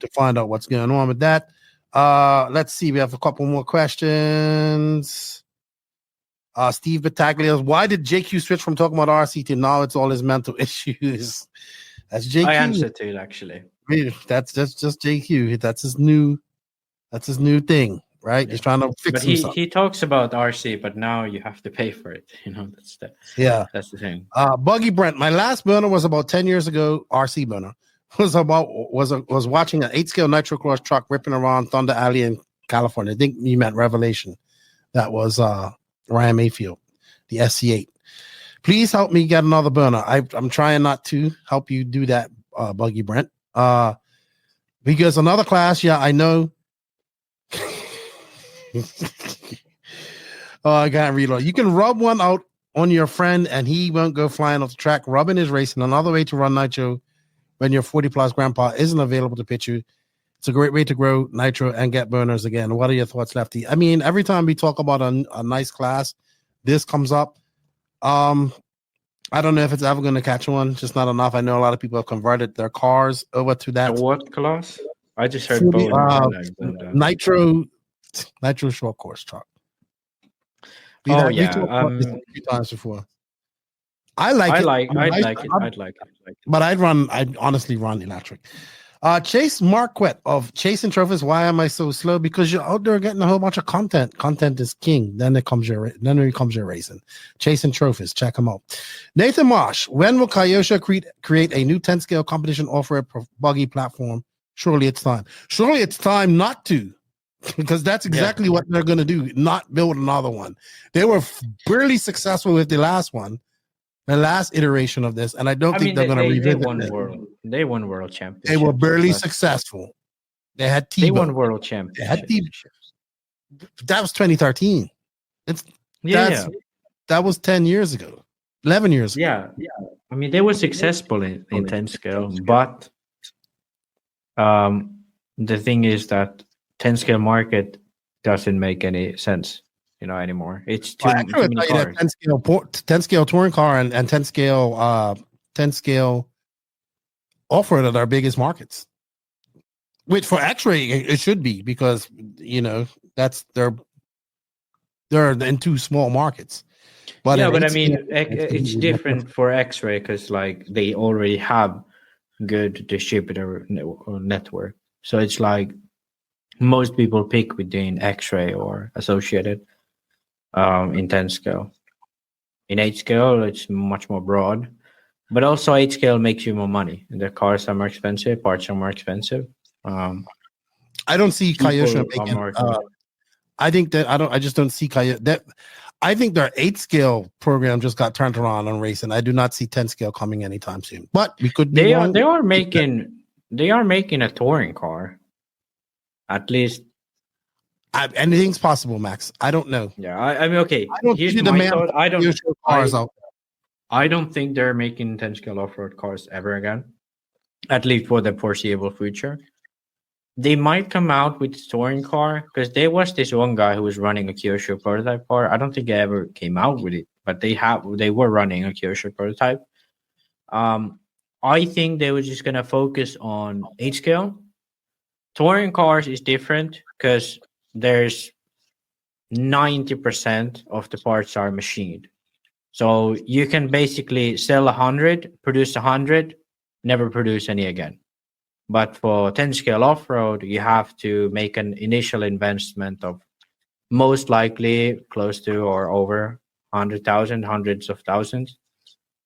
to find out what's going on with that. Let's see. We have a couple more questions. Steve Battaglia, why did JQ switch from talking about RC to now it's all his mental issues? That's JQ. I answered to it actually. That's just JQ. That's his new thing, right? Yeah. He's trying to fix himself. He talks about RC, but now you have to pay for it. You know, that's the thing. Buggy Brent, my last burner was about 10 years ago. RC burner was watching an 8-scale Nitro Cross truck ripping around Thunder Alley in California. I think you meant Revelation. That was Ryan Mayfield, the SC8. Please help me get another burner. I'm trying not to help you do that, Buggy Brent. Because another class, yeah, I know. I can't reload. You can rub one out on your friend and he won't go flying off the track. Rubbing is racing. Another way to run Nitro when your 40 plus grandpa isn't available to pitch you. It's a great way to grow Nitro and get burners again. What are your thoughts, Lefty? I mean, every time we talk about a nice class, this comes up. I don't know if it's ever going to catch on. Just not enough. I know a lot of people have converted their cars over to that. What class? I just heard Nitro short course truck. We talked about this a few times before. I like it. But I'd honestly run electric. Chase Marquette of Chasing Trophies. Why am I so slow? Because you're out there getting a whole bunch of content. Content is king. Then it comes your racing. Chasing Trophies. Check them out. Nathan Marsh. When will Kyosho create a new 10 scale competition off-road buggy platform? Surely it's time. Surely it's time not to. Because that's exactly what they're going to do. Not build another one. They were barely successful with the last one. The last iteration of this, and I don't think they're going to revisit it. They won world championships. They were barely successful. They had They won world championships. That was 2013. That was 10 years ago, 11 years ago. Yeah. I mean, they were successful in 10 scale, but the thing is that 10 scale market doesn't make any sense. Anymore. It's too many cars. 10 scale touring car and 10 scale off-road are our biggest markets. Which for X-ray it should be, because that's they're in two small markets. But I mean it's different for X-ray because like they already have good distributor network. So it's like most people pick between X-ray or Associated. In 10 scale. In 8 scale, it's much more broad, but also 8 scale makes you more money. The cars are more expensive, parts are more expensive. I don't see Kyosho making. I just don't see Kyosho. I think their 8 scale program just got turned around on racing. I do not see 10 scale coming anytime soon. But we could. They are making a touring car, at least. Anything's possible, Max. I don't know. Yeah, I mean, okay. I don't see the man. I don't think they're making 10 scale off-road cars ever again, at least for the foreseeable future. They might come out with a touring car, because there was this one guy who was running a Kyosho prototype car. I don't think they ever came out with it, but they were running a Kyosho prototype. I think they were just gonna focus on 8 scale. Touring cars is different because there's 90% of the parts are machined. So you can basically sell 100, produce 100, never produce any again. But for 10 scale off-road, you have to make an initial investment of most likely close to or over 100,000, hundreds of thousands.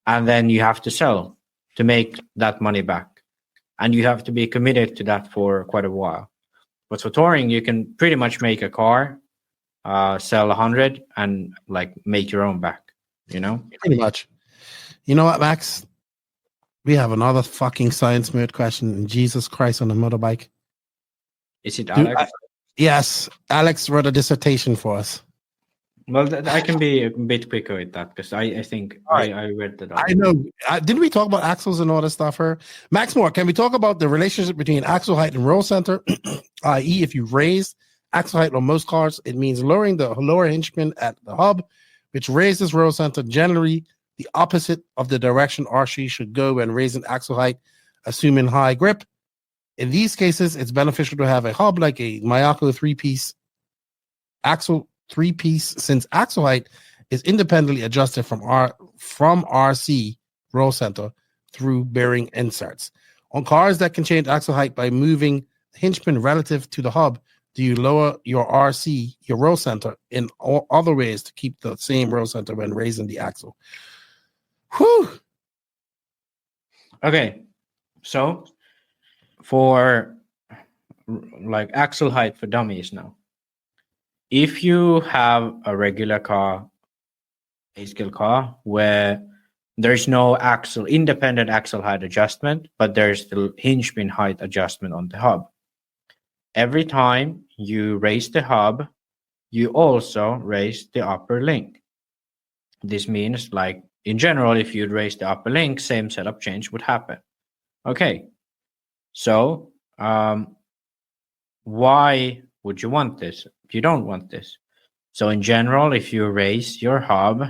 And then you have to sell to make that money back. And you have to be committed to that for quite a while. But for touring, you can pretty much make a car, sell 100, and like make your own back. Pretty much. You know what, Max? We have another fucking science nerd question. And Jesus Christ on a motorbike. Is it Alex? Yes, Alex wrote a dissertation for us. Well, I can be a bit quicker with that because I think I read that. I know. Didn't we talk about axles and all this stuff here? Max Moore, can we talk about the relationship between axle height and roll center? I.e., if you raise axle height on most cars, it means lowering the lower hinge pin at the hub, which raises roll center generally the opposite of the direction RC should go when raising axle height, assuming high grip. In these cases, it's beneficial to have a hub like a Mayako three-piece axle three-piece, since axle height is independently adjusted from RC roll center through bearing inserts. On cars that can change axle height by moving the hinge pin relative to the hub, do you lower your RC, your roll center, in all other ways to keep the same roll center when raising the axle? Whew. Okay, so for like axle height for dummies now, if you have a regular car, a scale car, where there's no independent axle height adjustment, but there's the hinge pin height adjustment on the hub. Every time you raise the hub, you also raise the upper link. This means, like, in general, if you'd raise the upper link, same setup change would happen. Okay, so why would you want this? You don't want this. So in general, if you raise your hub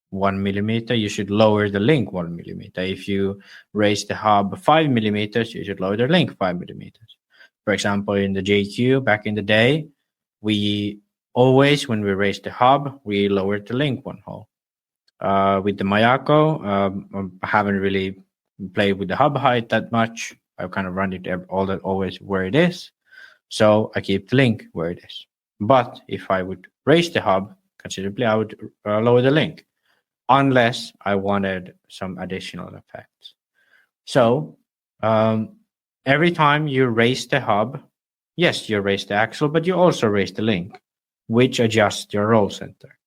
1 millimeter, you should lower the link 1 millimeter. If you raise the hub 5 millimeters, you should lower the link 5 millimeters. For example, in the JQ back in the day, we always, when we raised the hub, we lowered the link 1 hole. With the Mayako, I haven't really played with the hub height that much. I've kind of run it always where it is. So I keep the link where it is. But if I would raise the hub considerably, I would lower the link, unless I wanted some additional effects. So every time you raise the hub, yes, you raise the axle, but you also raise the link, which adjusts your roll center.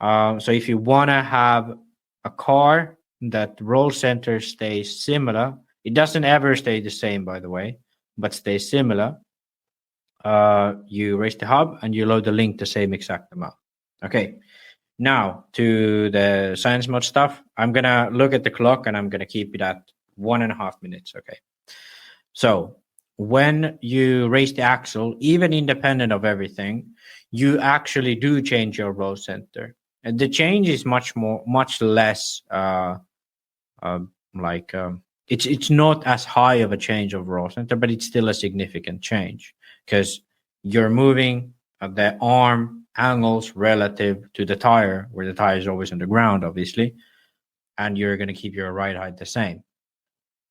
So if you want to have a car that roll center stays similar, it doesn't ever stay the same, by the way, but stays similar, you raise the hub and you load the link the same exact amount. Okay, now to the science mode stuff. I'm going to look at the clock and I'm going to keep it at 1.5 minutes. Okay, so when you raise the axle, even independent of everything, you actually do change your roll center. And the change is much less it's not as high of a change of roll center, but it's still a significant change because you're moving the arm angles relative to the tire, where the tire is always on the ground, obviously, and you're going to keep your ride height the same.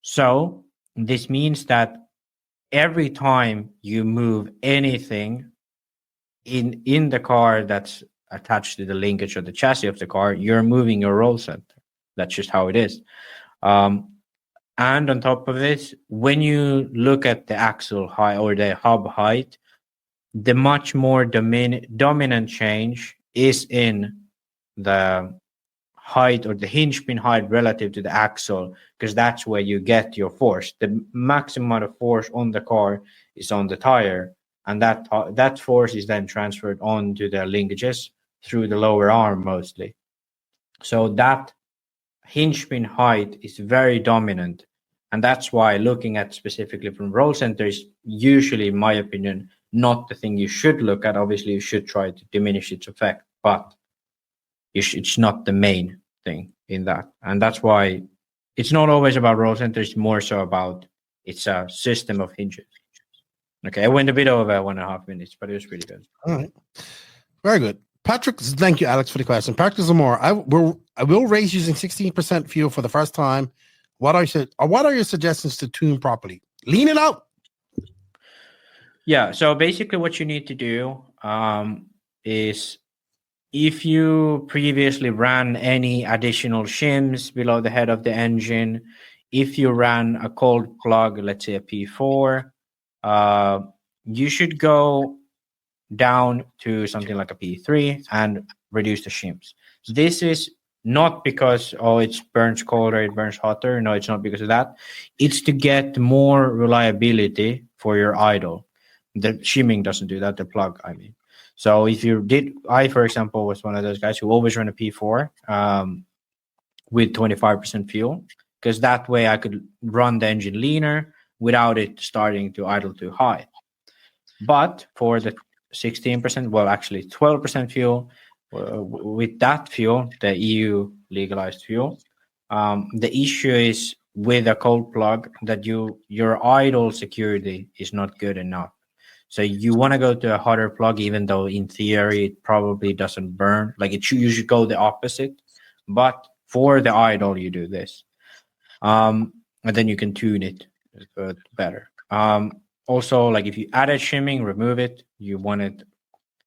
So this means that every time you move anything in the car that's attached to the linkage or the chassis of the car, you're moving your roll center. That's just how it is. And on top of this, when you look at the axle height or the hub height, the much more dominant change is in the height or the hinge pin height relative to the axle, because that's where you get your force. The maximum amount of force on the car is on the tire, and that force is then transferred onto the linkages through the lower arm mostly. So that hinge pin height is very dominant, and that's why looking at specifically from roll center is usually, in my opinion, not the thing you should look at. Obviously, you should try to diminish its effect, but it's not the main thing in that. And that's why it's not always about roll center. It's more so about it's a system of hinges. Okay, I went a bit over 1.5 minutes, but it was pretty good. All right, very good. Patrick, thank you, Alex, for the question. Patrick Zamora, I will race using 16% fuel for the first time. What are your suggestions to tune properly? Lean it out. Yeah, so basically what you need to do is, if you previously ran any additional shims below the head of the engine, if you ran a cold plug, let's say a P4, you should go down to something like a P3 and reduce the shims. This is not because it burns colder, it burns hotter. No, it's not because of that. It's to get more reliability for your idle. The shimming doesn't do that. The plug, I mean. So if you did, I for example was one of those guys who always run a P4 with 25% fuel, because that way I could run the engine leaner without it starting to idle too high. But for the 16%, well, actually 12% fuel, with that fuel, the EU legalized fuel, the issue is with a cold plug that your idle security is not good enough. So you want to go to a hotter plug, even though in theory it probably doesn't burn. Like you should go the opposite. But for the idle, you do this. And then you can tune it better. Also, like if you added shimming, remove it. You want it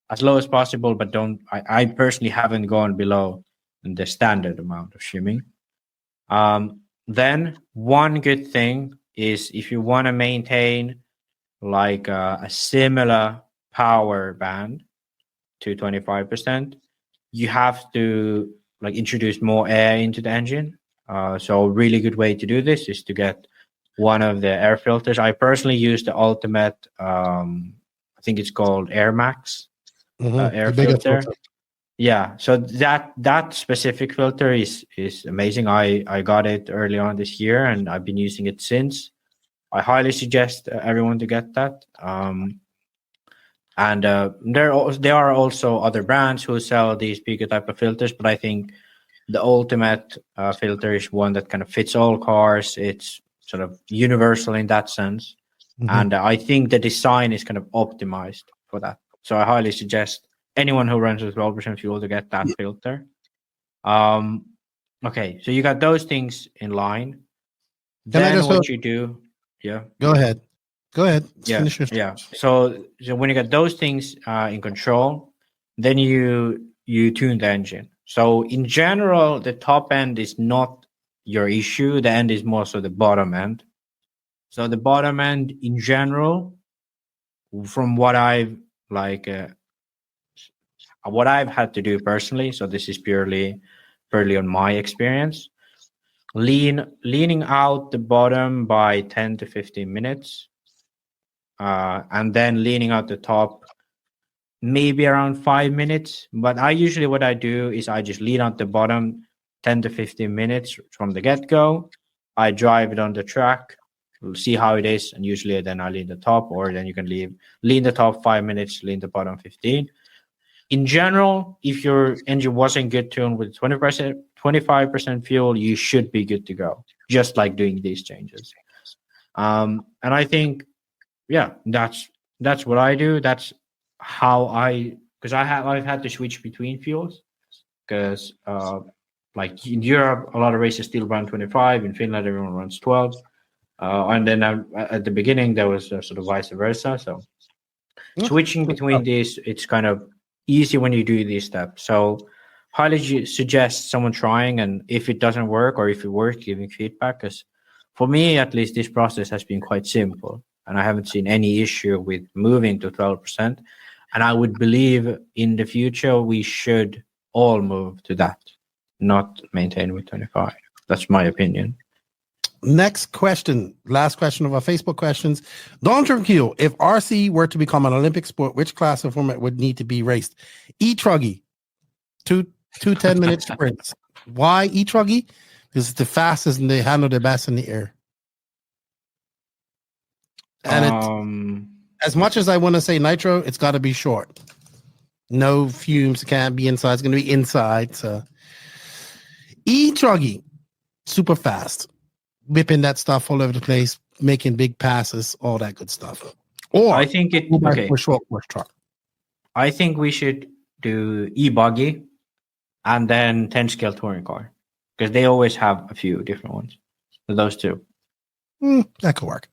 as low as possible, but don't. I personally haven't gone below the standard amount of shimming. Then one good thing is if you want to maintain like a similar power band to 25%, you have to like introduce more air into the engine. So a really good way to do this is to get one of the air filters. I personally use the Ultimate, I think it's called Air Max air filter. Yeah, so that specific filter is amazing. I got it early on this year and I've been using it since. I highly suggest everyone to get that. And there are also other brands who sell these bigger type of filters, but I think the Ultimate filter is one that kind of fits all cars. It's sort of universal in that sense. And I think the design is kind of optimized for that. So I highly suggest anyone who runs with 12% fuel to get that filter. Okay, so you got those things in line. Then what you do... Yeah. Go ahead. Yeah. So when you get those things in control, then you tune the engine. So in general, the top end is not your issue. The end is more so the bottom end. So the bottom end in general, from what I've had to do personally. So this is purely on my experience. Leaning out the bottom by 10 to 15 minutes, and then leaning out the top maybe around 5 minutes. But what I do is I just lean out the bottom 10 to 15 minutes from the get-go. I drive it on the track, see how it is, and usually then I lean the top, or then you can lean the top 5 minutes, lean the bottom 15. In general, if your engine wasn't good tuned with 25% fuel, you should be good to go, just like doing these changes. And I think, that's what I do. That's how because I've had to switch between fuels, because like in Europe, a lot of races still run 25. In Finland, everyone runs 12. And then at the beginning, there was sort of vice versa. So switching between these, it's kind of easy when you do these steps. So highly suggest someone trying, and if it doesn't work or if it works, giving feedback, because for me at least this process has been quite simple and I haven't seen any issue with moving to 12%. And I would believe in the future we should all move to that, not maintain with 25. That's my opinion. Next question, last question of our Facebook questions. Don Tranquil, if RC were to become an Olympic sport, which class of format would need to be raced? E-Truggy, two 10-minute sprints. Why E-Truggy? Because it's the fastest and they handle the best in the air. And as much as I want to say Nitro, it's got to be short. No fumes, can't be inside. It's going to be inside. So E-Truggy, super fast. Whipping that stuff all over the place, making big passes, all that good stuff. Or I think short course truck. I think we should do e-buggy and then 10 scale touring car, because they always have a few different ones. So those two. That could work.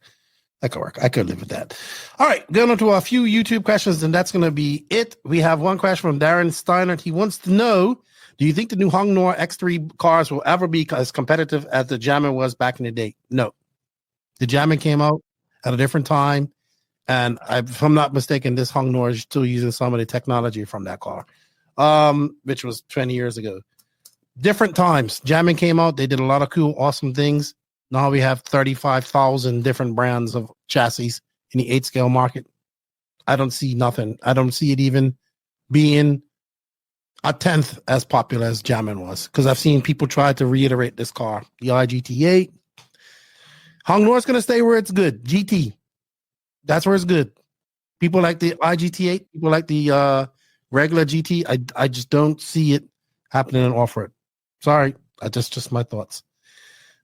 I could live with that. All right, going on to a few YouTube questions, and that's going to be it. We have one question from Darren Steiner. He wants to know, do you think the new HagBerg X3 cars will ever be as competitive as the Jammer was back in the day? No. The Jammer came out at a different time, and if I'm not mistaken, this HagBerg is still using some of the technology from that car, which was 20 years ago. different times. Jamming came out. They did a lot of cool, awesome things. Now we have 35,000 different brands of chassis in the 8-scale market. I don't see nothing. I don't see it even being a 10th as popular as Jamming was, because I've seen people try to reiterate this car. The IGT8. Hong Nor's going to stay where it's good. GT. That's where it's good. People like the IGT8. People like the regular GT. I just don't see it happening in off-road. Sorry. Just my thoughts.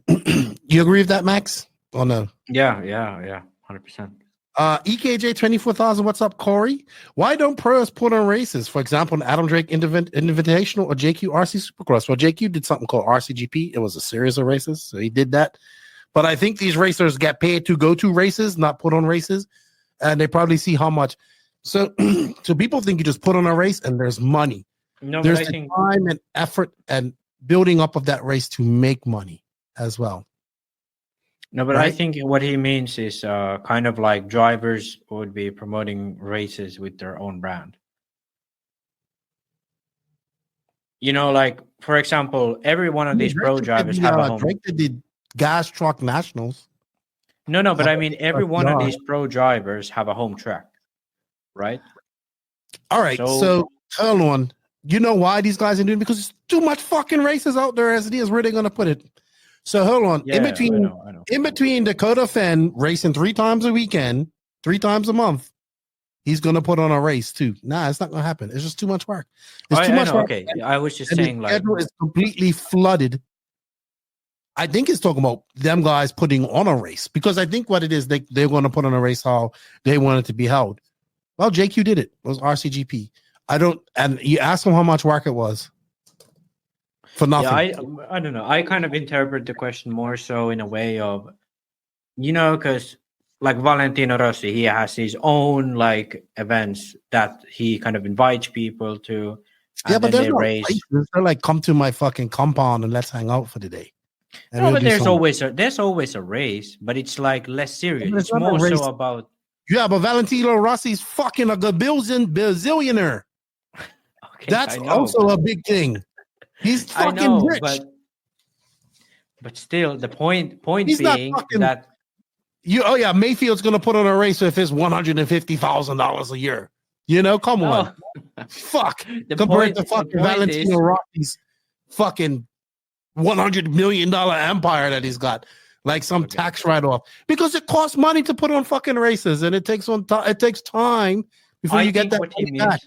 You agree with that, Max? Or no? Yeah, 100%. EKJ 24,000. What's up, Corey? Why don't pros put on races? For example, an Adam Drake Invitational or JQ RC Supercross. Well, JQ did something called RCGP. It was a series of races, so he did that. But I think these racers get paid to go to races, not put on races, and they probably see how much. So, so people think you just put on a race and there's money. No, there's but I think time and effort and building up of that race to make money as well. No, but right? I think what he means is kind of like drivers would be promoting races with their own brand. You know, like, for example, every one of these pro drivers have a home. Drake did gas truck nationals. No, but I mean, every one of these pro drivers have a home track, right? All right, so hold on. You know why these guys are doing it? Because there's too much fucking races out there as it is. Where are they going to put it? So hold on. Yeah, in between Dakota Fenn racing 3 times a weekend, 3 times a month, he's going to put on a race too. Nah, it's not going to happen. It's just too much work. It's too much work. Okay, I was just and saying, the like, schedule is completely flooded. I think it's talking about them guys putting on a race, because I think what it is, they're going to put on a race how they want it to be held. Well, JQ did it. It was RCGP. And you ask them how much work it was. For nothing. Yeah, I don't know. I kind of interpret the question more so in a way of, you know, because like Valentino Rossi, he has his own like events that he kind of invites people to. Yeah, but there's no races. They're like, come to my fucking compound and let's hang out for the day. And no, but there's always a race, but it's like less serious. It's more so about. Yeah, but Valentino Rossi's fucking a bazillionaire. Okay, that's also a big thing. He's fucking rich. But still, the point he's being that Mayfield's gonna put on a race if it's $150,000 a year. You know, come on. Fuck. Compared to fucking Valentino Rossi's fucking $100 million empire that he's got, like some tax write-off, because it costs money to put on fucking races, and it takes time before you get that money back.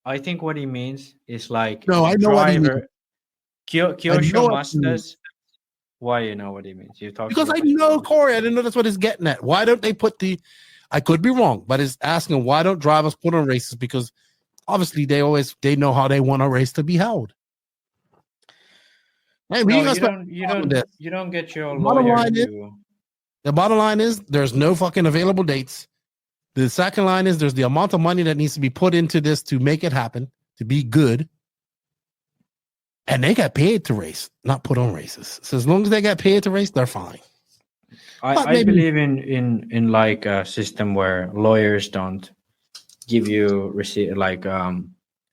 I think what he means is like, no, I know what he means. Kyosho Masters. Why you know what he means? Because I know Corey. I didn't know that's what he's getting at. Why don't they put I could be wrong, but it's asking why don't drivers put on races? Because obviously they know how they want a race to be held. Hey, you don't get your lawyer to. The bottom line is there's no fucking available dates. The second line is there's the amount of money that needs to be put into this to make it happen, to be good. And they got paid to race, not put on races. So as long as they got paid to race, they're fine. I believe in like a system where lawyers don't give you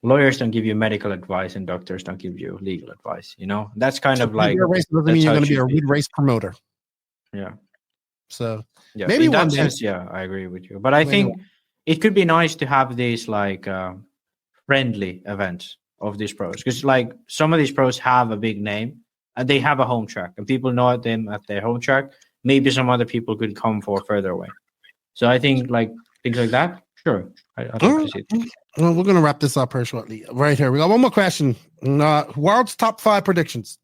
lawyers don't give you medical advice and doctors don't give you legal advice. You know, that's kind of like. Race doesn't mean you're going to be a real race promoter. Yeah. So yeah, maybe in one that day. sense, yeah, I agree with you. But I think it could be nice to have these like friendly events of these pros, because like some of these pros have a big name and they have a home track and people know them at their home track. Maybe some other people could come for further away. So I think like things like that. Sure, I'd like to see it. Well, we're gonna wrap this up here shortly. Right here, we got one more question. World's top 5 predictions.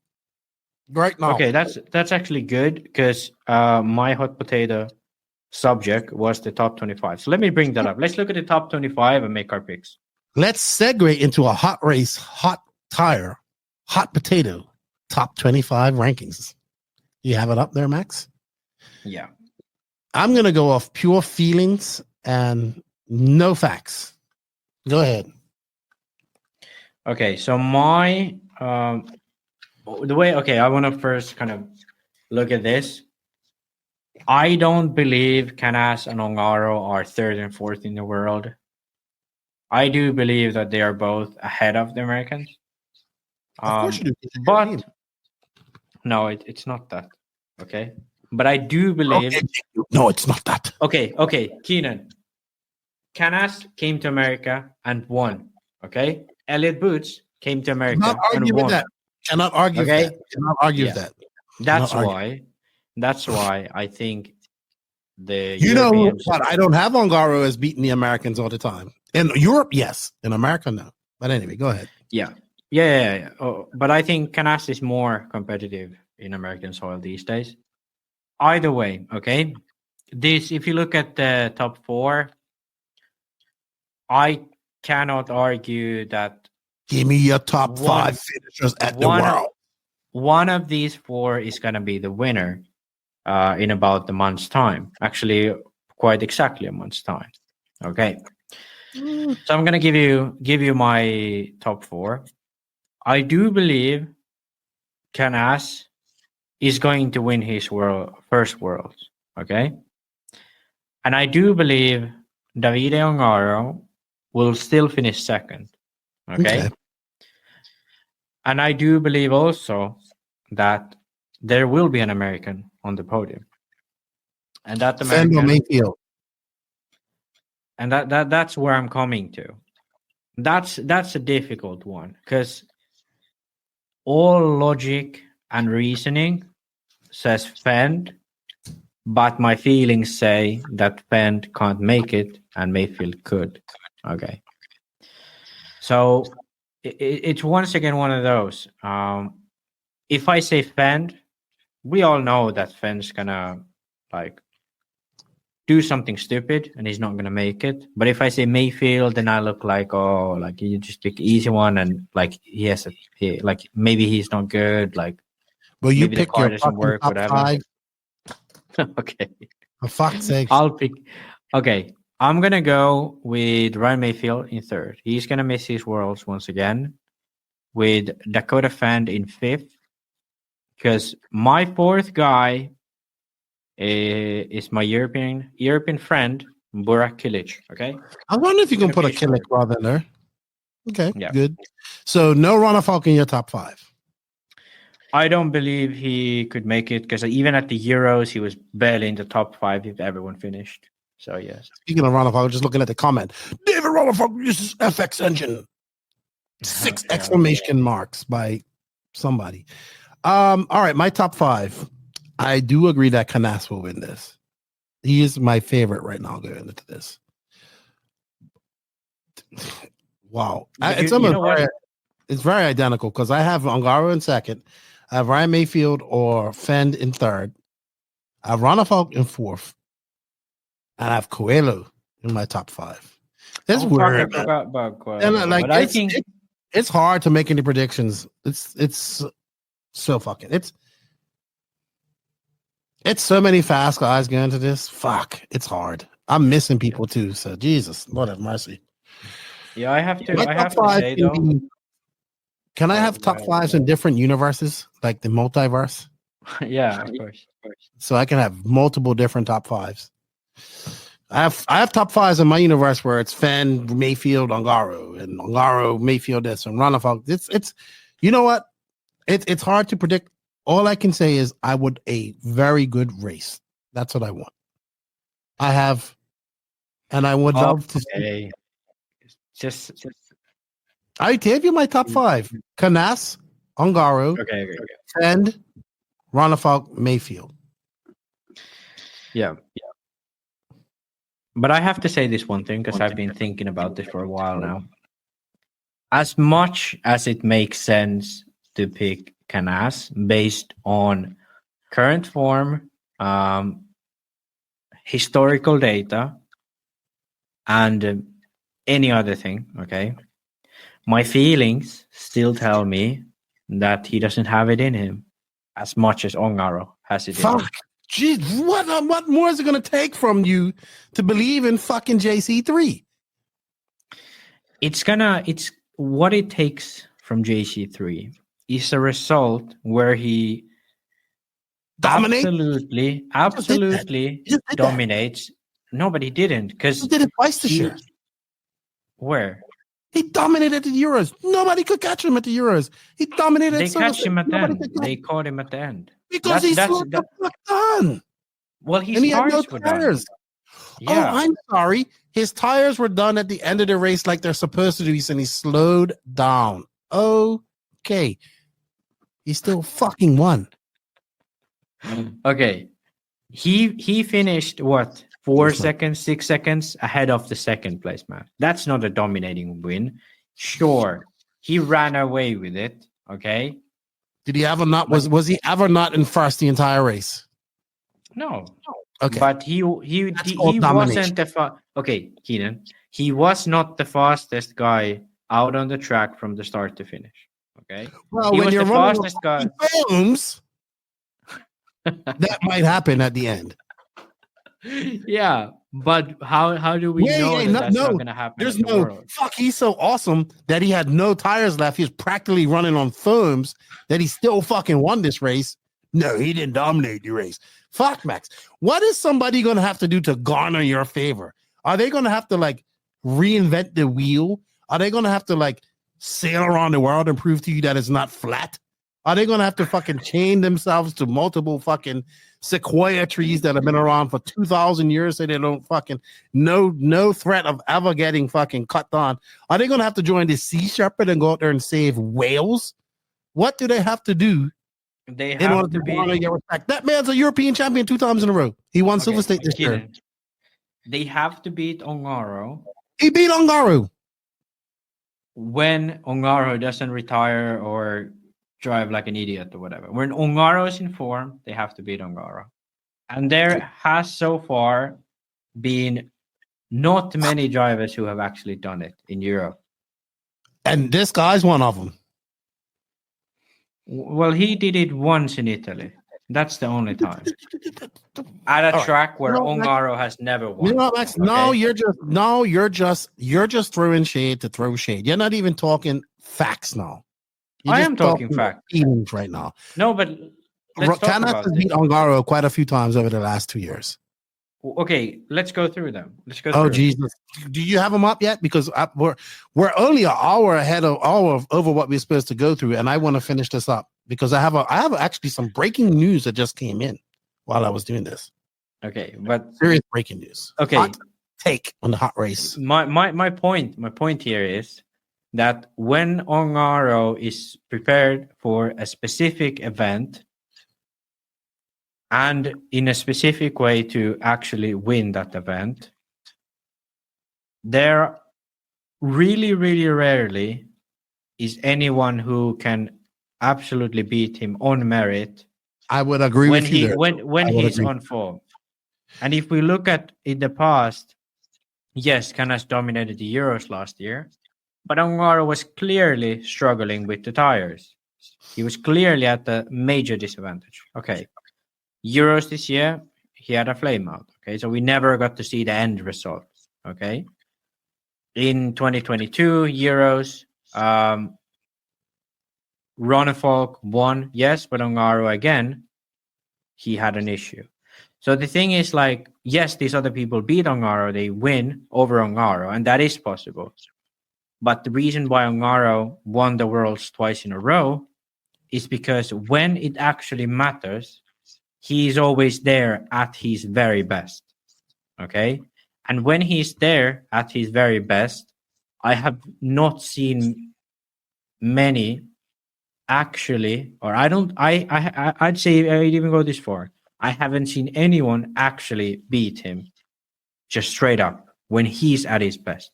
Right now. Okay, that's actually good, because my hot potato subject was the top 25. So let me bring that up. Let's look at the top 25 and make our picks. Let's segue into a hot race, hot tire, hot potato top 25 rankings. You have it up there, Max? Yeah. I'm gonna go off pure feelings and no facts. Go ahead. Okay, so my I want to first kind of look at this. I don't believe Canas and Ongaro are 3rd and 4th in the world. I do believe that they are both ahead of the Americans. Of course you do. It's But European. no, it's not that. Okay. But I do believe. Okay. No, it's not that. Okay, Keenan. Canas came to America and won. Okay. Elliot Boots came to America Cannot and argue with won. that. Cannot argue with Okay. that. Cannot argue Yeah. with that. That's why I think the You know Europeans. what? I don't have Ongaro as beating the Americans all the time. In Europe, yes. In America, no. But anyway, go ahead. Yeah. Oh, but I think Canas is more competitive in American soil these days. Either way, okay. If you look at the top 4, I cannot argue that. Give me your top 5 finishers at the world. One of these 4 is going to be the winner in about a month's time. Actually, quite exactly a month's time. Okay. So I'm going to give you my top 4. I do believe Canas is going to win his first Worlds. Okay. And I do believe Davide Ongaro will still finish second. Okay. And I do believe also that there will be an American on the podium. And that American Mayfield. And that's where I'm coming to. That's a difficult one because all logic and reasoning says Fend, but my feelings say that Fend can't make it and Mayfield could. Okay. So it's once again one of those. If I say Fend, we all know that Fend's gonna do something stupid and he's not gonna make it. But if I say Mayfield, then I look like you just pick the easy one and maybe he's not good. Well, you pick your doesn't work, top whatever. 5. Okay. For fuck's sake. I'll pick. Okay. I'm going to go with Ryan Mayfield in 3rd. He's going to miss his Worlds once again. With Dakota Fend in 5th. Because my 4th guy is my European friend, Burak Kilic. Okay. I wonder if you can put a Kilic rather than there. Okay. Yeah. Good. So no Ronald Falk in your top 5. I don't believe he could make it because even at the Euros, he was barely in the top 5 if everyone finished. So, yes. Speaking of Ronald Falk, just looking at the comment. David Ronald Falk uses FX engine. 6 exclamation marks by somebody. All right, my top 5. I do agree that Canas will win this. He is my favorite right now going into this. Wow. It's very identical because I have Ongaro in 2nd. I have Ryan Mayfield or Fend in 3rd. I have Ronald Falk in 4th. And I have Coelho in my top 5. It's weird. I think it's hard to make any predictions. It's so fucking it's so many fast guys going into this. Fuck, it's hard. I'm missing people too. So Jesus, Lord have mercy. Yeah, I have to say though. Can I have top 5s in different universes, like the multiverse? Yeah, of course. So I can have multiple different top 5s. I have top 5s in my universe where it's Fend, Mayfield, Ongaro, and Ongaro, Mayfield, this, and Ronald. It's you know what? It's hard to predict. All I can say is I would a very good race. That's what I want. I have, and I would love to see. Just I gave you my top 5: Canas, Ongaro, Fend, Ronald, Mayfield. Yeah. But I have to say this one thing because I've been thinking about this for a while now. As much as it makes sense to pick Canas based on current form, historical data, and any other thing, okay? My feelings still tell me that he doesn't have it in him as much as Ongaro has it in him. Jeez, what more is it going to take from you to believe in fucking JC3? It's what it takes from JC3 is a result where he absolutely dominates. No, but he didn't because he did it twice this year. Where? He dominated the Euros. Nobody could catch him at the Euros. He dominated. They catch him at the end. They caught him at the end. Because he slowed the fuck down. Well, his tires were done. Yeah. Oh, I'm sorry. His tires were done at the end of the race like they're supposed to do. And he slowed down. Okay. He still fucking won. Okay. He finished what? 4 seconds, 6 seconds ahead of the second place man. That's not a dominating win. Sure. He ran away with it. Okay. Did he ever not was he ever not in first the entire race? No. Okay. But he wasn't okay, Keenan. He was not the fastest guy out on the track from the start to finish. Okay. Well, he when was you're the running fastest guy. Films, that might happen at the end. Yeah, but how do we know that's not going to happen? There's no fuck. He's so awesome that he had no tires left. He was practically running on foams that he still fucking won this race. No, he didn't dominate the race. Fuck, Max. What is somebody going to have to do to garner your favor? Are they going to have to like reinvent the wheel? Are they going to have to like sail around the world and prove to you that it's not flat? Are they going to have to fucking chain themselves to multiple fucking sequoia trees that have been around for 2,000 years so they don't fucking no threat of ever getting fucking cut on? Are they going to have to join the Sea Shepherd and go out there and save whales? What do they have to do? They have to be. Get respect? That man's a European champion 2 times in a row. He won Silver State this year. They have to beat Ongaro. He beat Ongaro. When Ongaro doesn't retire or drive like an idiot or whatever. When Ongaro is in form, they have to beat Ongaro. And there has so far been not many drivers who have actually done it in Europe. And this guy's one of them. Well, he did it once in Italy. That's the only time. At a track where Ongaro has never won. You know, Max, you're just throwing shade to throw shade. You're not even talking facts now. I am talking facts right now. No, but Canas has beat Ongaro quite a few times over the last 2 years. Okay, let's go through them. Oh, Jesus. Do you have them up yet? Because we're only an hour ahead of over what we're supposed to go through, and I want to finish this up because I have actually some breaking news that just came in while I was doing this. Okay, but serious breaking news. Okay, hot take on the hot race. My point here is that when Ongaro is prepared for a specific event and in a specific way to actually win that event, there really, really rarely is anyone who can absolutely beat him on merit. I would agree with you there. When he's on form. And if we look at in the past, yes, Canas dominated the Euros last year, but Ongaro was clearly struggling with the tires. He was clearly at a major disadvantage. Okay. Euros this year, he had a flame out. Okay. So we never got to see the end result. Okay. In 2022 Euros, Ronnefolk won. Yes, but Ongaro again, he had an issue. So the thing is like, yes, these other people beat Ongaro. They win over Ongaro, and that is possible. But the reason why Ongaro won the Worlds twice in a row is because when it actually matters, he is always there at his very best. Okay? And when he's there at his very best, I have not seen many actually, or I'd say I'd even go this far. I haven't seen anyone actually beat him just straight up when he's at his best.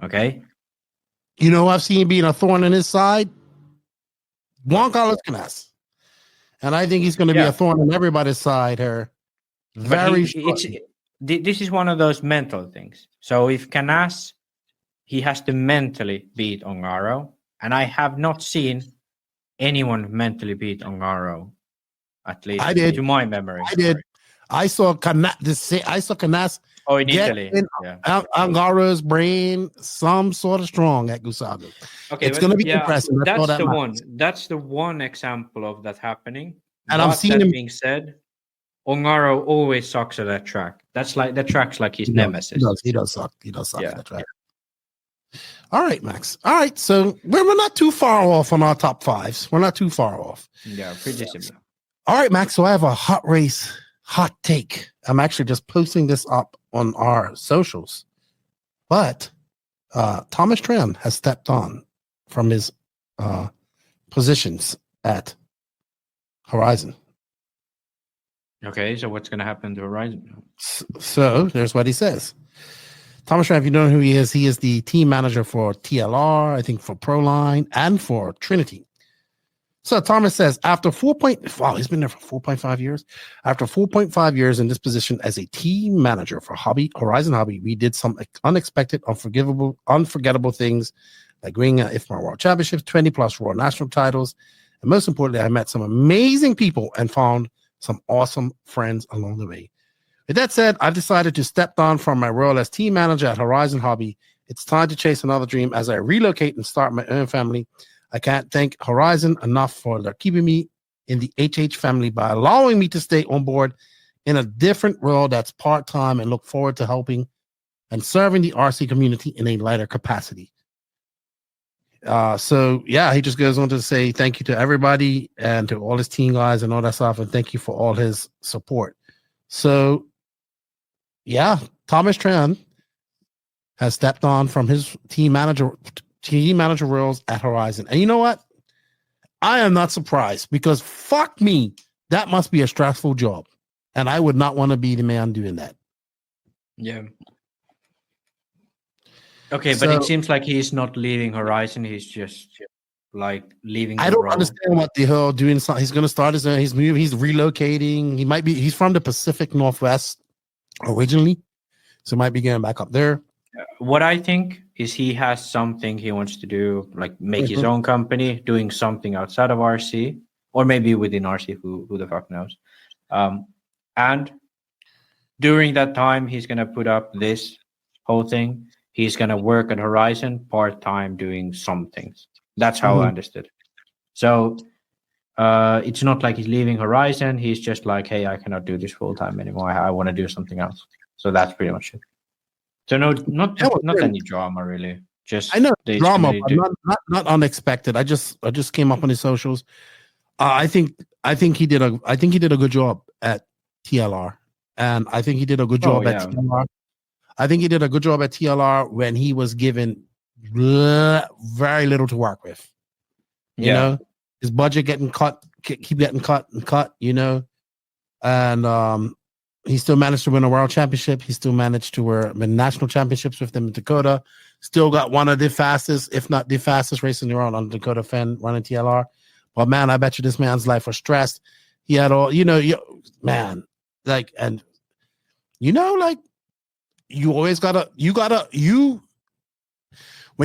Okay? You know, I've seen being a thorn in his side. Juan Carlos Canas. And I think he's going to be a thorn in everybody's side here. This is one of those mental things. So if Canas, he has to mentally beat Ongaro. And I have not seen anyone mentally beat Ongaro, at least to my memory. I did. I saw Canas. Oh, in Italy. Ongaro's brain, some sort of strong at Gusago. Okay, it's going to be impressive. That's the one example of that happening. And I'm seeing him being said. Ongaro always sucks at that track. That's like the track's like his nemesis. He does suck. He does suck at that track. All right, Max. All right, so we're not too far off on our top fives. We're not too far off. Yeah, pretty similar. All right, Max. So I have a HotRace hot take. I'm actually just posting this up on our socials. But Thomas Tran has stepped on from his positions at Horizon. Okay, so what's going to happen to Horizon? So there's what he says. Thomas Tran, if you don't know who he is the team manager for TLR, I think for Proline, and for Trinity. So Thomas says, after he's been there for 4.5 years. After 4.5 years in this position as a team manager for Horizon Hobby, we did some unexpected, unforgettable things, like winning IFMAR World Championships, 20 plus World National titles. And most importantly, I met some amazing people and found some awesome friends along the way. With that said, I've decided to step down from my role as team manager at Horizon Hobby. It's time to chase another dream as I relocate and start my own family. I can't thank Horizon enough for their keeping me in the HH family by allowing me to stay on board in a different role that's part-time, and look forward to helping and serving the RC community in a lighter capacity. So yeah, he just goes on to say thank you to everybody and to all his team guys and all that stuff, and thank you for all his support. So yeah, Thomas Tran has stepped on from his team manager roles at Horizon. And you know what? I am not surprised, because fuck me, that must be a stressful job. And I would not want to be the man doing that. Yeah. Okay, but it seems like he's not leaving Horizon. He's just like leaving. I don't understand what the hell doing. He's going to start his own. He's moving. He's relocating. He's from the Pacific Northwest originally, so might be going back up there. What I think is he has something he wants to do, like make his own company, doing something outside of RC, or maybe within RC. Who the fuck knows? And during that time, he's going to put up this whole thing. He's going to work at Horizon part-time doing some things. That's how I understood. So it's not like he's leaving Horizon. He's just like, hey, I cannot do this full-time anymore. I want to do something else. So that's pretty much it. So no, not any drama really. Just I know drama, but not unexpected. I just came up on his socials. I think he did a good job at TLR, and I think he did a good job at TLR. I think he did a good job at TLR when he was given very little to work with. You know, his budget keep getting cut, you know, and he still managed to win a world championship. He still managed to win national championships with them in Dakota. Still got one of the fastest, if not the fastest racing around on Dakota Fen running TLR. But man, I bet you this man's life was stressed. He had all, you know, man, like, and you know, like, you always when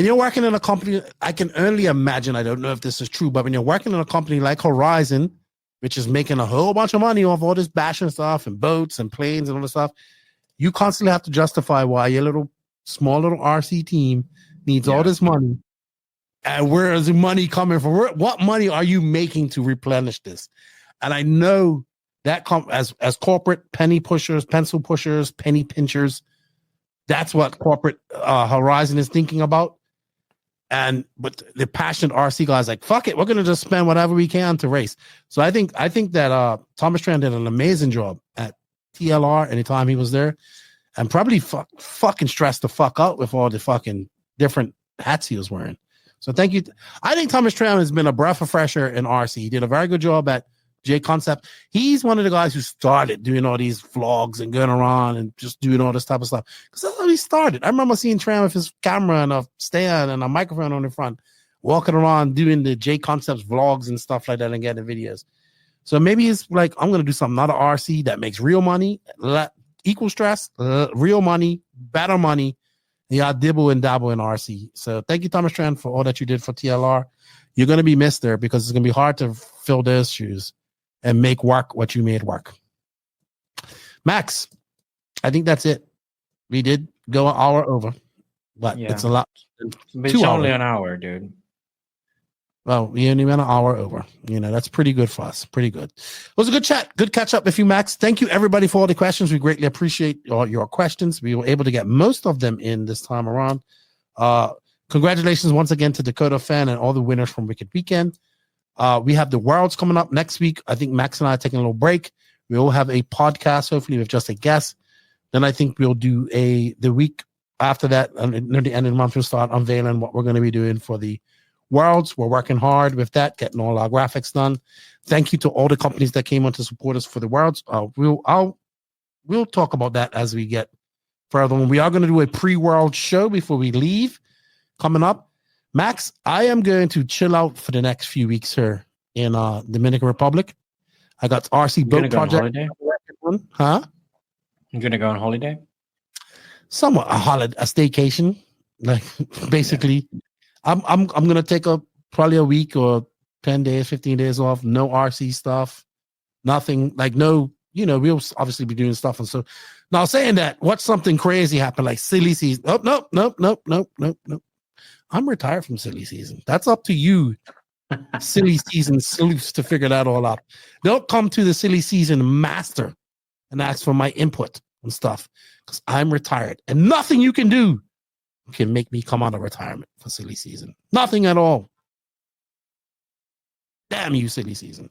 you're working in a company, I can only imagine, I don't know if this is true, but when you're working in a company like Horizon, which is making a whole bunch of money off all this bashing stuff and boats and planes and all this stuff, you constantly have to justify why your small little RC team needs all this money. And where is the money coming from? What money are you making to replenish this? And I know that as corporate penny pushers, pencil pushers, penny pinchers, that's what corporate Horizon is thinking about. But the passionate RC guys like, fuck it, we're gonna just spend whatever we can to race. So I think that Thomas Tran did an amazing job at TLR anytime he was there, and probably fucking stressed the fuck out with all the fucking different hats he was wearing. So thank you. I think Thomas Tran has been a breath of fresh air in RC. He did a very good job at J Concept. He's one of the guys who started doing all these vlogs and going around and just doing all this type of stuff, because that's how he started. I remember seeing Tran with his camera and a stand and a microphone on the front, walking around doing the J Concepts vlogs and stuff like that and getting videos. So maybe he's like, I'm going to do something, not an RC that makes real money, equal stress, real money, better money. Yeah, dibble and dabble in RC. So thank you, Thomas Tran, for all that you did for TLR. You're going to be missed there, because it's going to be hard to fill those shoes and make work what you made work. Max, I think that's it. We did go an hour over, but it's a lot. But it's only an hour, dude. Well, we only went an hour over. You know, that's pretty good for us. Pretty good. It was a good chat. Good catch up with you, Max. Thank you, everybody, for all the questions. We greatly appreciate all your questions. We were able to get most of them in this time around. congratulations once again to Dakota Fan and all the winners from Wicked Weekend. We have the Worlds coming up next week. I think Max and I are taking a little break. We'll have a podcast, hopefully with just a guest. Then I think we'll do the week after that, near the end of the month, we'll start unveiling what we're going to be doing for the Worlds. We're working hard with that, getting all our graphics done. Thank you to all the companies that came on to support us for the Worlds. We'll talk about that as we get further. We are going to do a pre-World show before we leave coming up. Max, I am going to chill out for the next few weeks here in Dominican Republic. I got RC Boat Project. Huh? You're going to go on holiday? Somewhat a staycation. Like basically, I'm going to take probably a week or 10 days, 15 days off. No RC stuff. Nothing like no, we'll obviously be doing stuff. And so now saying that, what's something crazy happened like silly season? Oh, nope. I'm retired from silly season. That's up to you, silly season sleuths, to figure that all out. Don't come to the silly season master and ask for my input and stuff because I'm retired and nothing you can do can make me come out of retirement for silly season. Nothing at all. Damn you, silly season.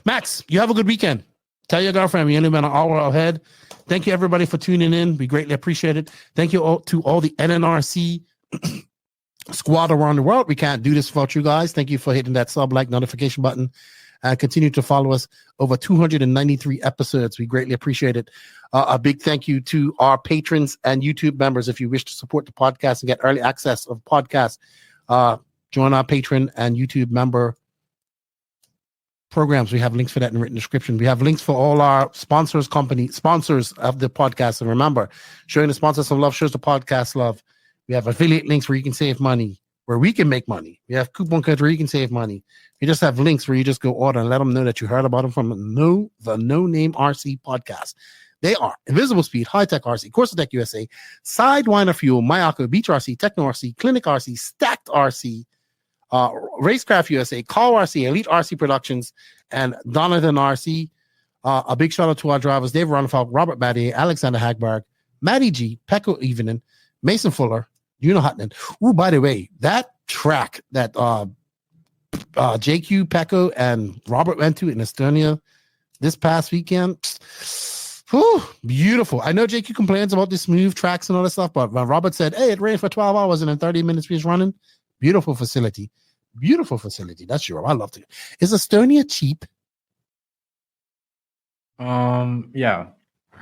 Max, you have a good weekend. Tell your girlfriend we only been an hour ahead. Thank you, everybody, for tuning in. We greatly appreciate it. Thank you all to all the NNRC squad around the world. We can't do this without you guys. Thank you for hitting that sub-like notification button and continue to follow us. Over 293 episodes. We greatly appreciate it. A big thank you to our patrons and YouTube members. If you wish to support the podcast and get early access of podcasts, join our patron and YouTube member programs. We have links for that in the written description. We have links for all our sponsors of the podcast. And remember, showing the sponsors some love shows the podcast love. We have affiliate links where you can save money, where we can make money. We have coupon codes where you can save money. We just have links where you just go order and let them know that you heard about them from the No Name RC podcast. They are Invisible Speed, High Tech RC, Corsatec USA, Sidewinder Fuel, Mayako, Beach RC, Tekno RC, Clinic RC, Stacked RC, Racecraft USA, Call RC, Elite RC Productions, and Donovan RC. A big shout out to our drivers, Dave Ronfalk, Robert Battier, Alexander Hagberg, Matty G, Pecco Evening, Mason Fuller, Juno Hutton. Oh, by the way, that track that JQ, Pecco, and Robert went to in Estonia this past weekend, beautiful. I know JQ complains about the smooth tracks and all that stuff, but when Robert said, hey, it rained for 12 hours and in 30 minutes we was running, beautiful facility. Beautiful facility. That's Europe. I love it. Is Estonia cheap? Yeah.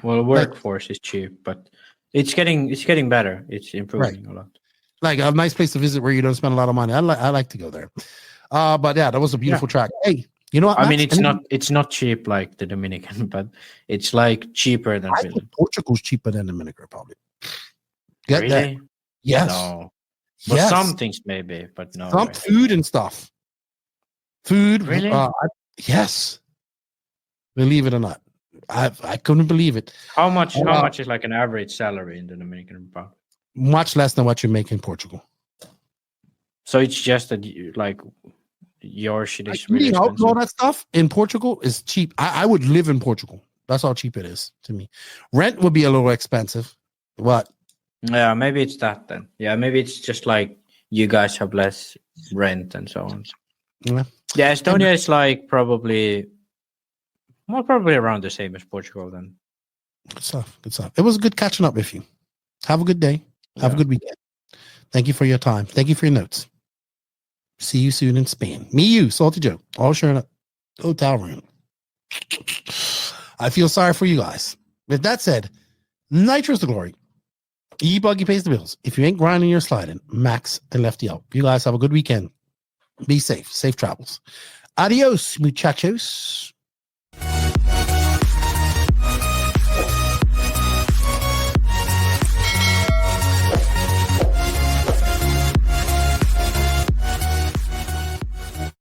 Well, workforce is cheap, but it's getting better. It's improving a lot. Like a nice place to visit where you don't spend a lot of money. I like to go there. But yeah, that was a beautiful track. Hey, you know what? I mean, it's not cheap like the Dominican, but it's like cheaper than Finland. Portugal's cheaper than Dominican Republic. Get really? That? Yes. No. But some things maybe, but no. Some food and stuff. Food. Really? Yes. Believe it or not. I couldn't believe it. How much is like an average salary in the Dominican Republic? Much less than what you make in Portugal. So it's just that like your shit is really expensive. expensive. All that stuff in Portugal is cheap. I would live in Portugal. That's how cheap it is to me. Rent would be a little expensive, but yeah, maybe it's that then. Yeah, maybe it's just like you guys have less rent and so on. Yeah, Estonia is like probably around the same as Portugal then. Good stuff. It was good catching up with you. Have a good day. Have a good weekend. Thank you for your time. Thank you for your notes. See you soon in Spain. Me, you, Salty Joe, all sharing a hotel room. I feel sorry for you guys. With that said, Nitro's the glory. E-Buggy pays the bills. If you ain't grinding, you're sliding. Max and Lefty out. You guys have a good weekend. Be safe. Safe travels. Adios, muchachos.